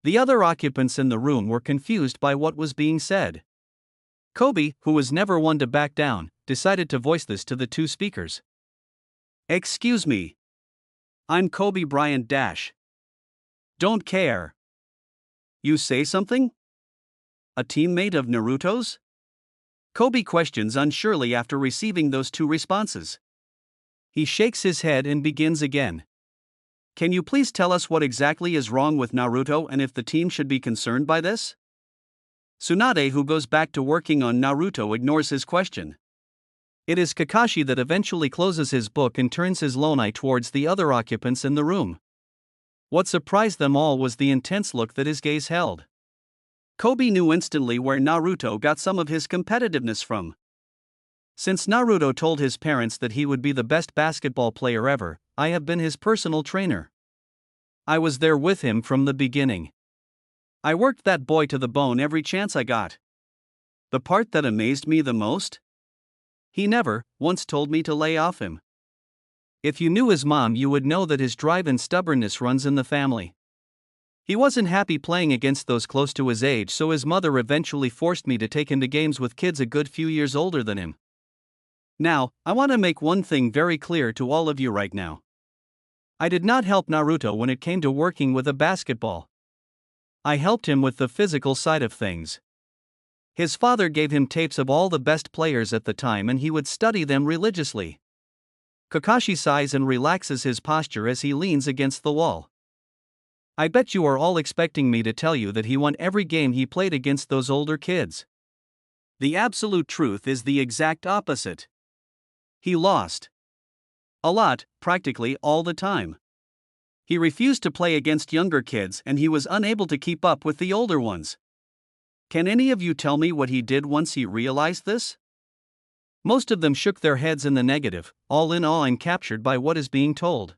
The other occupants in the room were confused by what was being said. Kobe, who was never one to back down, decided to voice this to the two speakers. Excuse me. I'm Kobe Bryant Dash. Don't care. You say something? A teammate of Naruto's? Kobe questions unsurely after receiving those two responses. He shakes his head and begins again. Can you please tell us what exactly is wrong with Naruto and if the team should be concerned by this? Tsunade, who goes back to working on Naruto, ignores his question. It is Kakashi that eventually closes his book and turns his lone eye towards the other occupants in the room. What surprised them all was the intense look that his gaze held. Kobe knew instantly where Naruto got some of his competitiveness from. Since Naruto told his parents that he would be the best basketball player ever, I have been his personal trainer. I was there with him from the beginning. I worked that boy to the bone every chance I got. The part that amazed me the most? He never once told me to lay off him. If you knew his mom, you would know that his drive and stubbornness runs in the family. He wasn't happy playing against those close to his age, so his mother eventually forced me to take him to games with kids a good few years older than him. Now, I want to make one thing very clear to all of you right now. I did not help Naruto when it came to working with a basketball. I helped him with the physical side of things. His father gave him tapes of all the best players at the time and he would study them religiously. Kakashi sighs and relaxes his posture as he leans against the wall. I bet you are all expecting me to tell you that he won every game he played against those older kids. The absolute truth is the exact opposite. He lost. A lot, practically all the time. He refused to play against younger kids and he was unable to keep up with the older ones. Can any of you tell me what he did once he realized this? Most of them shook their heads in the negative, all in awe and captured by what is being told.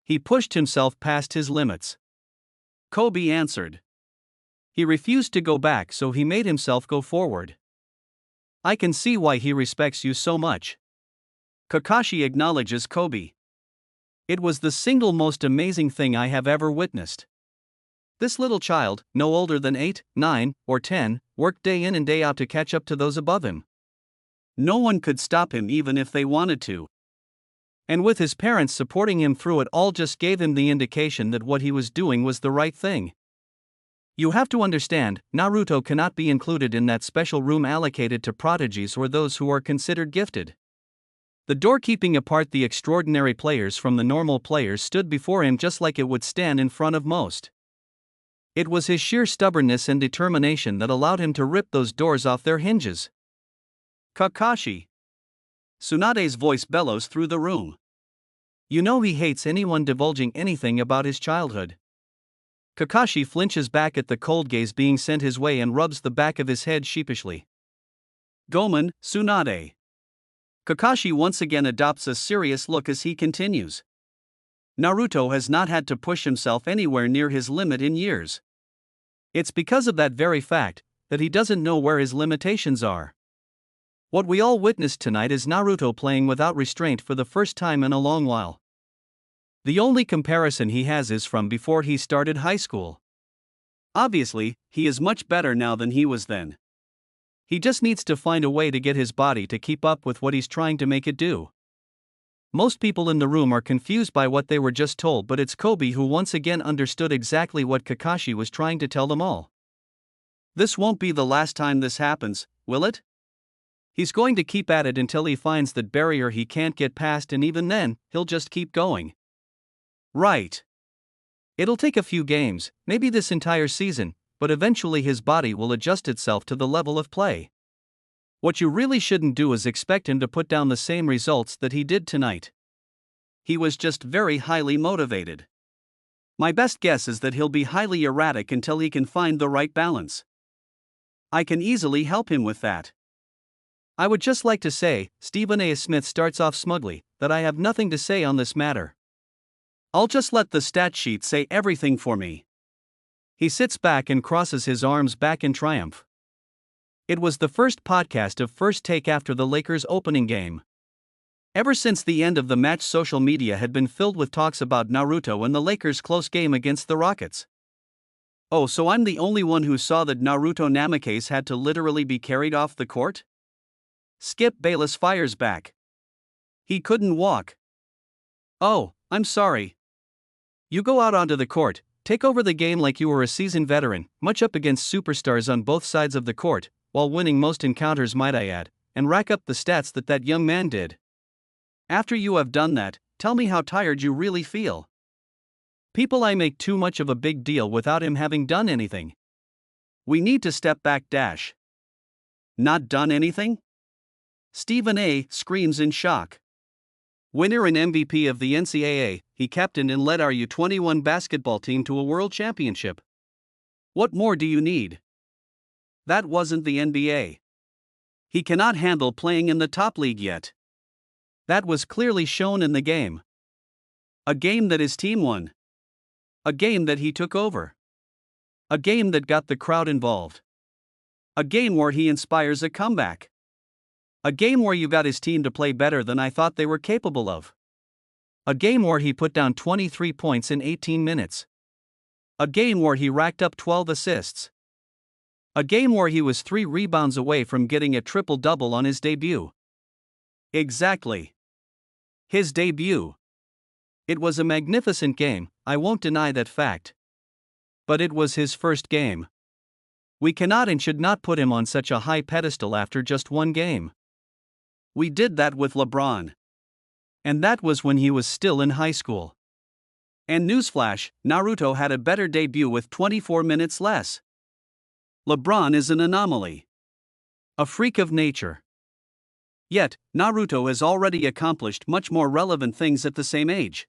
He pushed himself past his limits. Kobe answered. He refused to go back, so he made himself go forward. I can see why he respects you so much. Kakashi acknowledges Kobe. It was the single most amazing thing I have ever witnessed. This little child, no older than 8, 9, or 10, worked day in and day out to catch up to those above him. No one could stop him even if they wanted to. And with his parents supporting him through it all just gave him the indication that what he was doing was the right thing. You have to understand, Naruto cannot be included in that special room allocated to prodigies or those who are considered gifted. The door keeping apart the extraordinary players from the normal players stood before him just like it would stand in front of most. It was his sheer stubbornness and determination that allowed him to rip those doors off their hinges. Kakashi. Tsunade's voice bellows through the room. You know he hates anyone divulging anything about his childhood. Kakashi flinches back at the cold gaze being sent his way and rubs the back of his head sheepishly. Gomen, Tsunade. Kakashi once again adopts a serious look as he continues. Naruto has not had to push himself anywhere near his limit in years. It's because of that very fact that he doesn't know where his limitations are. What we all witnessed tonight is Naruto playing without restraint for the first time in a long while. The only comparison he has is from before he started high school. Obviously, he is much better now than he was then. He just needs to find a way to get his body to keep up with what he's trying to make it do. Most people in the room are confused by what they were just told, but it's Kobe who once again understood exactly what Kakashi was trying to tell them all. This won't be the last time this happens, will it? He's going to keep at it until he finds that barrier he can't get past, and even then, he'll just keep going. Right. It'll take a few games, maybe this entire season, but eventually his body will adjust itself to the level of play. What you really shouldn't do is expect him to put down the same results that he did tonight. He was just very highly motivated. My best guess is that he'll be highly erratic until he can find the right balance. I can easily help him with that. I would just like to say, Stephen A. Smith starts off smugly, that I have nothing to say on this matter. I'll just let the stat sheet say everything for me. He sits back and crosses his arms back in triumph. It was the first podcast of First Take after the Lakers' opening game. Ever since the end of the match, social media had been filled with talks about Naruto and the Lakers' close game against the Rockets. Oh, so I'm the only one who saw that Naruto Namake's had to literally be carried off the court? Skip Bayless fires back. He couldn't walk. Oh, I'm sorry. You go out onto the court, take over the game like you were a seasoned veteran, match up against superstars on both sides of the court, while winning most encounters, might I add, and rack up the stats that young man did. After you have done that, tell me how tired you really feel. People, I make too much of a big deal without him having done anything. We need to step back. Not done anything? Stephen A. screams in shock. Winner and MVP of the NCAA, he captained and led our U21 basketball team to a world championship. What more do you need? That wasn't the NBA. He cannot handle playing in the top league yet. That was clearly shown in the game. A game that his team won. A game that he took over. A game that got the crowd involved. A game where he inspires a comeback. A game where you got his team to play better than I thought they were capable of. A game where he put down 23 points in 18 minutes. A game where he racked up 12 assists. A game where he was 3 rebounds away from getting a triple-double on his debut. Exactly. His debut. It was a magnificent game, I won't deny that fact. But it was his first game. We cannot and should not put him on such a high pedestal after just one game. We did that with LeBron. And that was when he was still in high school. And newsflash, Naruto had a better debut with 24 minutes less. LeBron is an anomaly. A freak of nature. Yet, Naruto has already accomplished much more relevant things at the same age.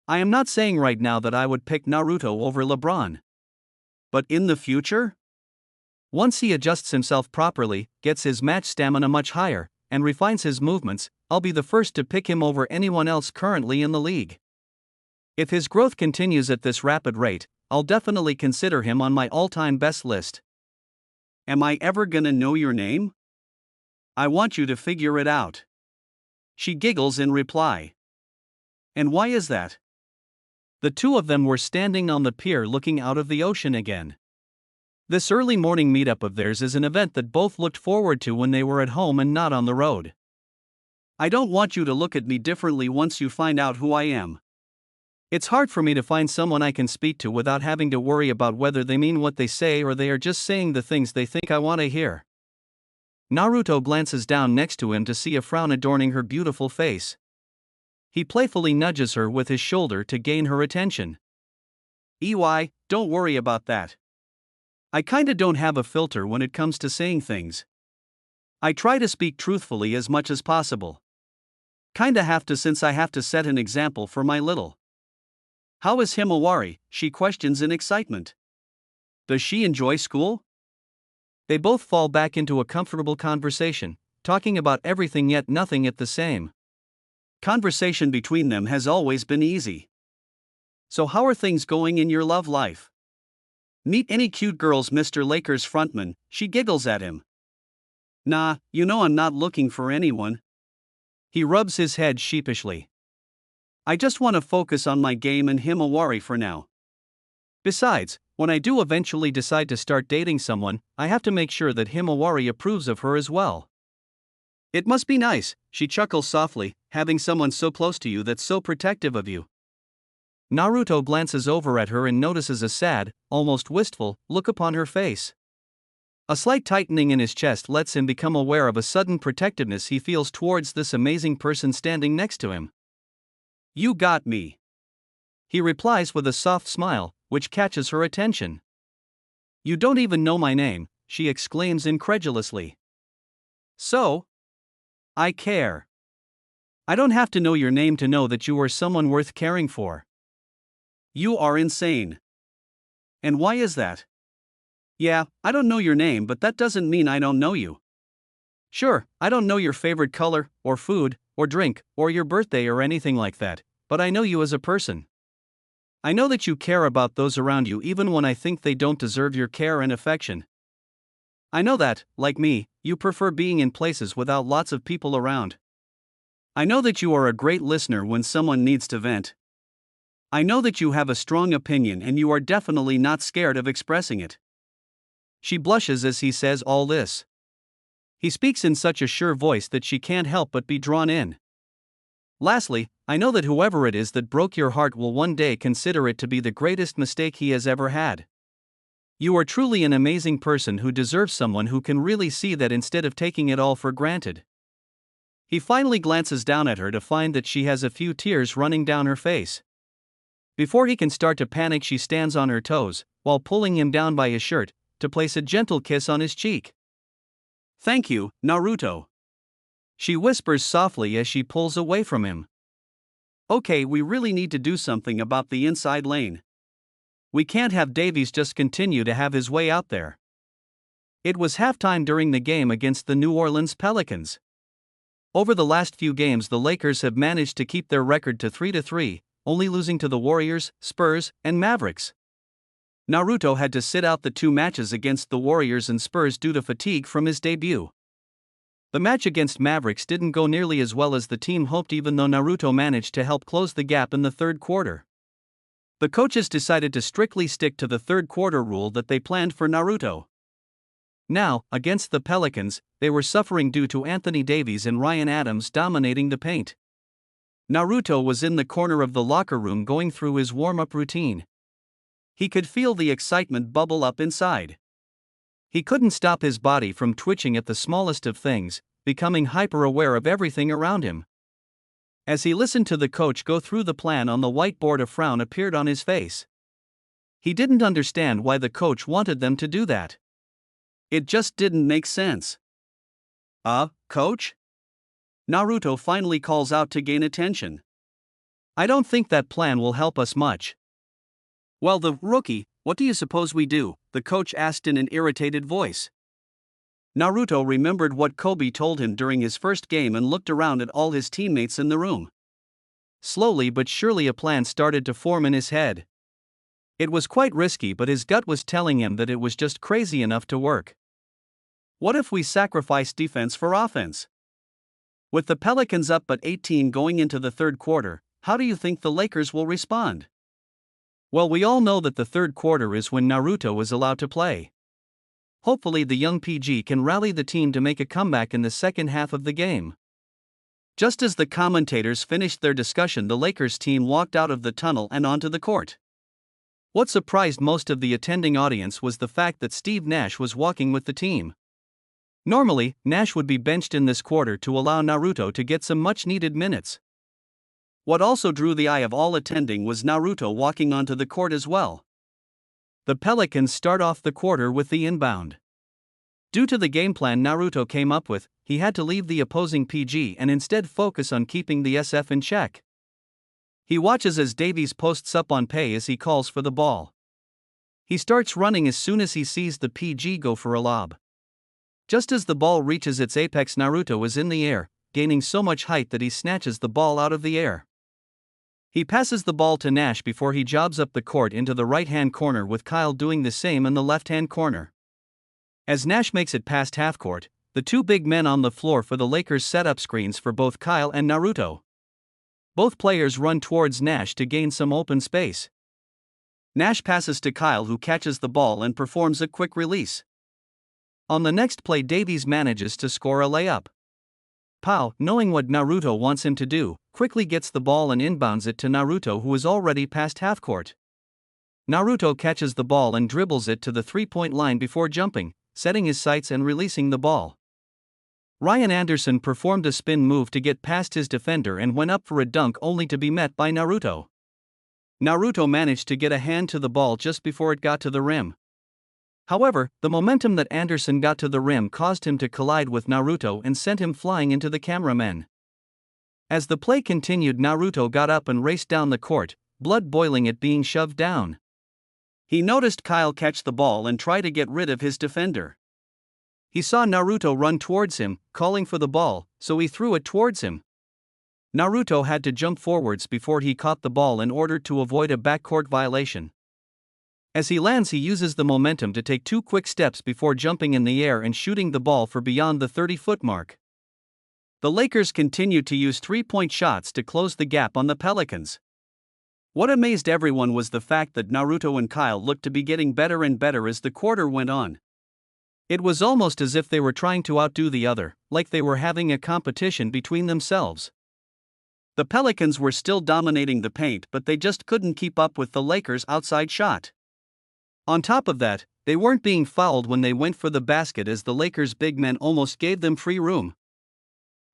I am not saying right now that I would pick Naruto over LeBron. But in the future? Once he adjusts himself properly, gets his match stamina much higher, and refines his movements, I'll be the first to pick him over anyone else currently in the league. If his growth continues at this rapid rate, I'll definitely consider him on my all-time best list. Am I ever gonna know your name? I want you to figure it out. She giggles in reply. And why is that? The two of them were standing on the pier looking out of the ocean again. This early morning meetup of theirs is an event that both looked forward to when they were at home and not on the road. I don't want you to look at me differently once you find out who I am. It's hard for me to find someone I can speak to without having to worry about whether they mean what they say or they are just saying the things they think I want to hear. Naruto glances down next to him to see a frown adorning her beautiful face. He playfully nudges her with his shoulder to gain her attention. EY, don't worry about that. I kinda don't have a filter when it comes to saying things. I try to speak truthfully as much as possible. Kinda have to since I have to set an example for my little. How is Himawari? She questions in excitement. Does she enjoy school? They both fall back into a comfortable conversation, talking about everything yet nothing at the same. Conversation between them has always been easy. So how are things going in your love life? Meet any cute girls, Mr. Lakers frontman, she giggles at him. Nah, you know I'm not looking for anyone. He rubs his head sheepishly. I just want to focus on my game and Himawari for now. Besides, when I do eventually decide to start dating someone, I have to make sure that Himawari approves of her as well. It must be nice, she chuckles softly, having someone so close to you that's so protective of you. Naruto glances over at her and notices a sad, almost wistful, look upon her face. A slight tightening in his chest lets him become aware of a sudden protectiveness he feels towards this amazing person standing next to him. You got me. He replies with a soft smile, which catches her attention. You don't even know my name, she exclaims incredulously. So? I care. I don't have to know your name to know that you are someone worth caring for. You are insane. And why is that? Yeah, I don't know your name, but that doesn't mean I don't know you. Sure, I don't know your favorite color, or food, or drink, or your birthday or anything like that, but I know you as a person. I know that you care about those around you even when I think they don't deserve your care and affection. I know that, like me, you prefer being in places without lots of people around. I know that you are a great listener when someone needs to vent. I know that you have a strong opinion and you are definitely not scared of expressing it. She blushes as he says all this. He speaks in such a sure voice that she can't help but be drawn in. Lastly, I know that whoever it is that broke your heart will one day consider it to be the greatest mistake he has ever had. You are truly an amazing person who deserves someone who can really see that instead of taking it all for granted. He finally glances down at her to find that she has a few tears running down her face. Before he can start to panic, she stands on her toes, while pulling him down by his shirt, to place a gentle kiss on his cheek. Thank you, Naruto. She whispers softly as she pulls away from him. Okay, we really need to do something about the inside lane. We can't have Davies just continue to have his way out there. It was halftime during the game against the New Orleans Pelicans. Over the last few games, the Lakers have managed to keep their record to 3-3, only losing to the Warriors, Spurs, and Mavericks. Naruto had to sit out the 2 matches against the Warriors and Spurs due to fatigue from his debut. The match against Mavericks didn't go nearly as well as the team hoped, even though Naruto managed to help close the gap in the third quarter. The coaches decided to strictly stick to the third quarter rule that they planned for Naruto. Now, against the Pelicans, they were suffering due to Anthony Davies and Ryan Adams dominating the paint. Naruto was in the corner of the locker room going through his warm-up routine. He could feel the excitement bubble up inside. He couldn't stop his body from twitching at the smallest of things, becoming hyper-aware of everything around him. As he listened to the coach go through the plan on the whiteboard, a frown appeared on his face. He didn't understand why the coach wanted them to do that. It just didn't make sense. Coach? Naruto finally calls out to gain attention. I don't think that plan will help us much. Well, the rookie, what do you suppose we do? The coach asked in an irritated voice. Naruto remembered what Kobe told him during his first game and looked around at all his teammates in the room. Slowly but surely a plan started to form in his head. It was quite risky, but his gut was telling him that it was just crazy enough to work. What if we sacrifice defense for offense? With the Pelicans up but 18 going into the third quarter, how do you think the Lakers will respond? Well, we all know that the third quarter is when Naruto is allowed to play. Hopefully the young PG can rally the team to make a comeback in the second half of the game. Just as the commentators finished their discussion, the Lakers team walked out of the tunnel and onto the court. What surprised most of the attending audience was the fact that Steve Nash was walking with the team. Normally, Nash would be benched in this quarter to allow Naruto to get some much-needed minutes. What also drew the eye of all attending was Naruto walking onto the court as well. The Pelicans start off the quarter with the inbound. Due to the game plan Naruto came up with, he had to leave the opposing PG and instead focus on keeping the SF in check. He watches as Davies posts up on Pei as he calls for the ball. He starts running as soon as he sees the PG go for a lob. Just as the ball reaches its apex, Naruto is in the air, gaining so much height that he snatches the ball out of the air. He passes the ball to Nash before he jobs up the court into the right-hand corner, with Kyle doing the same in the left-hand corner. As Nash makes it past half-court, the 2 big men on the floor for the Lakers set up screens for both Kyle and Naruto. Both players run towards Nash to gain some open space. Nash passes to Kyle, who catches the ball and performs a quick release. On the next play, Davies manages to score a layup. Pao, knowing what Naruto wants him to do, quickly gets the ball and inbounds it to Naruto, who is already past half court. Naruto catches the ball and dribbles it to the three-point line before jumping, setting his sights and releasing the ball. Ryan Anderson performed a spin move to get past his defender and went up for a dunk, only to be met by Naruto. Naruto managed to get a hand to the ball just before it got to the rim. However, the momentum that Anderson got to the rim caused him to collide with Naruto and sent him flying into the cameramen. As the play continued, Naruto got up and raced down the court, blood boiling at being shoved down. He noticed Kyle catch the ball and try to get rid of his defender. He saw Naruto run towards him, calling for the ball, so he threw it towards him. Naruto had to jump forwards before he caught the ball in order to avoid a backcourt violation. As he lands, he uses the momentum to take 2 quick steps before jumping in the air and shooting the ball for beyond the 30-foot mark. The Lakers continued to use 3-point shots to close the gap on the Pelicans. What amazed everyone was the fact that Naruto and Kyle looked to be getting better and better as the quarter went on. It was almost as if they were trying to outdo the other, like they were having a competition between themselves. The Pelicans were still dominating the paint, but they just couldn't keep up with the Lakers' outside shot. On top of that, they weren't being fouled when they went for the basket, as the Lakers' big men almost gave them free room.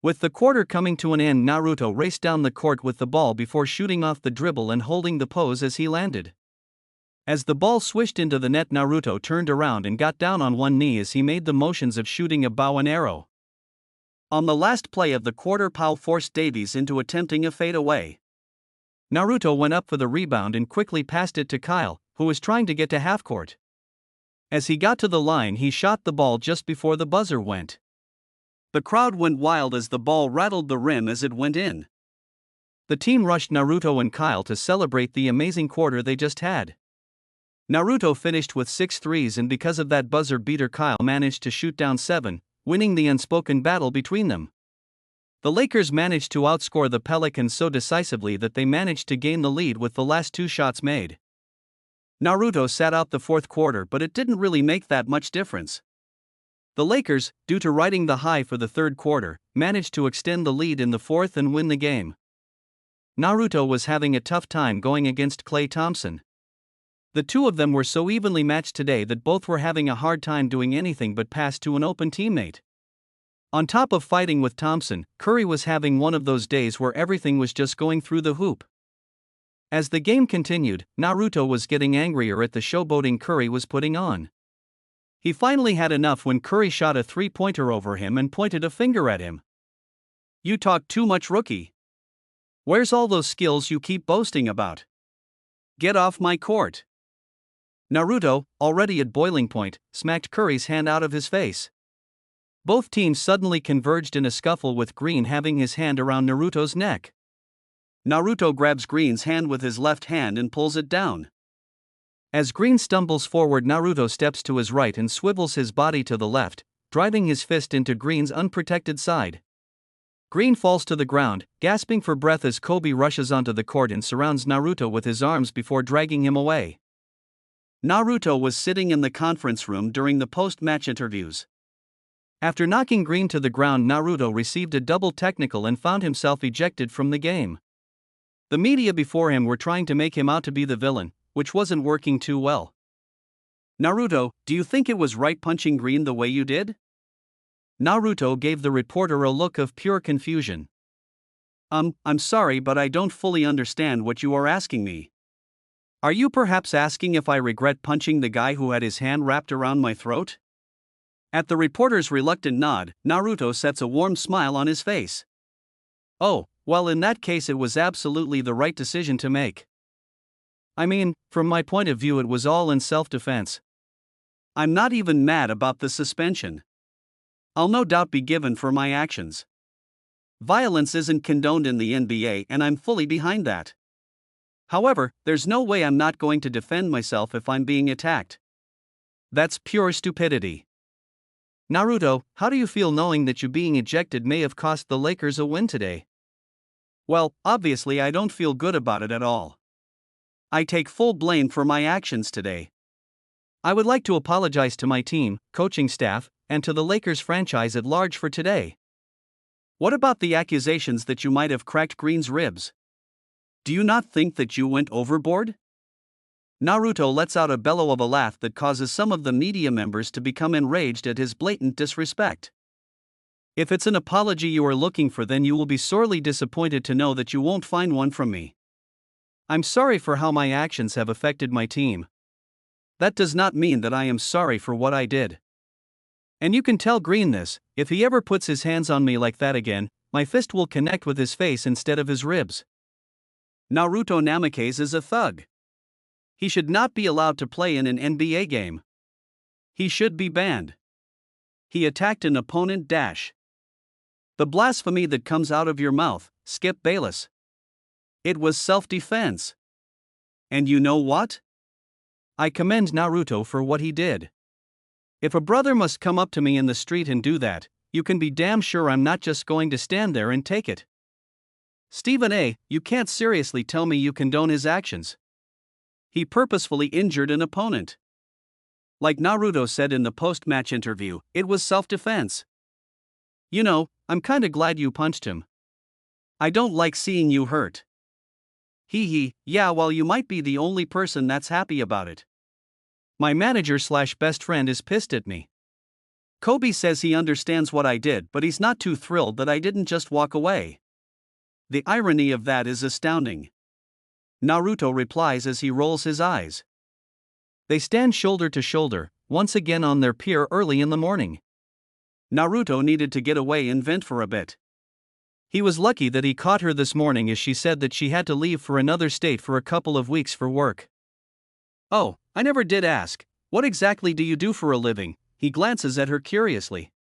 With the quarter coming to an end, Naruto raced down the court with the ball before shooting off the dribble and holding the pose as he landed. As the ball swished into the net, Naruto turned around and got down on one knee as he made the motions of shooting a bow and arrow. On the last play of the quarter, Pao forced Davies into attempting a fadeaway. Naruto went up for the rebound and quickly passed it to Kyle, who was trying to get to half court. As he got to the line, he shot the ball just before the buzzer went. The crowd went wild as the ball rattled the rim as it went in. The team rushed Naruto and Kyle to celebrate the amazing quarter they just had. Naruto finished with 6 threes, and because of that buzzer beater, Kyle managed to shoot down 7, winning the unspoken battle between them. The Lakers managed to outscore the Pelicans so decisively that they managed to gain the lead with the last 2 shots made. Naruto sat out the fourth quarter, but it didn't really make that much difference. The Lakers, due to riding the high for the third quarter, managed to extend the lead in the fourth and win the game. Naruto was having a tough time going against Klay Thompson. The two of them were so evenly matched today that both were having a hard time doing anything but pass to an open teammate. On top of fighting with Thompson, Curry was having one of those days where everything was just going through the hoop. As the game continued, Naruto was getting angrier at the showboating Curry was putting on. He finally had enough when Curry shot a 3-pointer over him and pointed a finger at him. "You talk too much, rookie. Where's all those skills you keep boasting about? Get off my court." Naruto, already at boiling point, smacked Curry's hand out of his face. Both teams suddenly converged in a scuffle, with Green having his hand around Naruto's neck. Naruto grabs Green's hand with his left hand and pulls it down. As Green stumbles forward, Naruto steps to his right and swivels his body to the left, driving his fist into Green's unprotected side. Green falls to the ground, gasping for breath as Kobe rushes onto the court and surrounds Naruto with his arms before dragging him away. Naruto was sitting in the conference room during the post-match interviews. After knocking Green to the ground, Naruto received a double technical and found himself ejected from the game. The media before him were trying to make him out to be the villain, which wasn't working too well. "Naruto, do you think it was right punching Green the way you did?" Naruto gave the reporter a look of pure confusion. I'm sorry, but I don't fully understand what you are asking me. Are you perhaps asking if I regret punching the guy who had his hand wrapped around my throat?" At the reporter's reluctant nod, Naruto sets a warm smile on his face. "Oh, well, in that case it was absolutely the right decision to make. I mean, from my point of view, it was all in self-defense. I'm not even mad about the suspension. I'll no doubt be given for my actions. Violence isn't condoned in the NBA, and I'm fully behind that. However, there's no way I'm not going to defend myself if I'm being attacked. That's pure stupidity." "Naruto, how do you feel knowing that you being ejected may have cost the Lakers a win today?" "Well, obviously I don't feel good about it at all. I take full blame for my actions today. I would like to apologize to my team, coaching staff, and to the Lakers franchise at large for today. What about the accusations that you might have cracked Green's ribs? Do you not think that you went overboard? Naruto lets out a bellow of a laugh that causes some of the media members to become enraged at his blatant disrespect. If it's an apology you are looking for, then you will be sorely disappointed to know that you won't find one from me. I'm sorry for how my actions have affected my team. That does not mean that I am sorry for what I did. And you can tell Green this: if he ever puts his hands on me like that again, my fist will connect with his face instead of his ribs. Naruto Namikaze is a thug. He should not be allowed to play in an NBA game. He should be banned. He attacked an opponent. The blasphemy that comes out of your mouth, Skip Bayless. It was self-defense. And you know what? I commend Naruto for what he did. If a brother must come up to me in the street and do that, you can be damn sure I'm not just going to stand there and take it. Stephen A., you can't seriously tell me you condone his actions. He purposefully injured an opponent. Like Naruto said in the post-match interview, it was self-defense. You know, I'm kinda glad you punched him. I don't like seeing you hurt. Hee, yeah, well, you might be the only person that's happy about it. My manager/best friend is pissed at me. Kobe says he understands what I did, but he's not too thrilled that I didn't just walk away. The irony of that is astounding. Naruto replies as he rolls his eyes. They stand shoulder to shoulder, once again on their pier early in the morning. Naruto needed to get away and vent for a bit. He was lucky that he caught her this morning as she said that she had to leave for another state for a couple of weeks for work. Oh, I never did ask, what exactly do you do for a living? He glances at her curiously.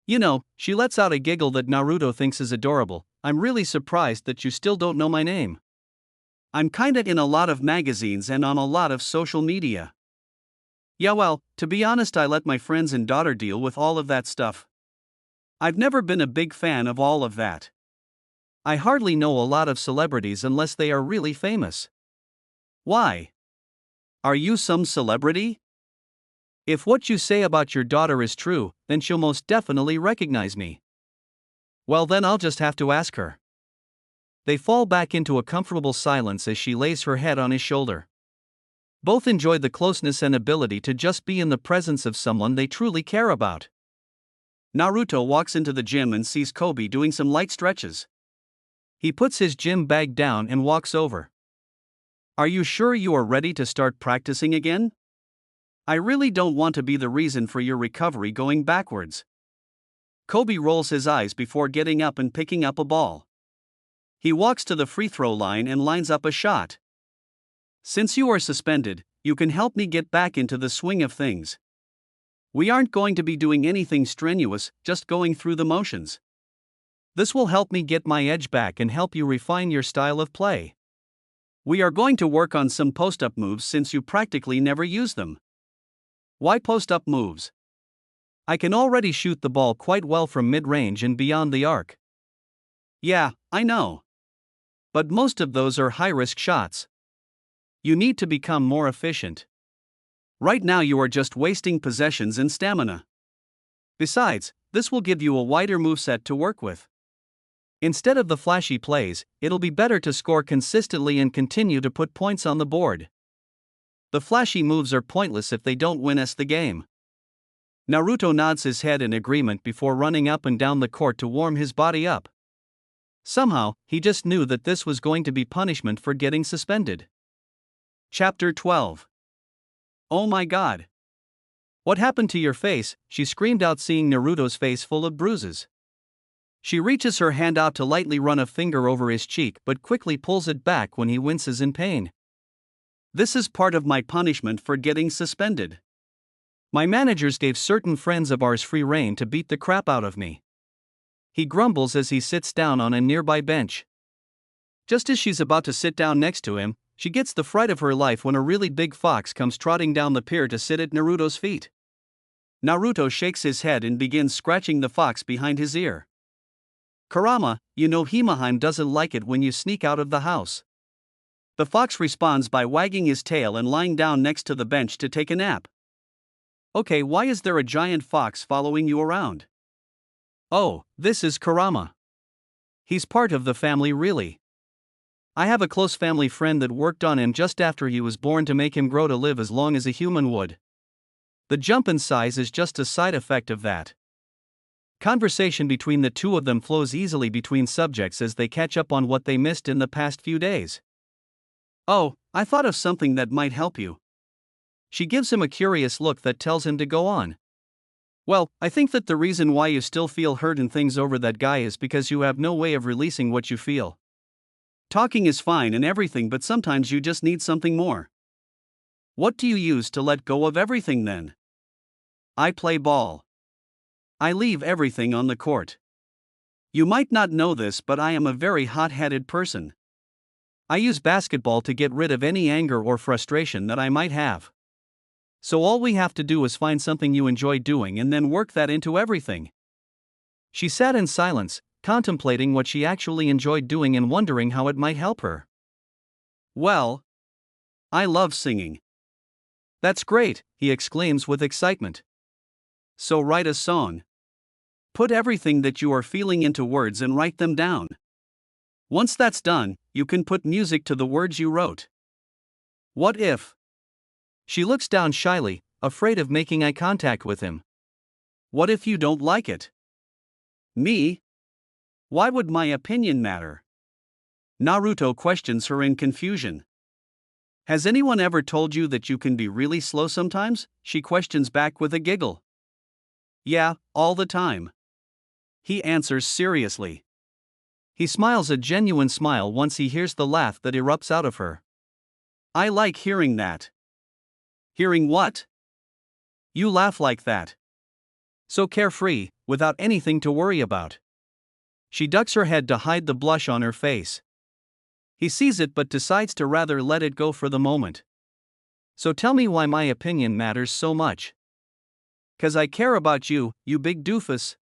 You know, she lets out a giggle that Naruto thinks is adorable. I'm really surprised that you still don't know my name. I'm kinda in a lot of magazines and on a lot of social media. Yeah, well, to be honest, I let my friends and daughter deal with all of that stuff. I've never been a big fan of all of that. I hardly know a lot of celebrities unless they are really famous. Why? Are you some celebrity? If what you say about your daughter is true, then she'll most definitely recognize me. Well, then I'll just have to ask her. They fall back into a comfortable silence as she lays her head on his shoulder. Both enjoy the closeness and ability to just be in the presence of someone they truly care about. Naruto walks into the gym and sees Kobe doing some light stretches. He puts his gym bag down and walks over. Are you sure you are ready to start practicing again? I really don't want to be the reason for your recovery going backwards. Kobe rolls his eyes before getting up and picking up a ball. He walks to the free throw line and lines up a shot. Since you are suspended, you can help me get back into the swing of things. We aren't going to be doing anything strenuous, just going through the motions. This will help me get my edge back and help you refine your style of play. We are going to work on some post-up moves since you practically never use them. Why post-up moves? I can already shoot the ball quite well from mid-range and beyond the arc. Yeah, I know. But most of those are high-risk shots. You need to become more efficient. Right now you are just wasting possessions and stamina. Besides, this will give you a wider moveset to work with. Instead of the flashy plays, it'll be better to score consistently and continue to put points on the board. The flashy moves are pointless if they don't win us the game. Naruto nods his head in agreement before running up and down the court to warm his body up. Somehow, he just knew that this was going to be punishment for getting suspended. Chapter 12. Oh my god. What happened to your face? She screamed out, seeing Naruto's face full of bruises. She reaches her hand out to lightly run a finger over his cheek but quickly pulls it back when he winces in pain. This is part of my punishment for getting suspended. My managers gave certain friends of ours free rein to beat the crap out of me. He grumbles as he sits down on a nearby bench. Just as she's about to sit down next to him, she gets the fright of her life when a really big fox comes trotting down the pier to sit at Naruto's feet. Naruto shakes his head and begins scratching the fox behind his ear. Kurama, you know Himeheim doesn't like it when you sneak out of the house. The fox responds by wagging his tail and lying down next to the bench to take a nap. Okay, why is there a giant fox following you around? Oh, this is Kurama. He's part of the family, really. I have a close family friend that worked on him just after he was born to make him grow to live as long as a human would. The jump in size is just a side effect of that. Conversation between the two of them flows easily between subjects as they catch up on what they missed in the past few days. Oh, I thought of something that might help you. She gives him a curious look that tells him to go on. Well, I think that the reason why you still feel hurt and things over that guy is because you have no way of releasing what you feel. Talking is fine and everything, but sometimes you just need something more. What do you use to let go of everything then? I play ball. I leave everything on the court. You might not know this, but I am a very hot-headed person. I use basketball to get rid of any anger or frustration that I might have. So all we have to do is find something you enjoy doing and then work that into everything. She sat in silence, contemplating what she actually enjoyed doing and wondering how it might help her. Well, I love singing. That's great, he exclaims with excitement. So write a song. Put everything that you are feeling into words and write them down. Once that's done, you can put music to the words you wrote. What if? She looks down shyly, afraid of making eye contact with him. What if you don't like it? Me? Why would my opinion matter? Naruto questions her in confusion. Has anyone ever told you that you can be really slow sometimes? She questions back with a giggle. Yeah, all the time. He answers seriously. He smiles a genuine smile once he hears the laugh that erupts out of her. I like hearing that. Hearing what? You laugh like that. So carefree, without anything to worry about. She ducks her head to hide the blush on her face. He sees it but decides to rather let it go for the moment. So tell me why my opinion matters so much. 'Cause I care about you, you big doofus.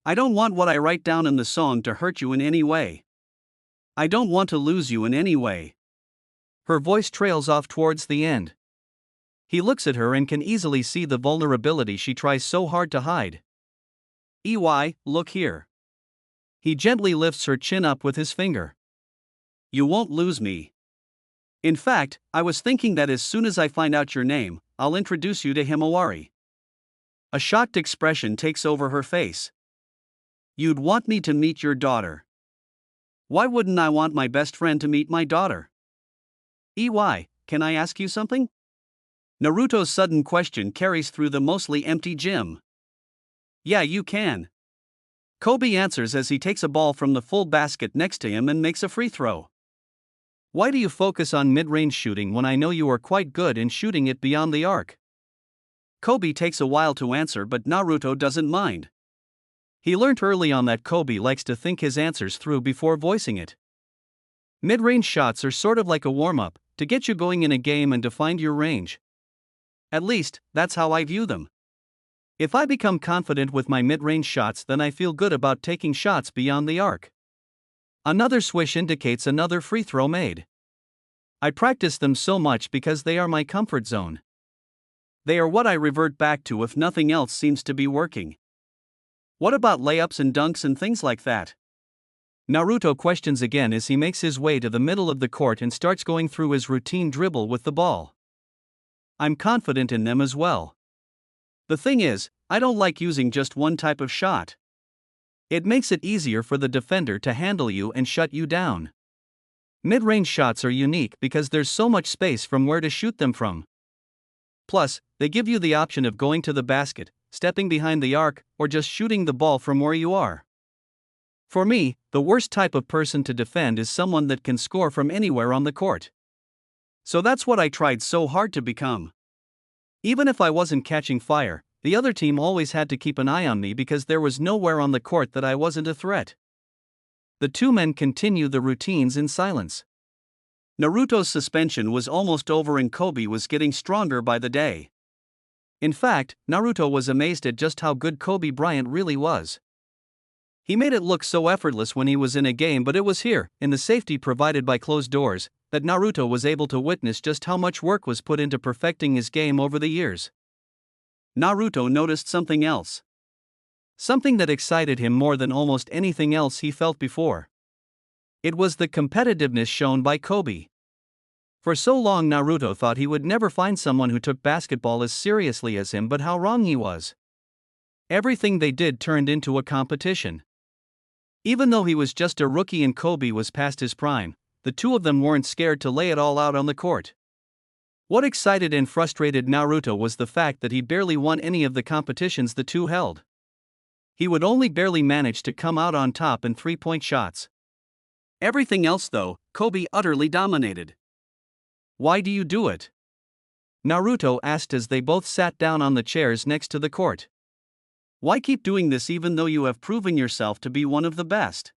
I don't want what I write down in the song to hurt you in any way. I don't want to lose you in any way. Her voice trails off towards the end. He looks at her and can easily see the vulnerability she tries so hard to hide. Look here. He gently lifts her chin up with his finger. You won't lose me. In fact, I was thinking that as soon as I find out your name, I'll introduce you to Himawari. A shocked expression takes over her face. You'd want me to meet your daughter. Why wouldn't I want my best friend to meet my daughter? Can I ask you something? Naruto's sudden question carries through the mostly empty gym. Yeah, you can. Kobe answers as he takes a ball from the full basket next to him and makes a free throw. Why do you focus on mid-range shooting when I know you are quite good in shooting it beyond the arc? Kobe takes a while to answer, but Naruto doesn't mind. He learnt early on that Kobe likes to think his answers through before voicing it. Mid-range shots are sort of like a warm-up, to get you going in a game and to find your range. At least, that's how I view them. If I become confident with my mid-range shots, then I feel good about taking shots beyond the arc. Another swish indicates another free throw made. I practice them so much because they are my comfort zone. They are what I revert back to if nothing else seems to be working. What about layups and dunks and things like that? Naruto questions again as he makes his way to the middle of the court and starts going through his routine dribble with the ball. I'm confident in them as well. The thing is, I don't like using just one type of shot. It makes it easier for the defender to handle you and shut you down. Mid-range shots are unique because there's so much space from where to shoot them from. Plus, they give you the option of going to the basket, stepping behind the arc, or just shooting the ball from where you are. For me, the worst type of person to defend is someone that can score from anywhere on the court. So that's what I tried so hard to become. Even if I wasn't catching fire, the other team always had to keep an eye on me because there was nowhere on the court that I wasn't a threat. The two men continue the routines in silence. Naruto's suspension was almost over and Kobe was getting stronger by the day. In fact, Naruto was amazed at just how good Kobe Bryant really was. He made it look so effortless when he was in a game, but it was here, in the safety provided by closed doors, that Naruto was able to witness just how much work was put into perfecting his game over the years. Naruto noticed something else. Something that excited him more than almost anything else he felt before. It was the competitiveness shown by Kobe. For so long Naruto thought he would never find someone who took basketball as seriously as him, but how wrong he was. Everything they did turned into a competition. Even though he was just a rookie and Kobe was past his prime, the two of them weren't scared to lay it all out on the court. What excited and frustrated Naruto was the fact that he barely won any of the competitions the two held. He would only barely manage to come out on top in three-point shots. Everything else, though, Kobe utterly dominated. "Why do you do it?" Naruto asked as they both sat down on the chairs next to the court. "Why keep doing this even though you have proven yourself to be one of the best?"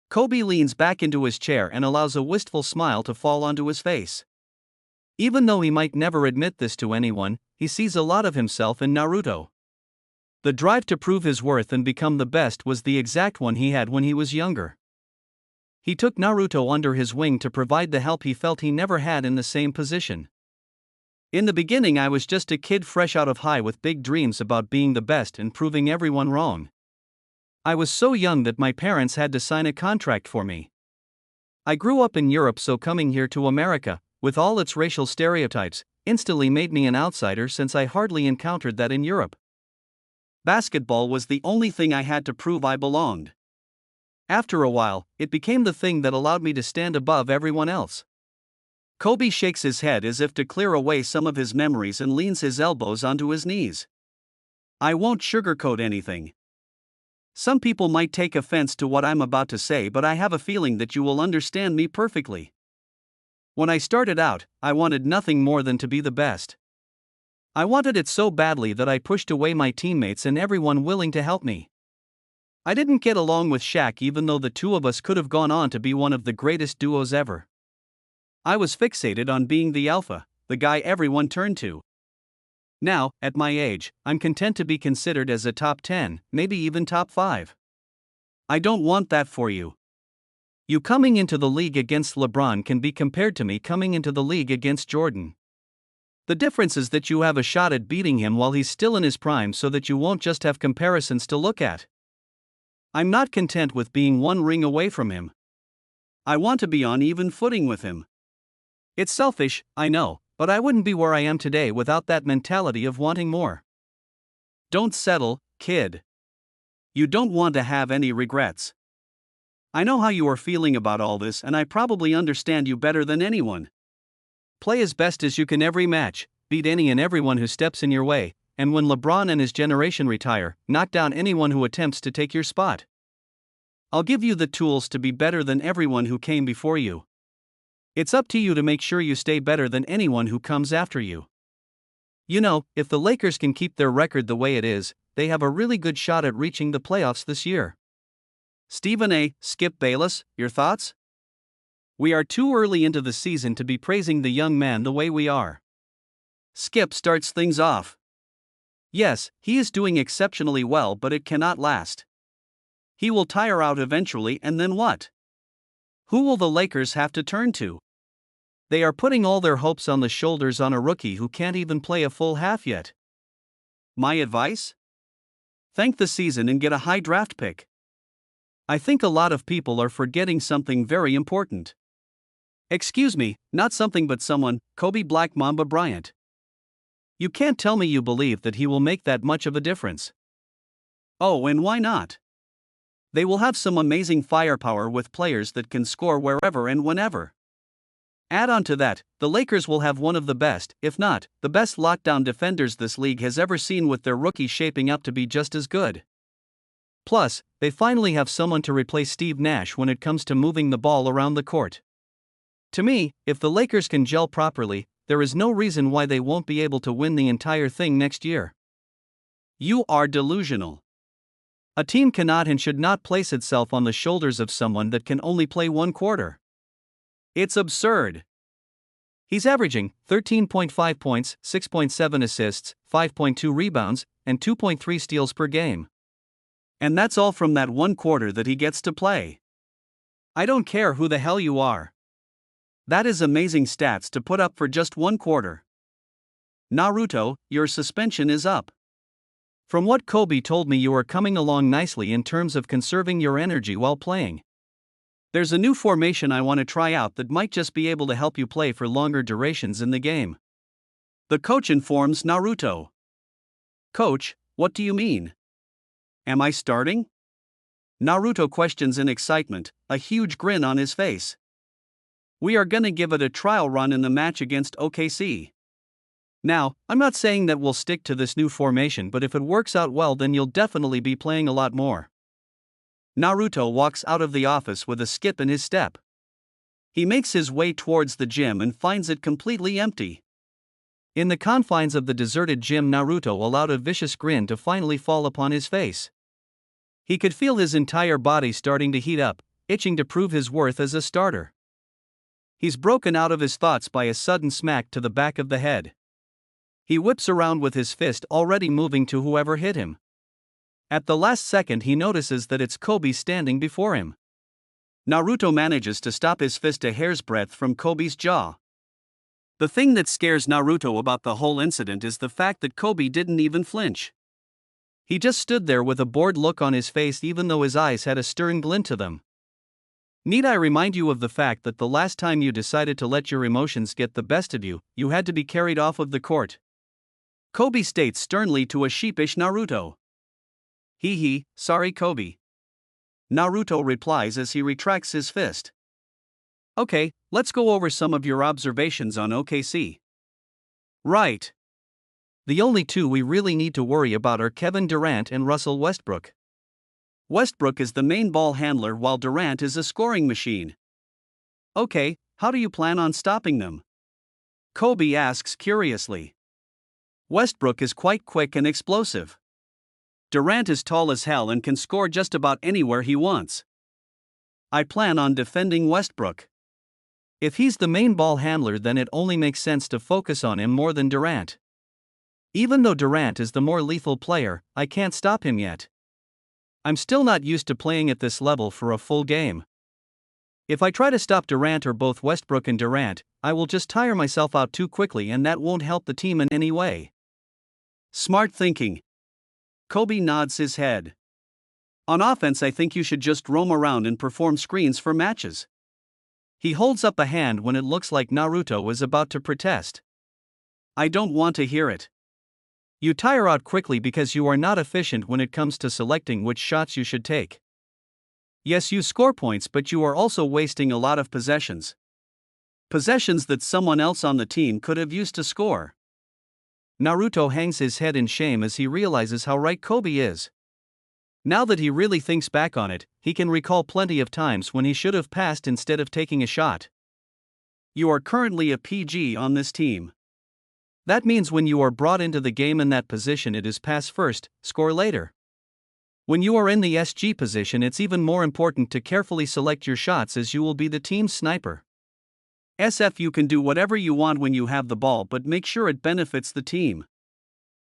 Kobe leans back into his chair and allows a wistful smile to fall onto his face. Even though he might never admit this to anyone, he sees a lot of himself in Naruto. The drive to prove his worth and become the best was the exact one he had when he was younger. He took Naruto under his wing to provide the help he felt he never had in the same position. "In the beginning I was just a kid fresh out of high with big dreams about being the best and proving everyone wrong. I was so young that my parents had to sign a contract for me. I grew up in Europe, so coming here to America, with all its racial stereotypes, instantly made me an outsider since I hardly encountered that in Europe. Basketball was the only thing I had to prove I belonged. After a while, it became the thing that allowed me to stand above everyone else." Kobe shakes his head as if to clear away some of his memories and leans his elbows onto his knees. "I won't sugarcoat anything. Some people might take offense to what I'm about to say, but I have a feeling that you will understand me perfectly. When I started out, I wanted nothing more than to be the best. I wanted it so badly that I pushed away my teammates and everyone willing to help me. I didn't get along with Shaq, even though the two of us could have gone on to be one of the greatest duos ever. I was fixated on being the alpha, the guy everyone turned to. Now, at my age, I'm content to be considered as a top 10, maybe even top 5. I don't want that for you. You coming into the league against LeBron can be compared to me coming into the league against Jordan. The difference is that you have a shot at beating him while he's still in his prime, so that you won't just have comparisons to look at. I'm not content with being one ring away from him. I want to be on even footing with him. It's selfish, I know, but I wouldn't be where I am today without that mentality of wanting more. Don't settle, kid. You don't want to have any regrets. I know how you are feeling about all this, and I probably understand you better than anyone. Play as best as you can every match, beat any and everyone who steps in your way, and when LeBron and his generation retire, knock down anyone who attempts to take your spot. I'll give you the tools to be better than everyone who came before you. It's up to you to make sure you stay better than anyone who comes after you. You know, if the Lakers can keep their record the way it is, they have a really good shot at reaching the playoffs this year." Stephen A. Skip Bayless, your thoughts? "We are too early into the season to be praising the young man the way we are." Skip starts things off. "Yes, he is doing exceptionally well, but it cannot last. He will tire out eventually, and then what? Who will the Lakers have to turn to? They are putting all their hopes on the shoulders on a rookie who can't even play a full half yet. My advice? Thank the season and get a high draft pick. I think a lot of people are forgetting something very important. Excuse me, not something but someone, Kobe Black Mamba Bryant. You can't tell me you believe that he will make that much of a difference. Oh, and why not? They will have some amazing firepower with players that can score wherever and whenever. Add on to that, the Lakers will have one of the best, if not, the best lockdown defenders this league has ever seen, with their rookies shaping up to be just as good. Plus, they finally have someone to replace Steve Nash when it comes to moving the ball around the court. To me, if the Lakers can gel properly, there is no reason why they won't be able to win the entire thing next year. You are delusional. A team cannot and should not place itself on the shoulders of someone that can only play one quarter. It's absurd. He's averaging 13.5 points, 6.7 assists, 5.2 rebounds, and 2.3 steals per game. And that's all from that one quarter that he gets to play. I don't care who the hell you are. That is amazing stats to put up for just one quarter. Naruto, your suspension is up. From what Kobe told me, you are coming along nicely in terms of conserving your energy while playing. There's a new formation I want to try out that might just be able to help you play for longer durations in the game. The coach informs Naruto. Coach, what do you mean? Am I starting? Naruto questions in excitement, a huge grin on his face. We are gonna give it a trial run in the match against OKC. Now, I'm not saying that we'll stick to this new formation, but if it works out well, then you'll definitely be playing a lot more. Naruto walks out of the office with a skip in his step. He makes his way towards the gym and finds it completely empty. In the confines of the deserted gym, Naruto allowed a vicious grin to finally fall upon his face. He could feel his entire body starting to heat up, itching to prove his worth as a starter. He's broken out of his thoughts by a sudden smack to the back of the head. He whips around with his fist already moving to whoever hit him. At the last second, he notices that it's Kobe standing before him. Naruto manages to stop his fist a hair's breadth from Kobe's jaw. The thing that scares Naruto about the whole incident is the fact that Kobe didn't even flinch. He just stood there with a bored look on his face, even though his eyes had a stern glint to them. Need I remind you of the fact that the last time you decided to let your emotions get the best of you, you had to be carried off of the court? Kobe states sternly to a sheepish Naruto. Hee, sorry Kobe. Naruto replies as he retracts his fist. Okay, let's go over some of your observations on OKC. Right. The only two we really need to worry about are Kevin Durant and Russell Westbrook. Westbrook is the main ball handler while Durant is a scoring machine. Okay, how do you plan on stopping them? Kobe asks curiously. Westbrook is quite quick and explosive. Durant is tall as hell and can score just about anywhere he wants. I plan on defending Westbrook. If he's the main ball handler, then it only makes sense to focus on him more than Durant. Even though Durant is the more lethal player, I can't stop him yet. I'm still not used to playing at this level for a full game. If I try to stop Durant or both Westbrook and Durant, I will just tire myself out too quickly, and that won't help the team in any way. Smart thinking. Kobe nods his head. On offense, I think you should just roam around and perform screens for matches. He holds up a hand when it looks like Naruto is about to protest. I don't want to hear it. You tire out quickly because you are not efficient when it comes to selecting which shots you should take. Yes, you score points, but you are also wasting a lot of possessions. Possessions that someone else on the team could have used to score. Naruto hangs his head in shame as he realizes how right Kobe is. Now that he really thinks back on it, he can recall plenty of times when he should have passed instead of taking a shot. You are currently a PG on this team. That means when you are brought into the game in that position, it is pass first, score later. When you are in the SG position, it's even more important to carefully select your shots, as you will be the team's sniper. SF, you can do whatever you want when you have the ball, but make sure it benefits the team.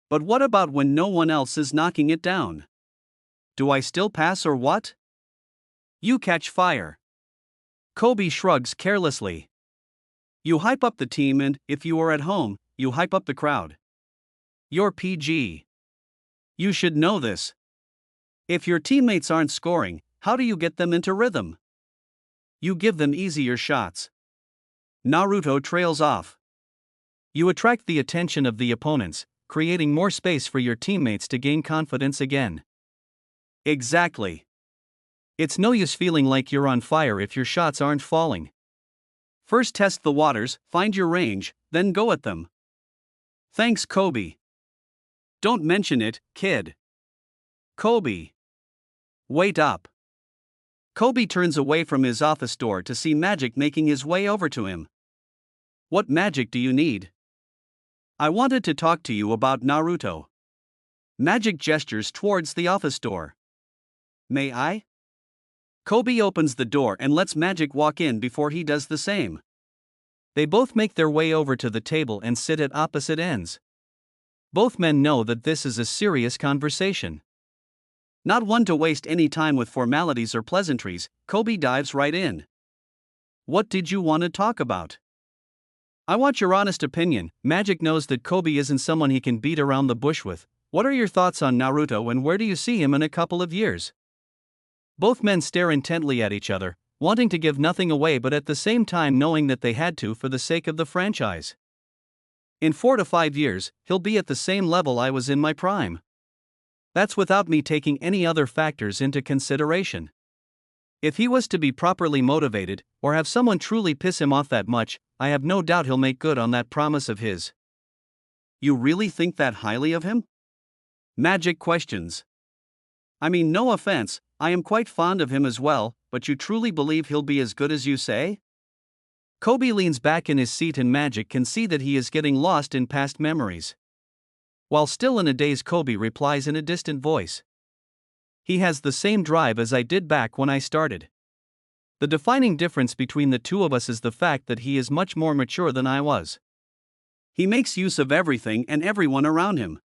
But what about when no one else is knocking it down? Do I still pass or what? You catch fire. Kobe shrugs carelessly. You hype up the team, and, if you are at home, you hype up the crowd. You're PG. You should know this. If your teammates aren't scoring, how do you get them into rhythm? You give them easier shots. Naruto trails off. You attract the attention of the opponents, creating more space for your teammates to gain confidence again. Exactly. It's no use feeling like you're on fire if your shots aren't falling. First test the waters, find your range, then go at them. Thanks, Kobe. Don't mention it, kid. Kobe. Wait up. Kobe turns away from his office door to see Magic making his way over to him. What magic do you need? I wanted to talk to you about Naruto. Magic gestures towards the office door. May I? Kobe opens the door and lets Magic walk in before he does the same. They both make their way over to the table and sit at opposite ends. Both men know that this is a serious conversation. Not one to waste any time with formalities or pleasantries, Kobe dives right in. What did you want to talk about? I want your honest opinion. Magic knows that Kobe isn't someone he can beat around the bush with. What are your thoughts on Naruto and where do you see him in a couple of years? Both men stare intently at each other, wanting to give nothing away but at the same time knowing that they had to for the sake of the franchise. In 4 to 5 years, he'll be at the same level I was in my prime. That's without me taking any other factors into consideration. If he was to be properly motivated, or have someone truly piss him off that much, I have no doubt he'll make good on that promise of his. You really think that highly of him? Magic questions. I mean, no offense, I am quite fond of him as well, but you truly believe he'll be as good as you say? Kobe leans back in his seat and Magic can see that he is getting lost in past memories. While still in a daze, Kobe replies in a distant voice. He has the same drive as I did back when I started. The defining difference between the two of us is the fact that he is much more mature than I was. He makes use of everything and everyone around him.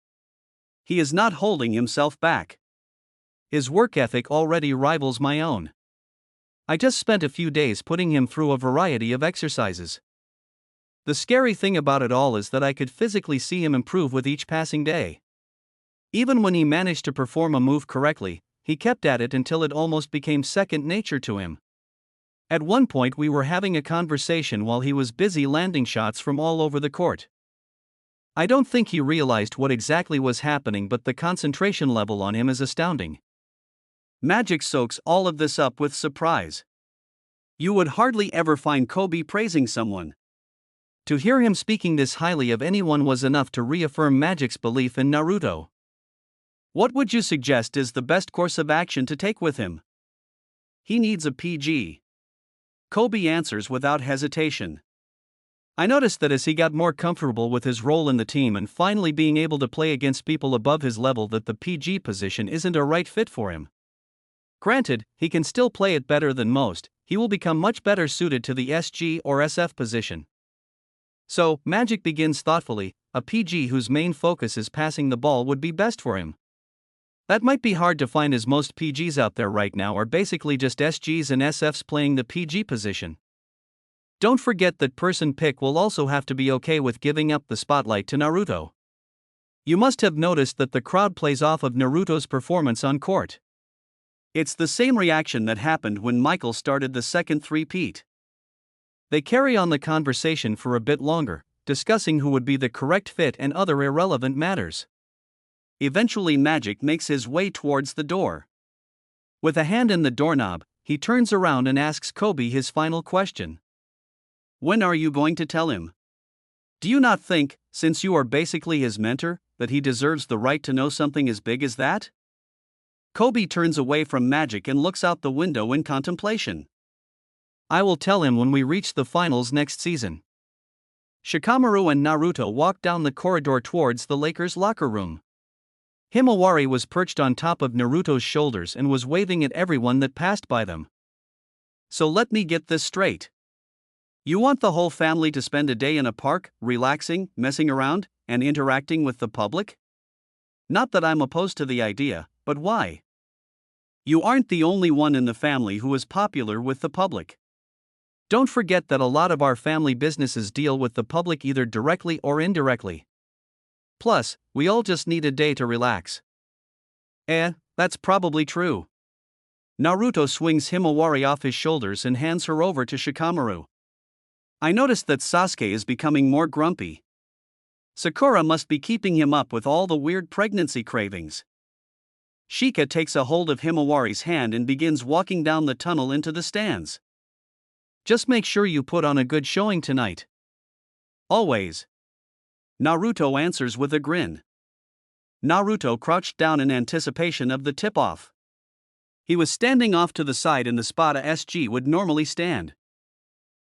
He is not holding himself back. His work ethic already rivals my own. I just spent a few days putting him through a variety of exercises. The scary thing about it all is that I could physically see him improve with each passing day. Even when he managed to perform a move correctly, he kept at it until it almost became second nature to him. At one point we were having a conversation while he was busy landing shots from all over the court. I don't think he realized what exactly was happening, but the concentration level on him is astounding. Magic soaks all of this up with surprise. You would hardly ever find Kobe praising someone. To hear him speaking this highly of anyone was enough to reaffirm Magic's belief in Naruto. What would you suggest is the best course of action to take with him? He needs a PG. Kobe answers without hesitation. I noticed that as he got more comfortable with his role in the team and finally being able to play against people above his level, that the PG position isn't a right fit for him. Granted, he can still play it better than most, he will become much better suited to the SG or SF position. So, Magic begins thoughtfully, a PG whose main focus is passing the ball would be best for him. That might be hard to find as most PGs out there right now are basically just SGs and SFs playing the PG position. Don't forget that person pick will also have to be okay with giving up the spotlight to Naruto. You must have noticed that the crowd plays off of Naruto's performance on court. It's the same reaction that happened when Michael started the second three-peat. They carry on the conversation for a bit longer, discussing who would be the correct fit and other irrelevant matters. Eventually Magic makes his way towards the door. With a hand in the doorknob, he turns around and asks Kobe his final question. When are you going to tell him? Do you not think, since you are basically his mentor, that he deserves the right to know something as big as that? Kobe turns away from Magic and looks out the window in contemplation. I will tell him when we reach the finals next season. Shikamaru and Naruto walk down the corridor towards the Lakers' locker room. Himawari was perched on top of Naruto's shoulders and was waving at everyone that passed by them. So let me get this straight. You want the whole family to spend a day in a park, relaxing, messing around, and interacting with the public? Not that I'm opposed to the idea, but why? You aren't the only one in the family who is popular with the public. Don't forget that a lot of our family businesses deal with the public either directly or indirectly. Plus, we all just need a day to relax. That's probably true. Naruto swings Himawari off his shoulders and hands her over to Shikamaru. I noticed that Sasuke is becoming more grumpy. Sakura must be keeping him up with all the weird pregnancy cravings. Shika takes a hold of Himawari's hand and begins walking down the tunnel into the stands. Just make sure you put on a good showing tonight. Always. Naruto answers with a grin. Naruto crouched down in anticipation of the tip-off. He was standing off to the side in the spot a SG would normally stand.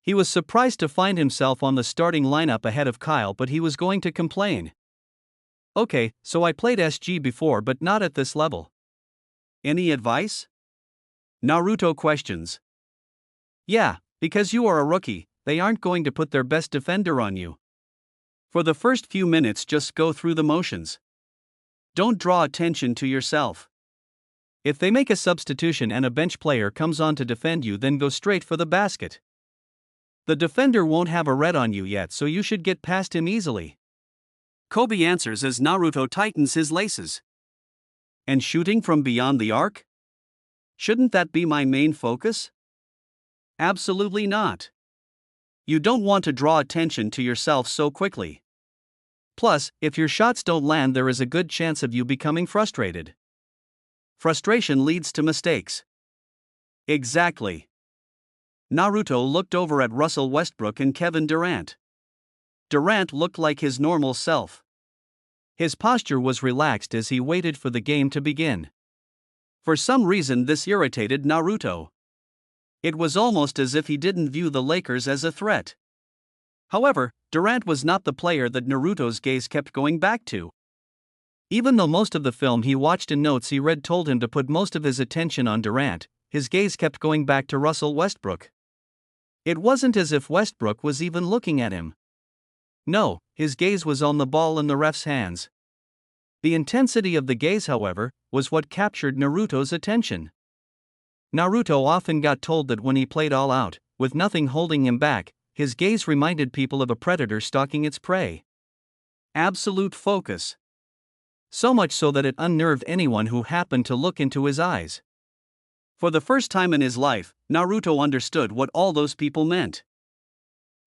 He was surprised to find himself on the starting lineup ahead of Kyle, but he was going to complain. Okay, so I played SG before but not at this level. Any advice? Naruto questions. Yeah, because you are a rookie, they aren't going to put their best defender on you. For the first few minutes just go through the motions. Don't draw attention to yourself. If they make a substitution and a bench player comes on to defend you, then go straight for the basket. The defender won't have a red on you yet, so you should get past him easily. Kobe answers as Naruto tightens his laces. And shooting from beyond the arc? Shouldn't that be my main focus? Absolutely not. You don't want to draw attention to yourself so quickly. Plus, if your shots don't land, there is a good chance of you becoming frustrated. Frustration leads to mistakes. Exactly. Naruto looked over at Russell Westbrook and Kevin Durant. Durant looked like his normal self. His posture was relaxed as he waited for the game to begin. For some reason, this irritated Naruto. It was almost as if he didn't view the Lakers as a threat. However, Durant was not the player that Naruto's gaze kept going back to. Even though most of the film he watched and notes he read told him to put most of his attention on Durant, his gaze kept going back to Russell Westbrook. It wasn't as if Westbrook was even looking at him. No, his gaze was on the ball in the ref's hands. The intensity of the gaze, however, was what captured Naruto's attention. Naruto often got told that when he played all out, with nothing holding him back, his gaze reminded people of a predator stalking its prey. Absolute focus. So much so that it unnerved anyone who happened to look into his eyes. For the first time in his life, Naruto understood what all those people meant.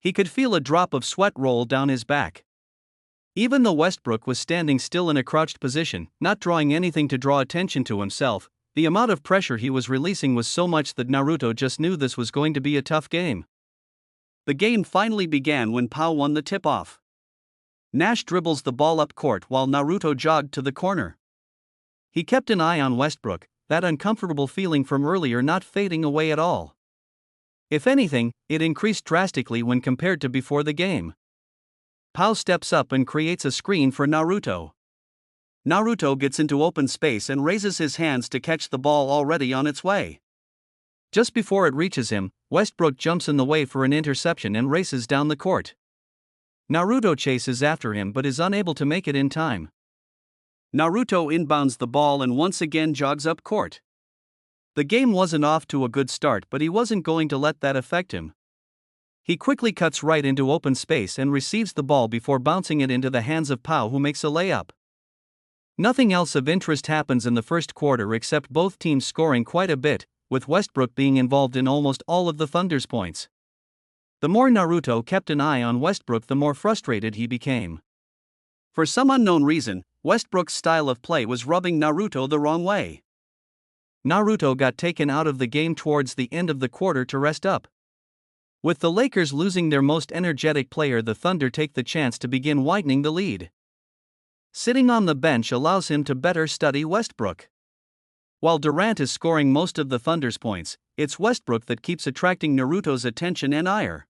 He could feel a drop of sweat roll down his back. Even though Westbrook was standing still in a crouched position, not drawing anything to draw attention to himself, the amount of pressure he was releasing was so much that Naruto just knew this was going to be a tough game. The game finally began when Pao won the tip-off. Nash dribbles the ball up court while Naruto jogged to the corner. He kept an eye on Westbrook, that uncomfortable feeling from earlier not fading away at all. If anything, it increased drastically when compared to before the game. Pao steps up and creates a screen for Naruto. Naruto gets into open space and raises his hands to catch the ball already on its way. Just before it reaches him, Westbrook jumps in the way for an interception and races down the court. Naruto chases after him but is unable to make it in time. Naruto inbounds the ball and once again jogs up court. The game wasn't off to a good start, but he wasn't going to let that affect him. He quickly cuts right into open space and receives the ball before bouncing it into the hands of Pao, who makes a layup. Nothing else of interest happens in the first quarter except both teams scoring quite a bit, with Westbrook being involved in almost all of the Thunder's points. The more Naruto kept an eye on Westbrook, the more frustrated he became. For some unknown reason, Westbrook's style of play was rubbing Naruto the wrong way. Naruto got taken out of the game towards the end of the quarter to rest up. With the Lakers losing their most energetic player, the Thunder take the chance to begin widening the lead. Sitting on the bench allows him to better study Westbrook. While Durant is scoring most of the Thunder's points, it's Westbrook that keeps attracting Naruto's attention and ire.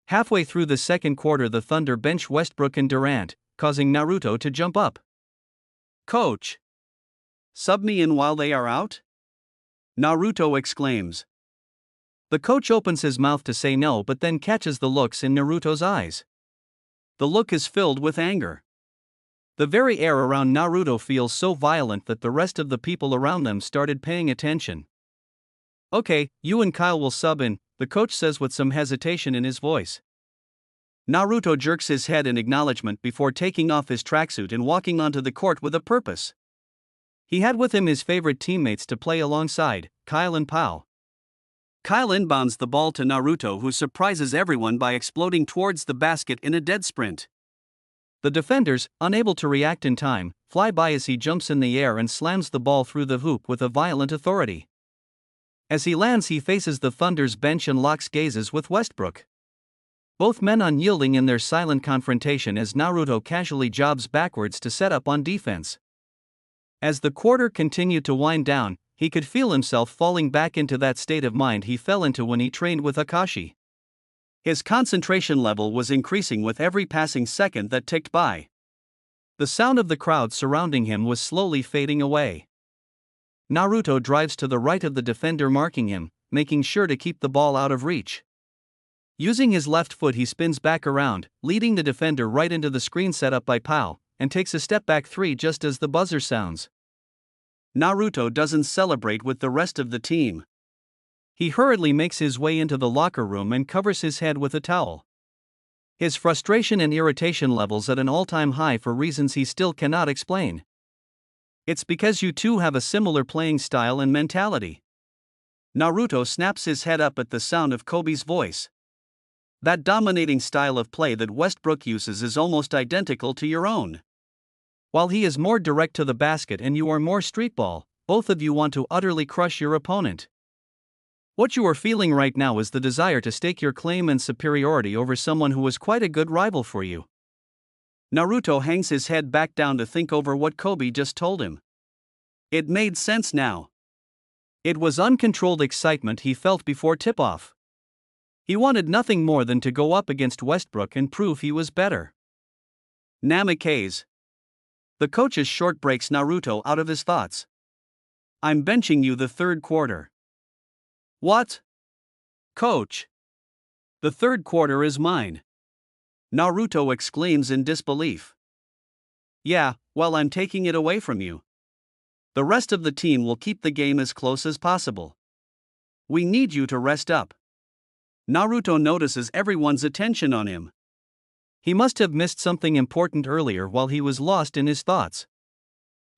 Halfway through the second quarter, the Thunder bench Westbrook and Durant, causing Naruto to jump up. "Coach! Sub me in while they are out?" Naruto exclaims. The coach opens his mouth to say no, but then catches the looks in Naruto's eyes. The look is filled with anger. The very air around Naruto feels so violent that the rest of the people around them started paying attention. "Okay, you and Kyle will sub in," the coach says with some hesitation in his voice. Naruto jerks his head in acknowledgement before taking off his tracksuit and walking onto the court with a purpose. He had with him his favorite teammates to play alongside, Kyle and Pao. Kyle inbounds the ball to Naruto, who surprises everyone by exploding towards the basket in a dead sprint. The defenders, unable to react in time, fly by as he jumps in the air and slams the ball through the hoop with a violent authority. As he lands, he faces the Thunder's bench and locks gazes with Westbrook. Both men unyielding in their silent confrontation as Naruto casually jobs backwards to set up on defense. As the quarter continued to wind down, he could feel himself falling back into that state of mind he fell into when he trained with Akashi. His concentration level was increasing with every passing second that ticked by. The sound of the crowd surrounding him was slowly fading away. Naruto drives to the right of the defender, marking him, making sure to keep the ball out of reach. Using his left foot, he spins back around, leading the defender right into the screen set up by Pao, and takes a step back three just as the buzzer sounds. Naruto doesn't celebrate with the rest of the team. He hurriedly makes his way into the locker room and covers his head with a towel. His frustration and irritation levels at an all-time high for reasons he still cannot explain. It's because you two have a similar playing style and mentality. Naruto snaps his head up at the sound of Kobe's voice. That dominating style of play that Westbrook uses is almost identical to your own. While he is more direct to the basket and you are more streetball, both of you want to utterly crush your opponent. What you are feeling right now is the desire to stake your claim and superiority over someone who was quite a good rival for you. Naruto hangs his head back down to think over what Kobe just told him. It made sense now. It was uncontrolled excitement he felt before tip-off. He wanted nothing more than to go up against Westbrook and prove he was better. Namikaze. The coach's short breaks Naruto out of his thoughts. I'm benching you the third quarter. What? Coach. The third quarter is mine. Naruto exclaims in disbelief. Yeah, well, I'm taking it away from you. The rest of the team will keep the game as close as possible. We need you to rest up. Naruto notices everyone's attention on him. He must have missed something important earlier while he was lost in his thoughts.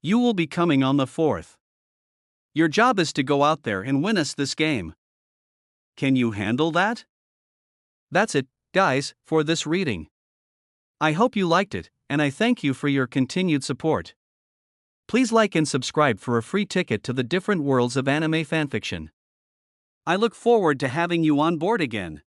You will be coming on the fourth. Your job is to go out there and win us this game. Can you handle that? That's it, guys, for this reading. I hope you liked it, and I thank you for your continued support. Please like and subscribe for a free ticket to the different worlds of anime fanfiction. I look forward to having you on board again.